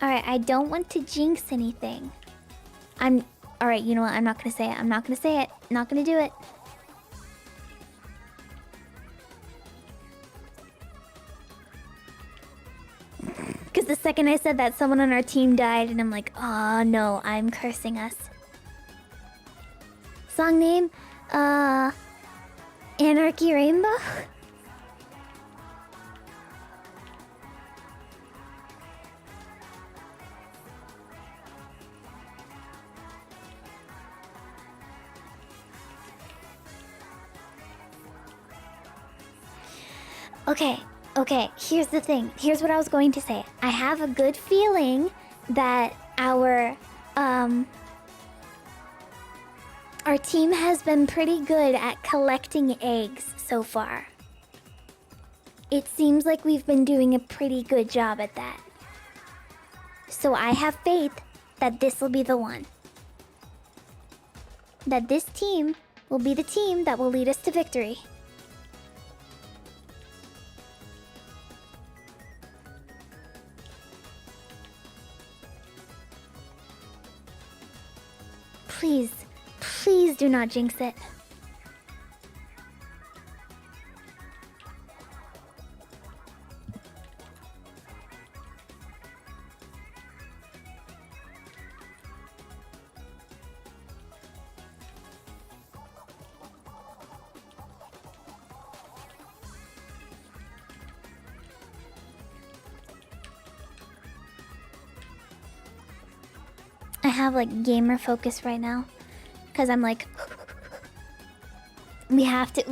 Alright, I don't want to jinx anything. Alright, you know what? I'm not gonna say it. I'm not gonna say it. Not gonna do it. Because the second I said that, someone on our team died, and I'm like, oh no, I'm cursing us. Song name? Anarchy Rainbow? Okay, here's the thing. Here's what I was going to say. I have a good feeling that our team has been pretty good at collecting eggs so far. It seems like we've been doing a pretty good job at that. So I have faith that this will be the one. That this team will be the team that will lead us to victory. Please do not jinx it. I have like gamer focus right now. Because I'm like, we have to.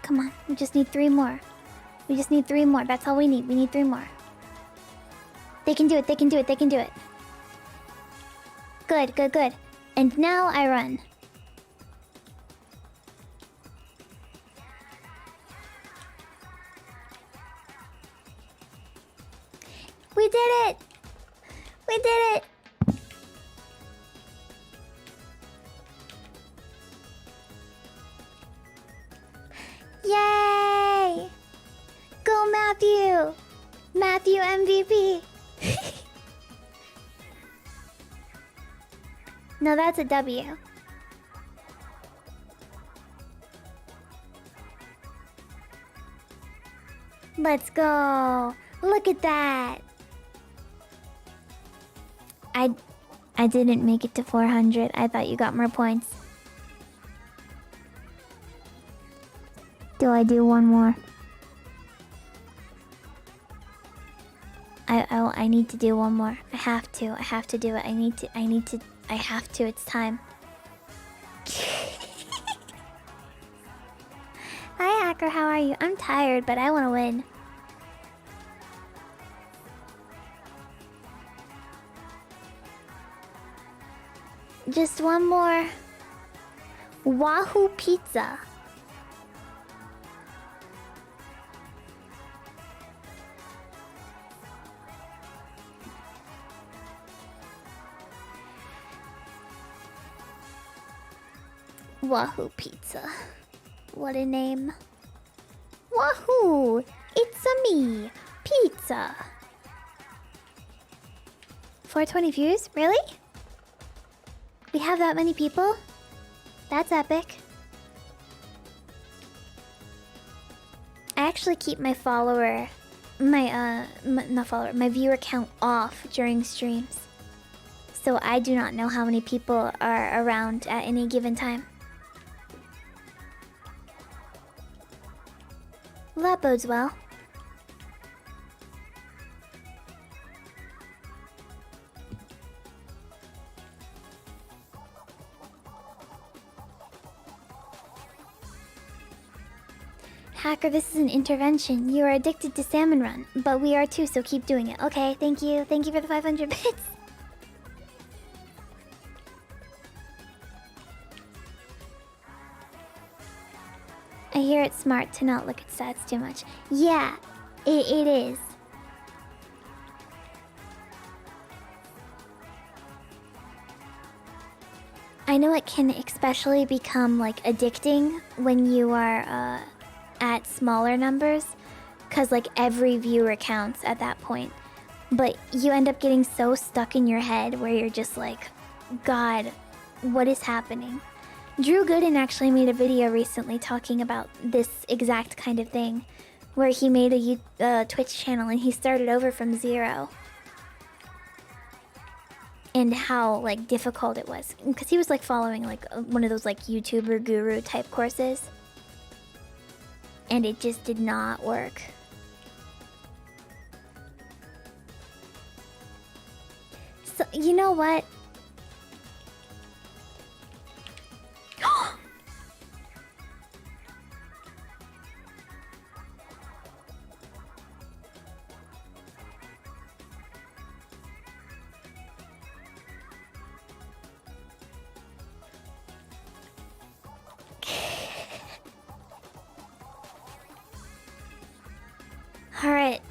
Come on, we just need 3 more. We just need 3 more. That's all we need. We need 3 more. They can do it. They can do it. They can do it. Good, good, good. And now I run. We did it! We did it! Yay! Go Matthew! Matthew MVP! No, that's a W. Let's go! Look at that! I didn't make it to 400. I thought you got more points. Do I do one more? I need to do one more. I have to do it. I have to, it's time. Hi Hacker, how are you? I'm tired, but I want to win. Just one more. Wahoo Pizza. Wahoo Pizza. What a name. Wahoo! It's a me, Pizza. 420 views? Really? We have that many people? That's epic. I actually keep my my viewer count off during streams. So I do not know how many people are around at any given time. Well, that bodes well. Hacker, this is an intervention. You are addicted to Salmon Run, but we are too, so keep doing it. Okay, thank you. Thank you for the 500 bits. I hear it's smart to not look at stats too much. Yeah, it is. I know it can especially become like addicting when you are at smaller numbers, because like every viewer counts at that point. But you end up getting so stuck in your head where you're just like, God, what is happening? Drew Gooden actually made a video recently talking about this exact kind of thing, where he made a Twitch channel and he started over from 0. And how like difficult it was, because he was like following like one of those like YouTuber guru type courses, and it just did not work. So you know what? Alright.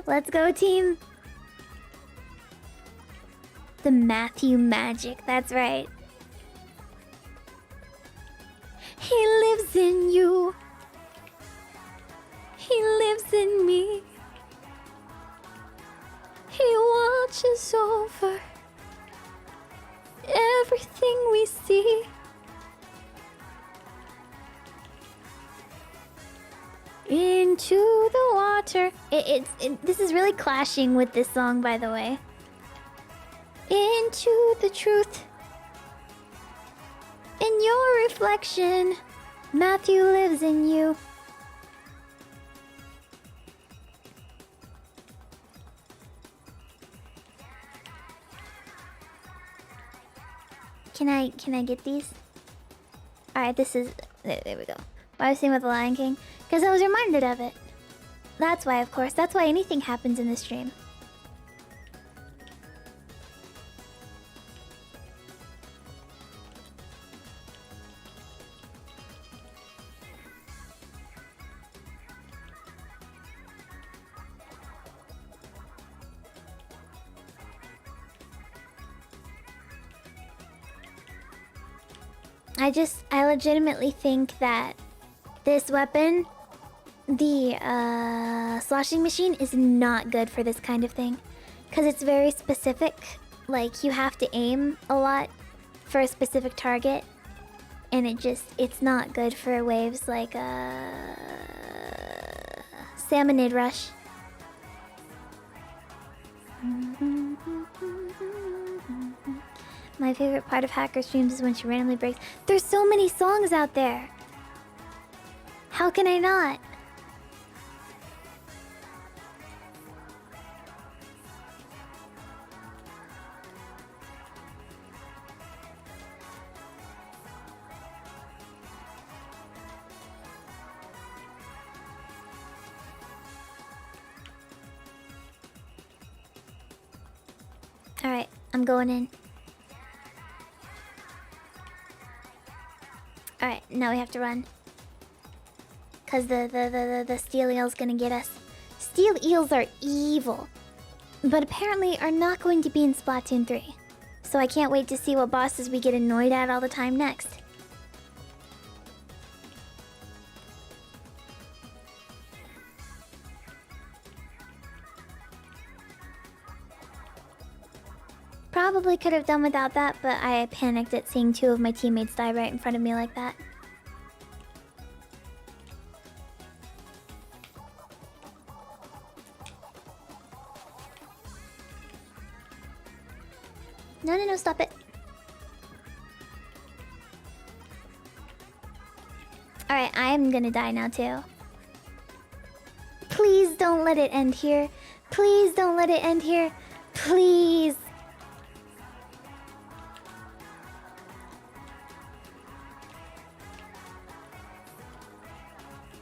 Let's go, team. The Matthew magic, that's right. He lives in you. He lives in me. He watches over everything we see. Into the water. This is really clashing with this song, by the way. Into the truth. In your reflection, Matthew lives in you. Can I get these? Alright, this is... There we go. Why I was saying with the Lion King? Because I was reminded of it. That's why, of course. That's why anything happens in this stream. I legitimately think that this weapon, the sloshing machine, is not good for this kind of thing. Because it's very specific. Like, you have to aim a lot for a specific target. And it's not good for waves like Salmonid Rush. My favorite part of Hacker streams is when she randomly breaks. There's so many songs out there. How can I not? Alright, I'm going in. Alright, now we have to run. Cause the steel eel's gonna get us. Steel eels are evil. But apparently are not going to be in Splatoon 3. So I can't wait to see what bosses we get annoyed at all the time next. Probably could have done without that, but I panicked at seeing 2 of my teammates die right in front of me like that. No, stop it. Alright, I'm gonna die now too. Please don't let it end here. Please don't let it end here. Please.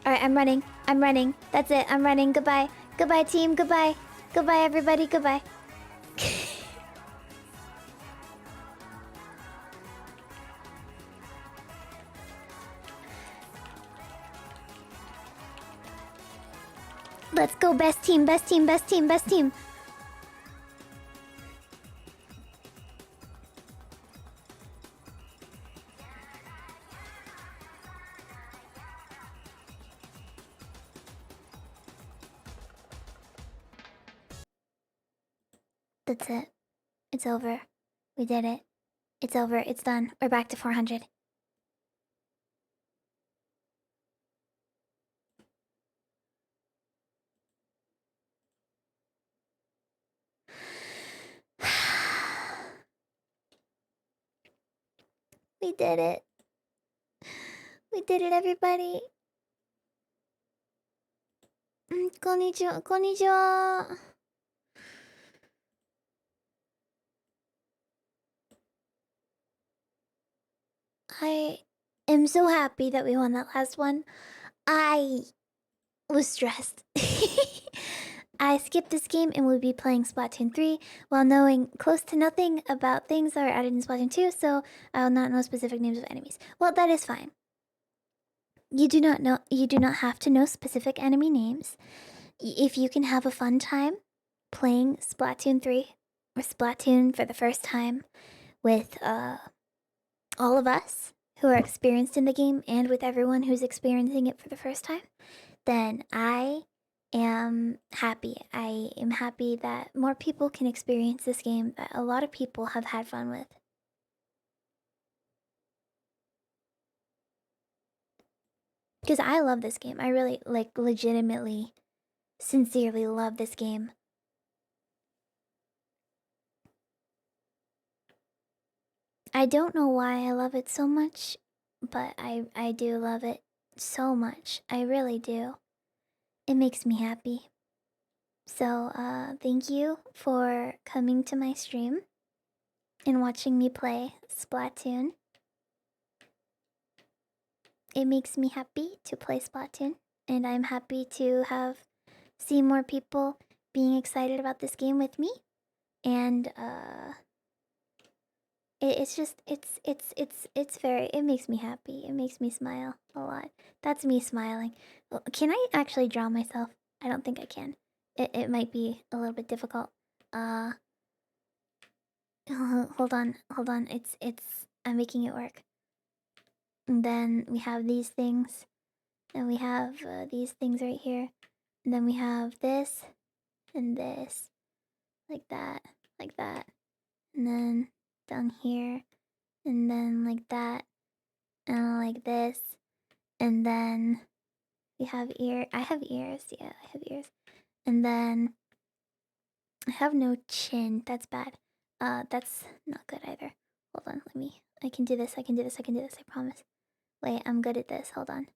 Alright, Alright, I'm running. I'm running. That's it. I'm running. Goodbye. Goodbye, team. Goodbye. Goodbye, everybody. Goodbye. Let's go. Best team. Best team. Best team. Best team. That's it. It's over. We did it. It's over. It's done. We're back to 400. We did it. We did it, everybody. Konnichiwa. Konnichiwa. I am so happy that we won that last one. I was stressed. I skipped this game and will be playing Splatoon 3 while knowing close to nothing about things that are added in Splatoon 2, so I will not know specific names of enemies. Well, that is fine. You do not have to know specific enemy names. If you can have a fun time playing Splatoon 3 or Splatoon for the first time with all of us who are experienced in the game and with everyone who's experiencing it for the first time, then I am happy. I am happy that more people can experience this game that a lot of people have had fun with. Because I love this game. I really, legitimately, sincerely love this game. I don't know why I love it so much, but I do love it so much. I really do. It makes me happy. So, thank you for coming to my stream and watching me play Splatoon. It makes me happy to play Splatoon, and I'm happy to have seen more people being excited about this game with me. And it makes me happy. It makes me smile a lot. That's me smiling. Can I actually draw myself? I don't think I can. It might be a little bit difficult. Hold on. I'm making it work. And then we have these things. And we have these things right here. And then we have this and this. Like that. And then down here. And then like that. And like this. And then we have I have ears. Yeah, I have ears. And then I have no chin. That's bad. That's not good either. Hold on, I can do this, I promise. Wait, I'm good at this, hold on.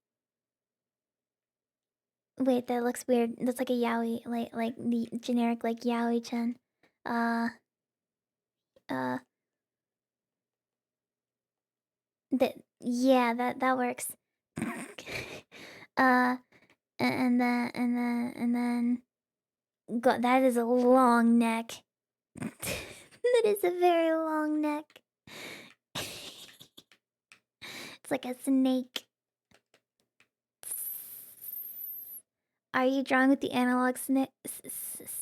Wait, that looks weird. That's like a yaoi, like the generic, like, yaoi-chan. Yeah, that works. uh, and then, God, that is a long neck. That is a very long neck. It's like a snake. Are you drawing with the analog snake?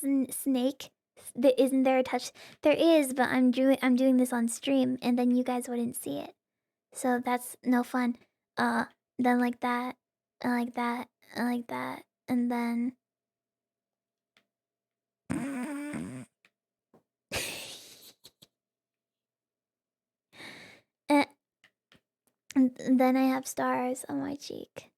Isn't there a touch? There is, but I'm doing this on stream, and then you guys wouldn't see it. So that's no fun. Then like that, and like that, and like that, and then. And then I have stars on my cheek.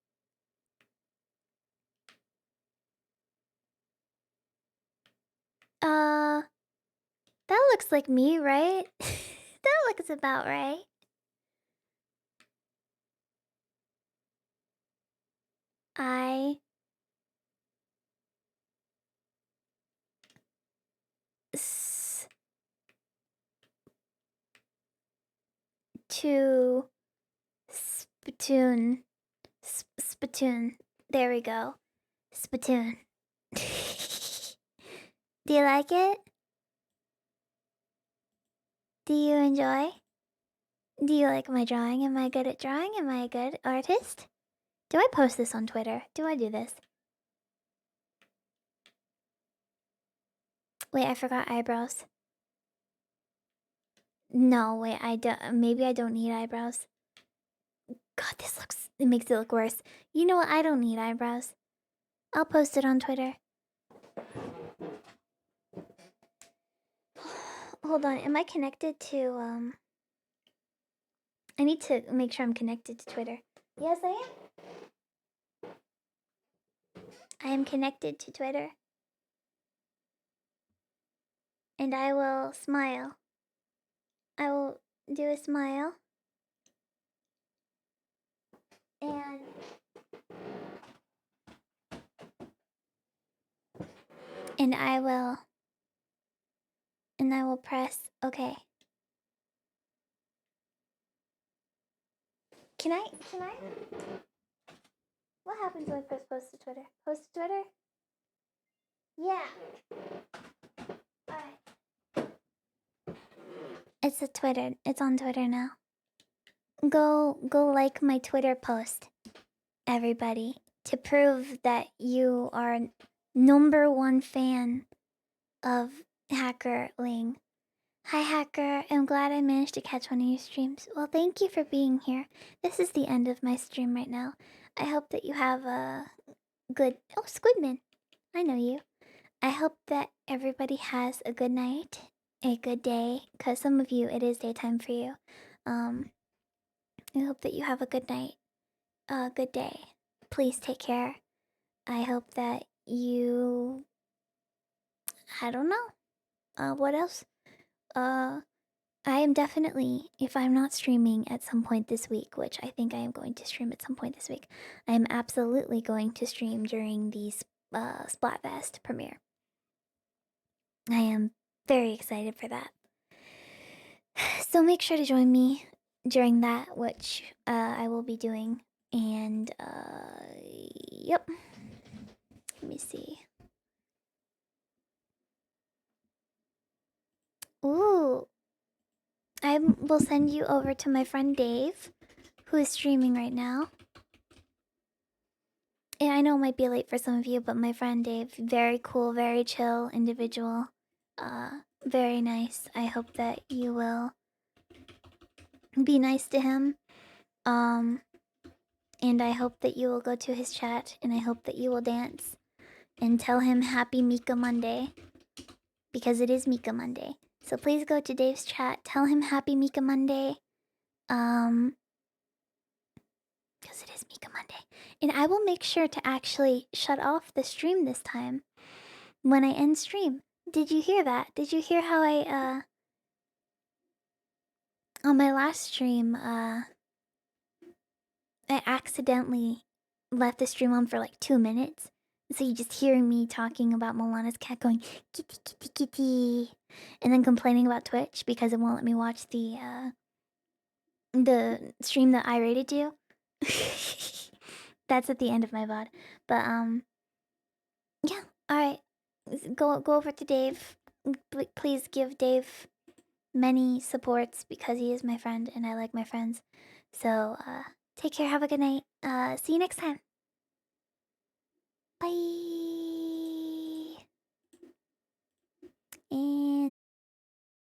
That looks like me, right? That looks about right. I to spittoon There we go. Spittoon. Do you like it? Do you enjoy? Do you like my drawing? Am I good at drawing? Am I a good artist? Do I post this on Twitter? Do I do this? Wait, I forgot eyebrows. No, wait, I don't. Maybe I don't need eyebrows. God, this looks. It makes it look worse. You know what? I don't need eyebrows. I'll post it on Twitter. Hold on. Am I connected to I need to make sure I'm connected to Twitter. Yes, I am. I am connected to Twitter. And I will smile. I will do a smile. And I will press okay. Can I What happens when I press post to Twitter? Post to Twitter? Yeah. Alright. It's a Twitter. It's on Twitter now. Go like my Twitter post, everybody, to prove that you are #1 fan of Hackerling. Hi, Hacker. I'm glad I managed to catch one of your streams. Well, thank you for being here. This is the end of my stream right now. I hope that you have a good... Oh, Squidman. I know you. I hope that everybody has a good night, a good day, because some of you, it is daytime for you. I hope that you have a good night, a good day. Please take care. I hope that you... I don't know. What else? I am definitely, if I'm not streaming at some point this week, which I think I am going to stream at some point this week, I am absolutely going to stream during the Splatfest premiere. I am very excited for that. So make sure to join me during that, which I will be doing. And, yep. Let me see. Ooh. I will send you over to my friend Dave, who is streaming right now. And I know it might be late for some of you, but my friend Dave, very cool, very chill individual. Very nice. I hope that you will be nice to him. And I hope that you will go to his chat, and I hope that you will dance and tell him Happy Mika Monday, because it is Mika Monday. So please go to Dave's chat, tell him Happy Mika Monday, because it is Mika Monday. And I will make sure to actually shut off the stream this time when I end stream. Did you hear that? Did you hear how I, on my last stream, I accidentally left the stream on for like 2 minutes. So you just hearing me talking about Milana's cat going kitty kitty kitty, and then complaining about Twitch because it won't let me watch the stream that I rated you. That's at the end of my VOD. But yeah. All right. Go over to Dave. Please give Dave many supports because he is my friend and I like my friends. So take care. Have a good night. See you next time. Bye.